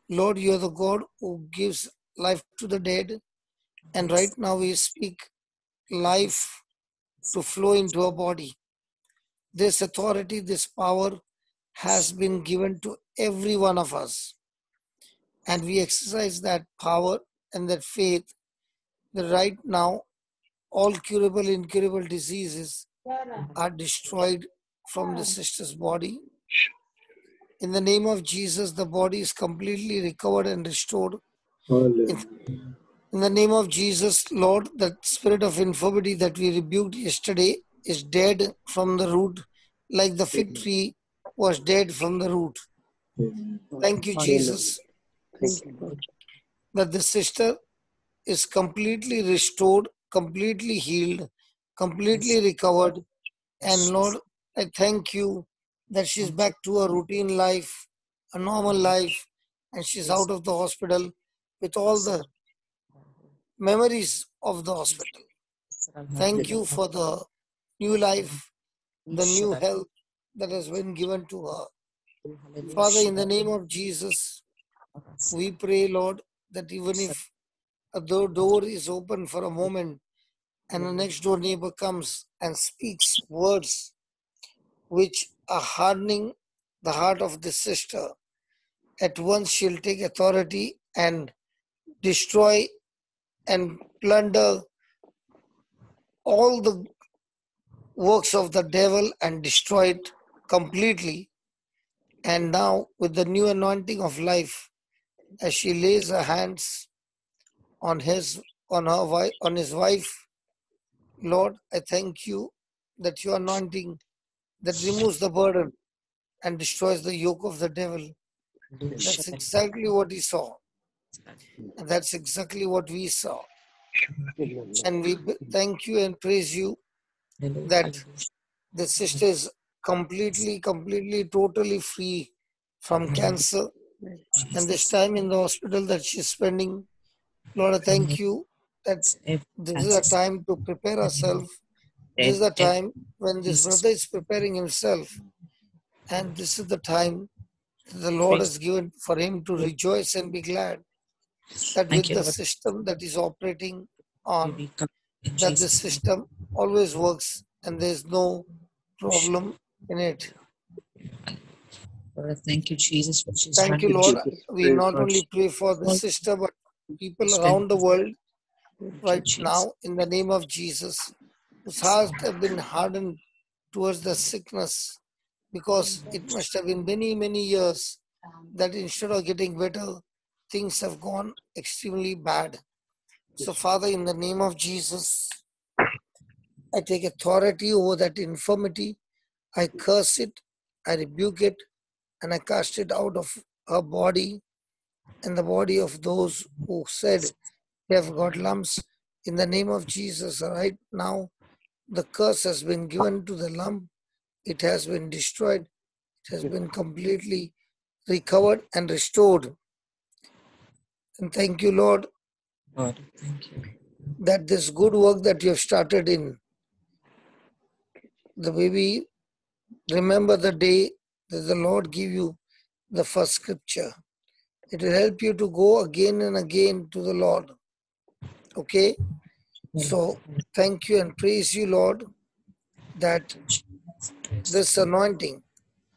Lord, you are the God who gives life to the dead, and right now we speak life to flow into our body. This authority, this power has been given to every one of us, and we exercise that power and that faith that right now all curable, incurable diseases are destroyed from the sister's body. In the name of Jesus, the body is completely recovered and restored. Hallelujah. In the name of Jesus, Lord, the spirit of infirmity that we rebuked yesterday is dead from the root, like the fig tree was dead from the root. Amen. Thank you, Jesus, Thank you, Lord. that the sister is completely restored, completely healed, completely recovered. And Lord, I thank you that she's back to a routine life, a normal life, and she's out of the hospital with all the memories of the hospital. Thank you for the new life, the new health that has been given to her. Father, in the name of Jesus, we pray, Lord, that even if The door is open for a moment, and the next door neighbor comes and speaks words which are hardening the heart of the sister. At once she'll take authority and destroy and plunder all the works of the devil and destroy it completely. And now, with the new anointing of life, as she lays her hands on his wife, Lord, I thank you that your anointing that removes the burden and destroys the yoke of the devil. That's exactly what he saw. And that's exactly what we saw. And we thank you and praise you that the sister is completely, totally free from cancer. And this time in the hospital that she's spending, Lord, I thank you that this is a time to prepare ourselves. This is the time when this brother is preparing himself. And this is the time that the Lord has given for him to rejoice and be glad that with the system that is operating on, that the system always works and there's no problem in it. Lord, thank you, Jesus, for she's Thank you, running. Lord. We not only pray for the sister, but people around the world right now in the name of Jesus, whose hearts have been hardened towards the sickness, because it must have been many, many years that instead of getting better, things have gone extremely bad. So, Father, in the name of Jesus, I take authority over that infirmity. I curse it, I rebuke it, and I cast it out of her body and the body of those who said they have got lumps. In the name of Jesus, right now, the curse has been given to the lump. It has been destroyed. It has been completely recovered and restored. And thank you, Lord, Lord, thank you. that this good work that you have started in the baby, remember the day that the Lord give you the first scripture. It will help you to go again and again to the Lord. Okay? So thank you and praise you, Lord, that this anointing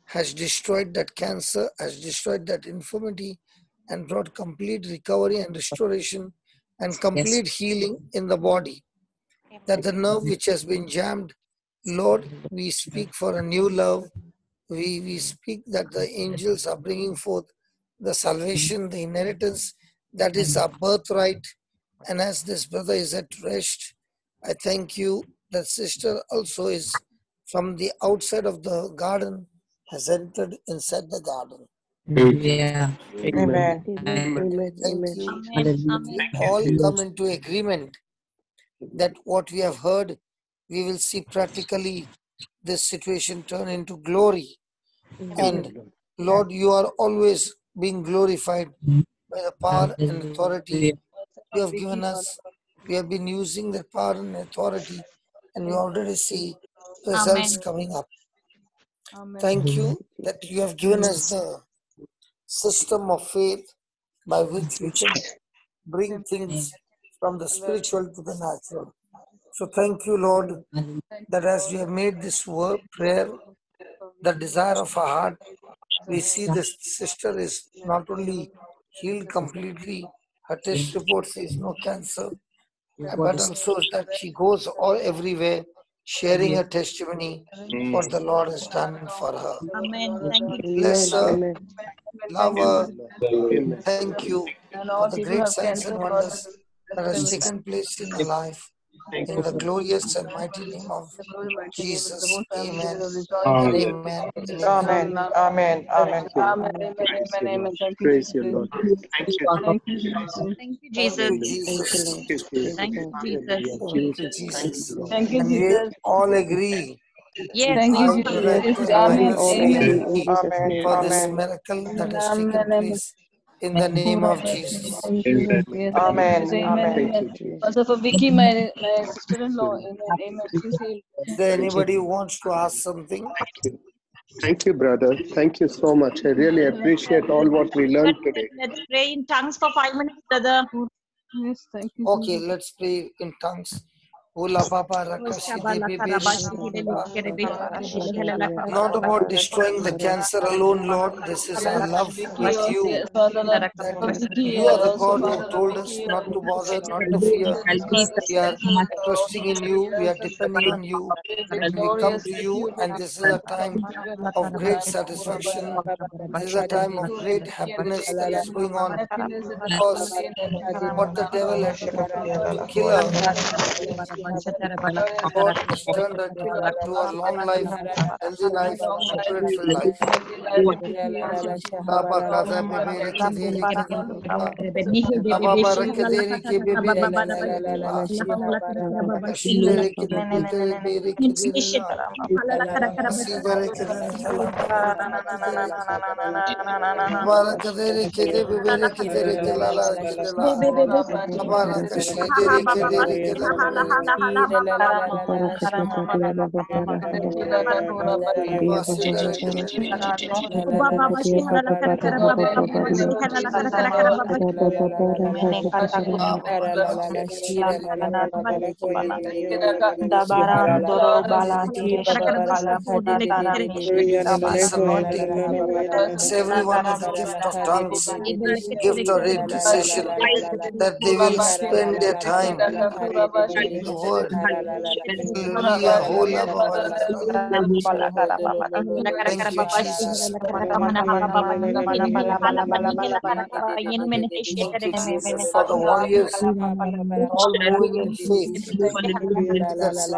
has destroyed that cancer, has destroyed that infirmity, and brought complete recovery and restoration and complete healing in the body. That the nerve which has been jammed, Lord, we speak for a new love. We speak that the angels are bringing forth the salvation, the inheritance, that is our birthright. And as this brother is at rest, I thank you that sister also is from the outside of the garden, has entered inside the garden. Hallelujah. Amen. Thank Amen. you. Amen. We all come into agreement that what we have heard, we will see practically this situation turn into glory. And Lord, you are always being glorified by the power and authority you have given us. We have been using that power and authority, and we already see results Amen. coming up. Amen. Thank you that you have given us the system of faith by which we can bring things from the spiritual to the natural. So thank you, Lord, that as we have made this word prayer, the desire of our heart, we see this sister is not only healed completely, her test report says no cancer, but also that she goes all everywhere sharing her testimony, what the Lord has done for her. Amen. Thank you, Bless Jesus. her, Amen. love her. Thank you And for all the people great have signs cancer, and God, wonders that has taken place in her life. In the glorious and mighty name of the glory mighty name of the Jesus. whole family Amen. will rejoice. And Amen. amen. And amen. Amen. Amen. Amen. Amen, amen, amen, amen. Thank you, Praise you, Jesus. Lord. Thank you. Thank you, Jesus. Thank you, Thank Jesus. you, Thank you, Jesus. Lord. Thank you, Praise Thank God. you, Jesus. Thank you, Jesus. Thank you, And we Jesus. all agree. Yes, Thank we you, I, all brother, agree. Jesus. and We Amen, Evangelist, all amen. agree agree in Jesus' name. for this Amen. miracle that has Amen, taken amen. place in the name of Jesus. Jesus. Yes, thank you, Jesus. Amen. Amen, Amen. thank amen. you, Jesus. Also for Vicky, my sister-in-law. Amen, amen. JCILM. Is there anybody who wants to ask something? Thank you, brother. Thank you so much. I really appreciate all what we learned today. Let's pray in tongues for 5 minutes, brother. Yes, thank you, Okay, Jesus. let's pray in tongues. Ola Baba Rakashi Debe Not about destroying the cancer alone, Lord. This is our love with you. That you are the God who told us not to bother, not to fear. We are trusting in you. We are depending on you. And we come to you, and this is a time of great satisfaction. This is a time of great happiness that is going on because what the devil had to kill her, God has turned it to a long life, healthy life, spirit-filled life. Baba Kaza Bebere Kedere Kedere Baba Barakadere Kebebere Kedere Kashidere Kedere Bere Kedere Sidere Kedere Barakadere Kedere Kedere Kelala Kedela Barakashidere Kedere This anointing gives everyone the gift of tongues, gift of intercession, that they will spend their time in the word. Hallelujah. Hola Baba. Thank you, Jesus. Thank you, Jesus, for the warriors all moving in faith. That's it.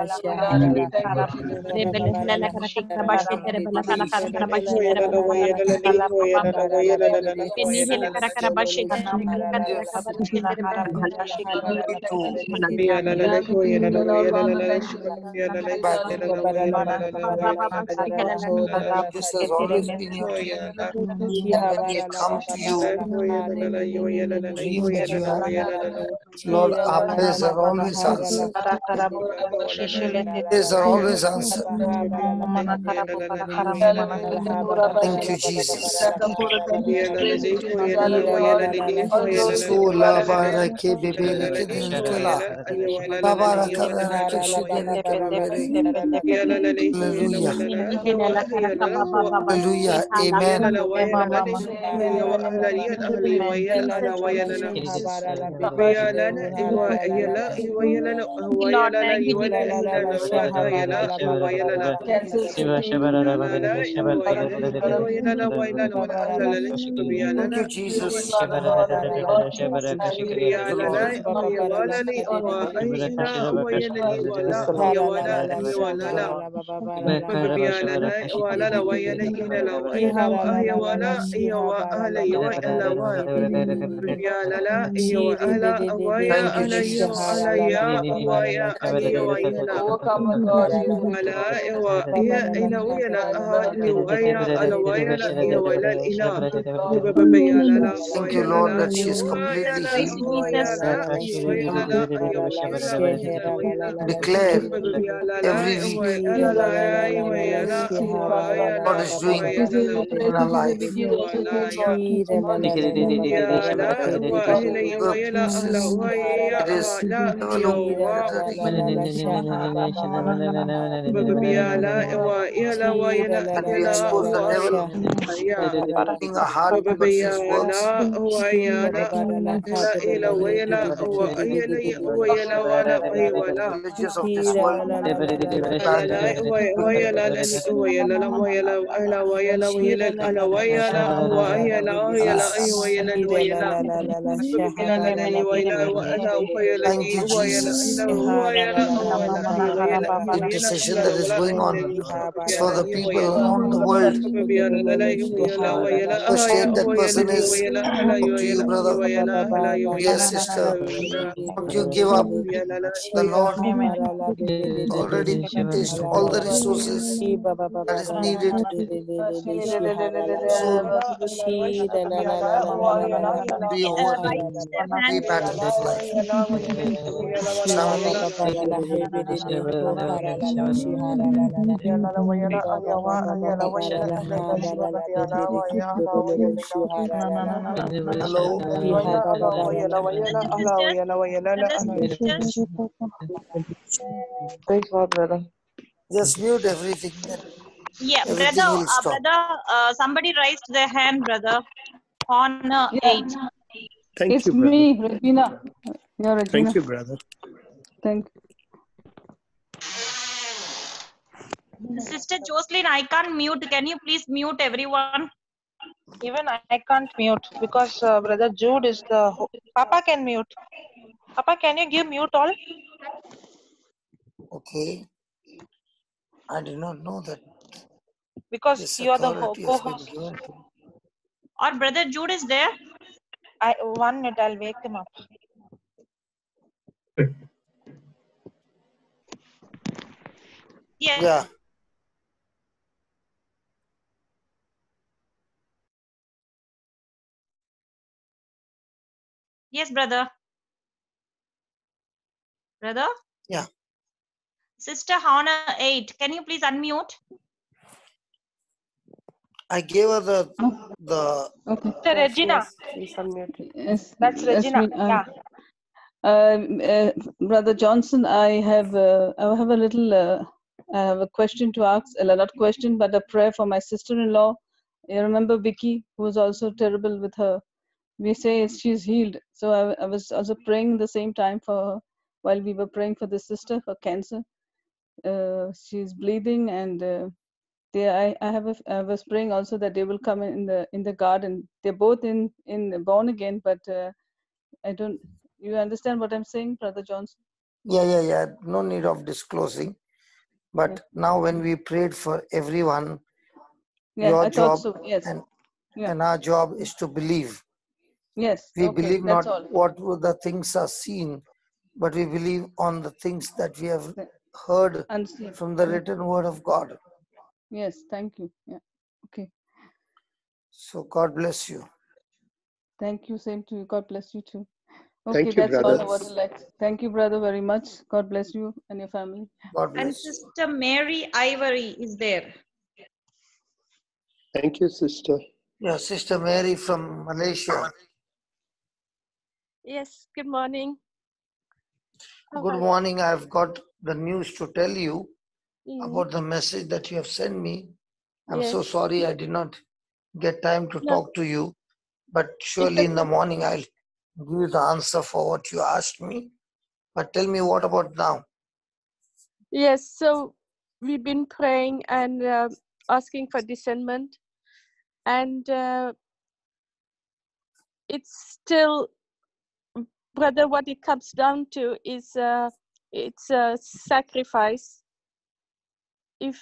This has always been your dream. When we come to you, the dream that you have, Lord, our prayers are always answered. Prayers are always answered. Thank you, Jesus. Sola barake bebere kedin kela. Babara karara keshidere kebebere. Hallelujah. Hallelujah. Amen. Lord, thank you, Jesus. Thank you, Jesus. Thank you, Lord. Thank you, Jesus. Thank you, Lord, that she is completely Praise healed. you, Jesus. Declare every week God is doing in our life. Workplaces. It is developed and we expose the devil being a heart but his works religious of this world bad Jesus. Thank you, Jesus. Intercession that is going on is for the people on the world. Whatever state that person is, up to you, brother. Dear sister, don't you give up. The Lord already placed all the resources that is needed soon to be over every battle of life. Family, Hello. Praise God, brother. Just mute everything. Then Yeah, everything will stop. Somebody raised their hand, brother. Honor 8. Thank It's you, brother. me, Regina. Yeah, Regina. Thank you, brother. Thank Sister Jocelyn, I can't mute. Can you please mute everyone? Even I can't mute because Brother Jude is the. Papa can mute. Papa, can you give mute all? Okay. I did not know that Because this you are the authority has been co-host. given to. Or Brother Jude is there? 1 minute, I'll wake him up. Yes. Yeah. Yes, brother. Brother? Yeah. Sister Honor 8. Can you please unmute? I gave her the Okay. Sister Regina. Please unmute it. Yes, That's Regina. Yeah. Brother Johnson, I have a little I have a question to ask. Not question, but a prayer for my sister-in-law. You remember Vicky, who was also terrible with her. We say she's healed. So I was also praying the same time for her while we were praying for the sister for cancer. She's bleeding, and I was praying also that they will come in the garden. They're both in born again, but I don't. You understand what I'm saying, Brother Johnson? Yeah. No need of disclosing. But Yeah. now when we prayed for everyone, Yeah, your I job thought so. Yes. and our job is to believe. Yes. We Okay. believe That's not all. what the things are seen, but we believe on the things that we have heard Unseen. from the Yeah. written word of God. Yes. Thank you. Yeah. Okay. So God bless you. Thank you. Same to you. God bless you too. Okay, Thank you, that's all brother. I want to like. Thank you, brother, very much. God bless you and your family. God And bless you. Sister Mary Ivory is there. Thank you, sister. Yeah, Sister Mary from Malaysia. Yes, good morning. Good morning. I've got the news to tell you Mm. about the message that you have sent me. I'm so Yes. sorry I did not get time to No. talk to you, but surely in the morning I'll give you the answer for what you asked me. But tell me, what about now? Yes, so we've been praying and asking for discernment, and it's still, brother, what it comes down to is it's a sacrifice. If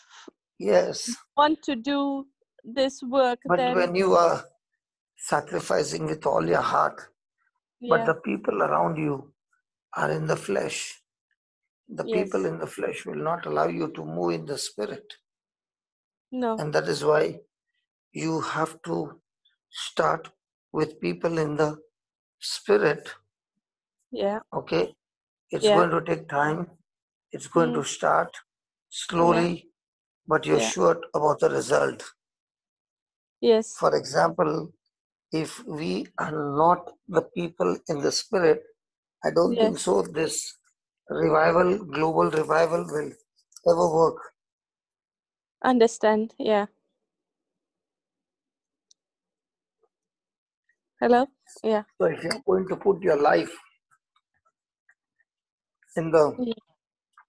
Yes, you want to do this work, but then when you are sacrificing with all your heart, but yeah, the people around you are in the flesh, the people yes, in the flesh will not allow you to move in the spirit. no, And that is why you have to start with people in the spirit. yeah, Okay, it's yeah, going to take time, it's going to start yeah, slowly, but you're yeah, sure about the result. yes, For example, if we are not the people in the spirit, I don't think yes, so this revival, global revival, will ever work. understand, yeah. Hello? Yeah. So if you're going to put your life in the Yeah.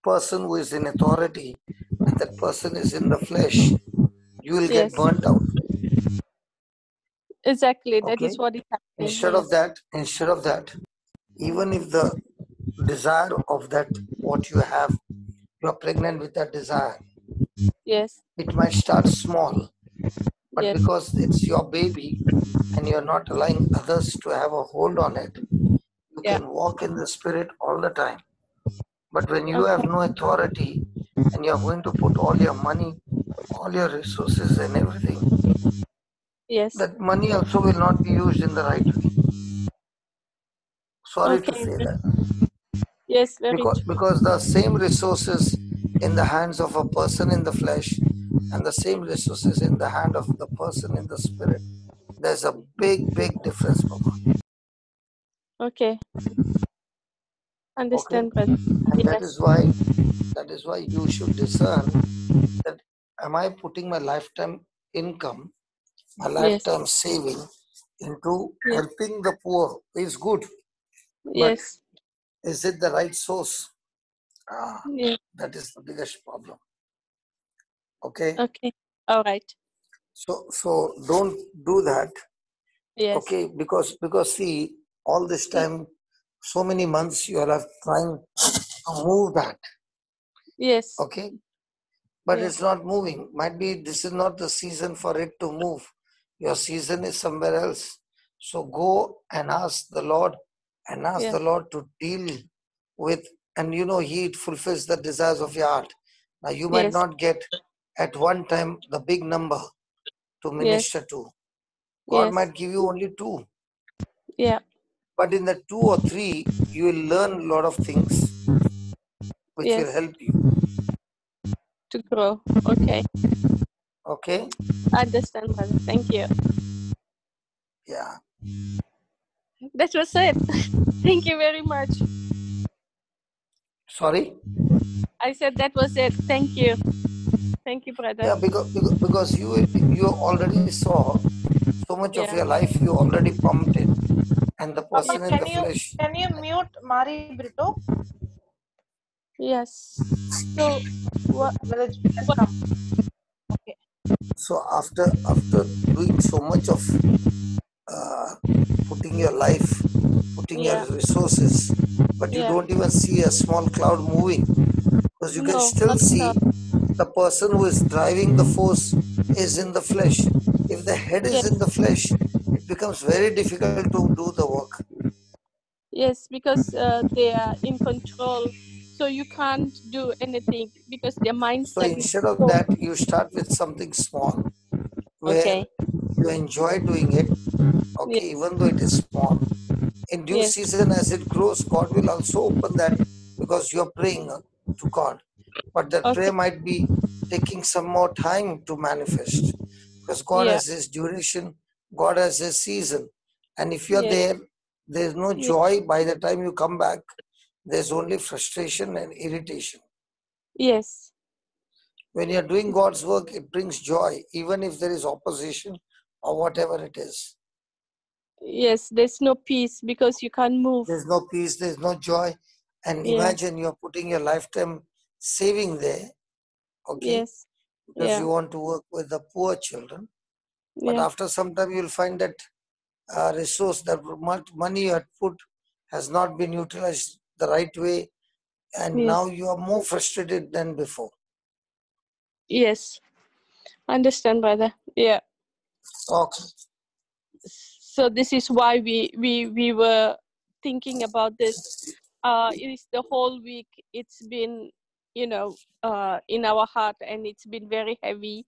person who is in authority and that person is in the flesh, you will get Yes, burnt out. exactly. That Okay? is what is happening. Instead Yes. of that, even if the desire of that what you have, you are pregnant with that desire, Yes. it might start small, but Yes. because it's your baby and you're not allowing others to have a hold on it, you Yeah. can walk in the spirit all the time. But when you have Okay. no authority and you're going to put all your money, all your resources and everything, Yes. that money also will not be used in the right way. Sorry to Okay. say that. Yes, very true. Because the same resources in the hands of a person in the flesh and the same resources in the hand of the person in the spirit, there's a big, big difference, Papa. Okay. Okay? Understand, brother. And Yes. that is why you should discern that am I putting my lifetime income, my Yes. lifetime saving into Yes. helping the poor is good, but Yes. is it the right source? Yes. That is the biggest problem. Okay? Okay. All right. So don't do that. Yes. Okay, because see, all this time, so many months you are trying to move that. Yes. Okay, but Yeah. it's not moving. Might be this is not the season for it to move. Your season is somewhere else. So go and ask the Lord and ask Yeah. the Lord to deal with, and you know, He fulfills the desires of your heart. Now, you might Yes. not get at one time the big number to Yes. minister to. God Yes. might give you only 2. Yeah. But in the 2 or 3, you will learn a lot of things which will Yes. help you. To grow. Okay. Okay? Understand, brother. Thank you. Yeah. That was it. Thank you very much. Sorry? I said that was it. Thank you. Thank you, brother. Yeah, because you already saw so much of Yeah. your life you already pumped in. And the Papa, person in the flesh. can you mute Mari Brito? Yes. So what? Brother Julius, come. Okay. So after doing so much of uh, putting your life, putting your Yeah. resources, but you Yeah. don't even see a small cloud moving. Because you can No, still not at all. see the person who is driving the force is in the flesh. If the head is Yes. in the flesh, it becomes very difficult to do the work. Yes, because they are in control, so you can't do anything because their So mindset is instead of so. that, you start with something small where Okay. you enjoy doing it, okay, Yes. even though it is small. In due Yes. season, as it grows, God will also open that because you are praying to God. But that Okay. prayer might be taking some more time to manifest because God Yeah. has His duration, God has His season. And if you're Yes. there, there's no Yes. joy by the time you come back. There's only frustration and irritation. Yes. When you're doing God's work, it brings joy, even if there is opposition or whatever it is. Yes. There's no peace because you can't move. There's no peace, there's no joy. And Yeah. imagine you're putting your lifetime saving there, okay, Yes. because Yeah. you want to work with the poor children. But Yeah. after some time, you'll find that resource, that money you had put has not been utilized the right way. And now Yes. you are more frustrated than before. Yes. Understand, brother. Yeah. Okay. So this is why we were thinking about this. It is the whole week. It's been, in our heart, and it's been very heavy,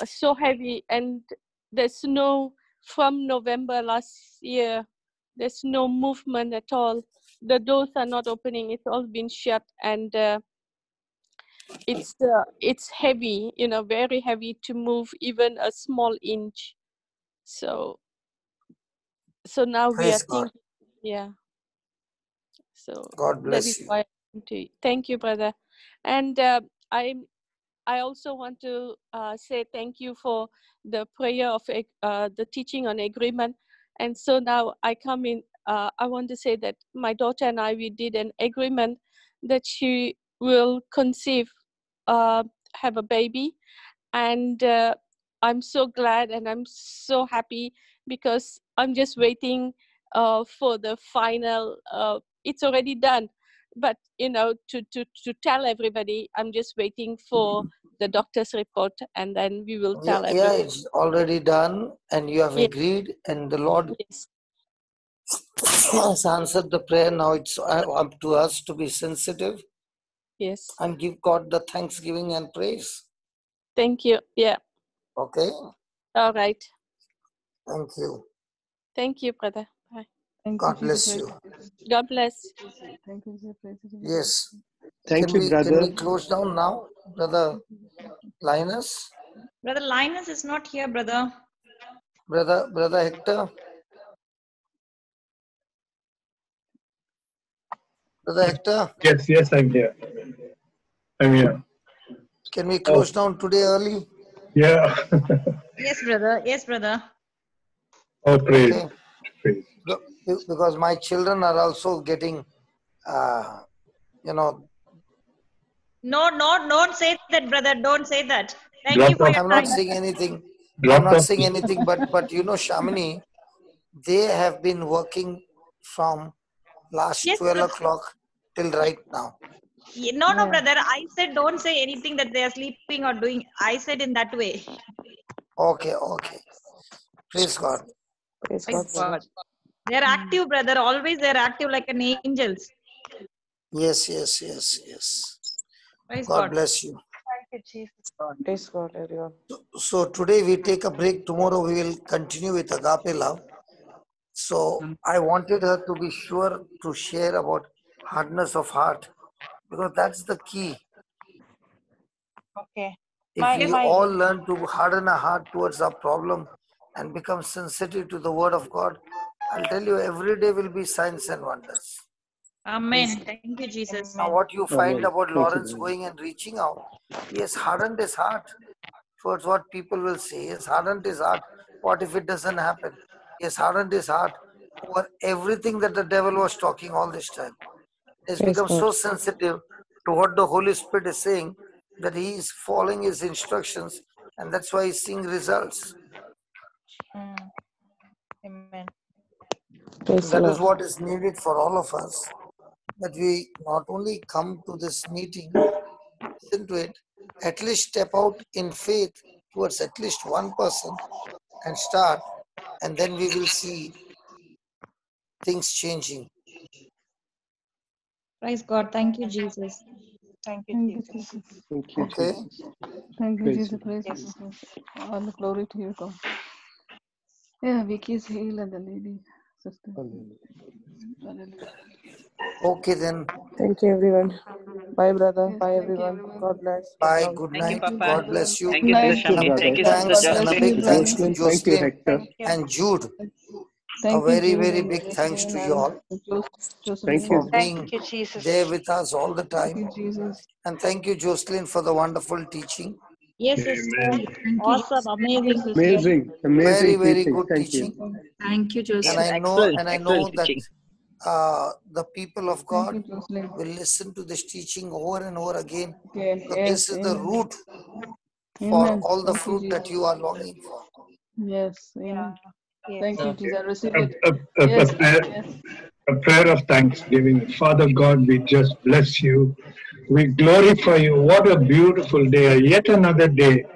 so heavy. And there's no, from November last year, there's no movement at all. The doors are not opening. It's all been shut, and it's heavy. Very heavy to move even a small inch. So now we are Praise God. thinking, yeah. So God that bless is you. why thank you, brother. And I also want to say thank you for the prayer of the teaching on agreement. And so now I come in. I want to say that my daughter and I, we did an agreement that she will conceive, have a baby, and I'm so glad and I'm so happy because I'm just waiting for the final. It's already done, but to tell everybody, I'm just waiting for the doctor's report, and then we will tell Yeah, everybody. it's already done, and you have Yes. agreed, and the Lord Yes. has answered the prayer. Now it's up to us to be sensitive. Yes. And give God the thanksgiving and praise. Thank you. Yeah. Okay. All right. Thank you. Thank you, brother. Bye. God bless you. God bless. Yes. Thank you, Can brother. we close down now, Brother Linus? Brother Linus is not here, brother. Brother Hector? Brother Hector? Yes, I'm here. I'm here. Can we close down today early? Yeah. Yes, brother. Yes, brother. Oh, praise. Okay. Praise. Because my children are also getting, you know, No, don't say that, brother. Don't say that. Thank you Drop for off. your I'm not time. saying anything. I'm Drop not off. saying anything, but you know, Shamini, they have been working from last Yes, 12 brother. o'clock till right now. No, brother. I said don't say anything that they are sleeping or doing. I said in that way. Okay. Praise God. Praise Praise God, brother. God. They're active, brother. Always they're active like an angels. Yes. Praise God God. bless you. Thank you, Jesus. Praise God, everyone. So today we take a break. Tomorrow we will continue with agape love. So I wanted her to be sure to share about hardness of heart, because that's the key. Okay. If we all learn to harden our heart towards our problem and become sensitive to the word of God, I'll tell you, every day will be signs and wonders. Amen. Thank you, Jesus. Now, what you find Amen. about Thank you, Lawrence brother. going and reaching out, he has hardened his heart towards what people will say. He has hardened his heart. What if it doesn't happen? He has hardened his heart over everything that the devil was talking all this time. He's Praise become God. so sensitive to what the Holy Spirit is saying that he is following his instructions, and that's why he's seeing results. Amen. Praise the That is Lord. what is needed for all of us, that we not only come to this meeting, listen to it, at least step out in faith towards at least one person and start, and then we will see things changing. Praise God. Thank you, Jesus. Thank you, Jesus. Thank you, Okay? Jesus. Thank you, Praise Jesus. you. Praise you, Yes. Jesus. All the glory to you, God. Yeah, Vicky is healed and the lady, sister. Hallelujah. Okay, then. Thank you, everyone. Bye, brother. Yes, Bye, thank you, everyone. everyone. God bless. Bye. Love. Good Thank you, night. Thank you, Papa. God brother. bless you. Thank Good you, Sister night. Thank you, Shami. brother. Thank you, Everyone, Sister God Thanks and a bless Jocelyn. you, big brother. thanks to Thank you, Jocelyn Hector. Thank you. and Jude. A Thank you, very, Jude very and big thanks Jocelyn to you and all Thank Jocelyn. you. for Thank being you, Jesus. there with us all the Thank time. you, Jesus. And thank you, Jocelyn, for the wonderful teaching. Yes, sister. Amen. Thank you, Awesome. Jesus. Thank you, Amazing. sister. Amazing, Very, amazing very teaching. good Thank you. teaching. Thank you, And Yes, Jocelyn. I know excellent that teaching. the people of Thank God you, Jocelyn. will listen to this teaching over and over again, Okay. because Yes, this is the amen. root for Amen. all the Thank you, fruit that Jesus. you are longing for. Yes, Yeah. amen. Yes. Thank you, Jesus. I receive A, it. a Yes, prayer, yes. a prayer of thanksgiving. Father God, we just bless you. We glorify you. What a beautiful day, yet another day,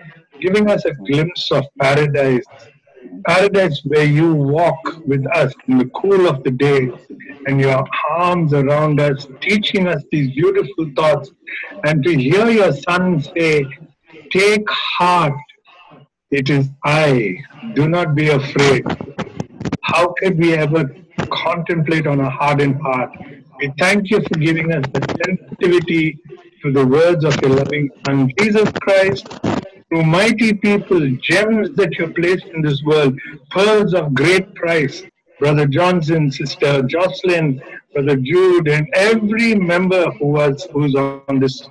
giving us a glimpse of paradise. Paradise where you walk with us in the cool of the day and your arms around us, teaching us these beautiful thoughts. And to hear your son say, take heart, it is I. Do not be afraid. How could we ever contemplate on a hardened heart? We thank you for giving us the sensitivity to the words of your loving Son, Jesus Christ, through mighty people, gems that you placed in this world, pearls of great price. Brother Johnson, Sister Jocelyn, Brother Jude, and every member who's on this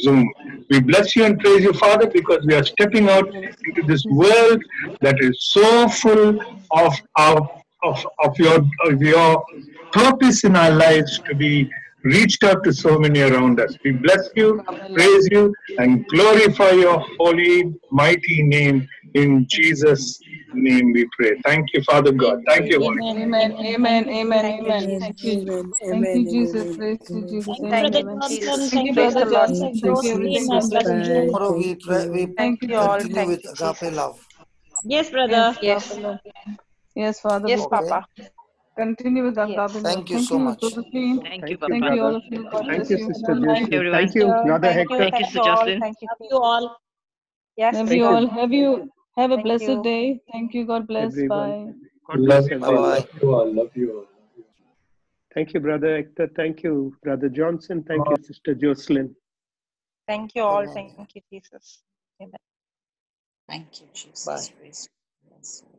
Zoom. We bless you and praise you, Father, because we are stepping out into this world that is so full of our of your purpose in our lives to be reached out to so many around us. We bless you, praise you, and glorify your holy, mighty name. In Jesus' name we pray. Thank you, Father God. Thank you, Holy Amen. Amen. Amen. Amen. Thank you, Amen. Jesus. Thank you, Amen. Jesus. Amen. Thank you. Amen. Thank Amen. you, Amen. Jesus. Amen. Praise you, Amen. Jesus. Thank you, Thank Brother Amen. you, Amen. Johnson. Jesus. Thank you, Thank you, Praise Brother the Brother Lord. Johnson. Johnson, Thank you, Jocelyn, everybody. and God bless Brother you. Jude. Bye. Tomorrow Thank you. we Thank you, You all. Jesus. continue Thank with you, agape Jesus. love. Yes, Yes, brother. God Yes. bless. Yes, Father, we Yes, Okay. Papa. continue with our Yes. God love. Thank you Thank so you, much. Josephine. Thank you, Thank you, Thank Papa. you, all brother. of you. God Thank bless you, you. Have Sister a Thank nice you, Jocelyn. Thank everyone. you, Sister, Brother thank you. Hector. Thank you, Thank Sister you all. Jocelyn. Love you all. Yes, Love Thank you Papa. all. you, Have a Thank blessed you. day. Thank you. God bless. everyone. Bye. God Love bless Peace, you. you all, everyone. Bye-bye. love you all, love you all. Thank you, Brother Hector. Thank you, Brother Johnson. Thank you, Sister Jocelyn. Thank you all. Thank you, Jesus. Amen. Thank you, Jesus. Bye. Praise you.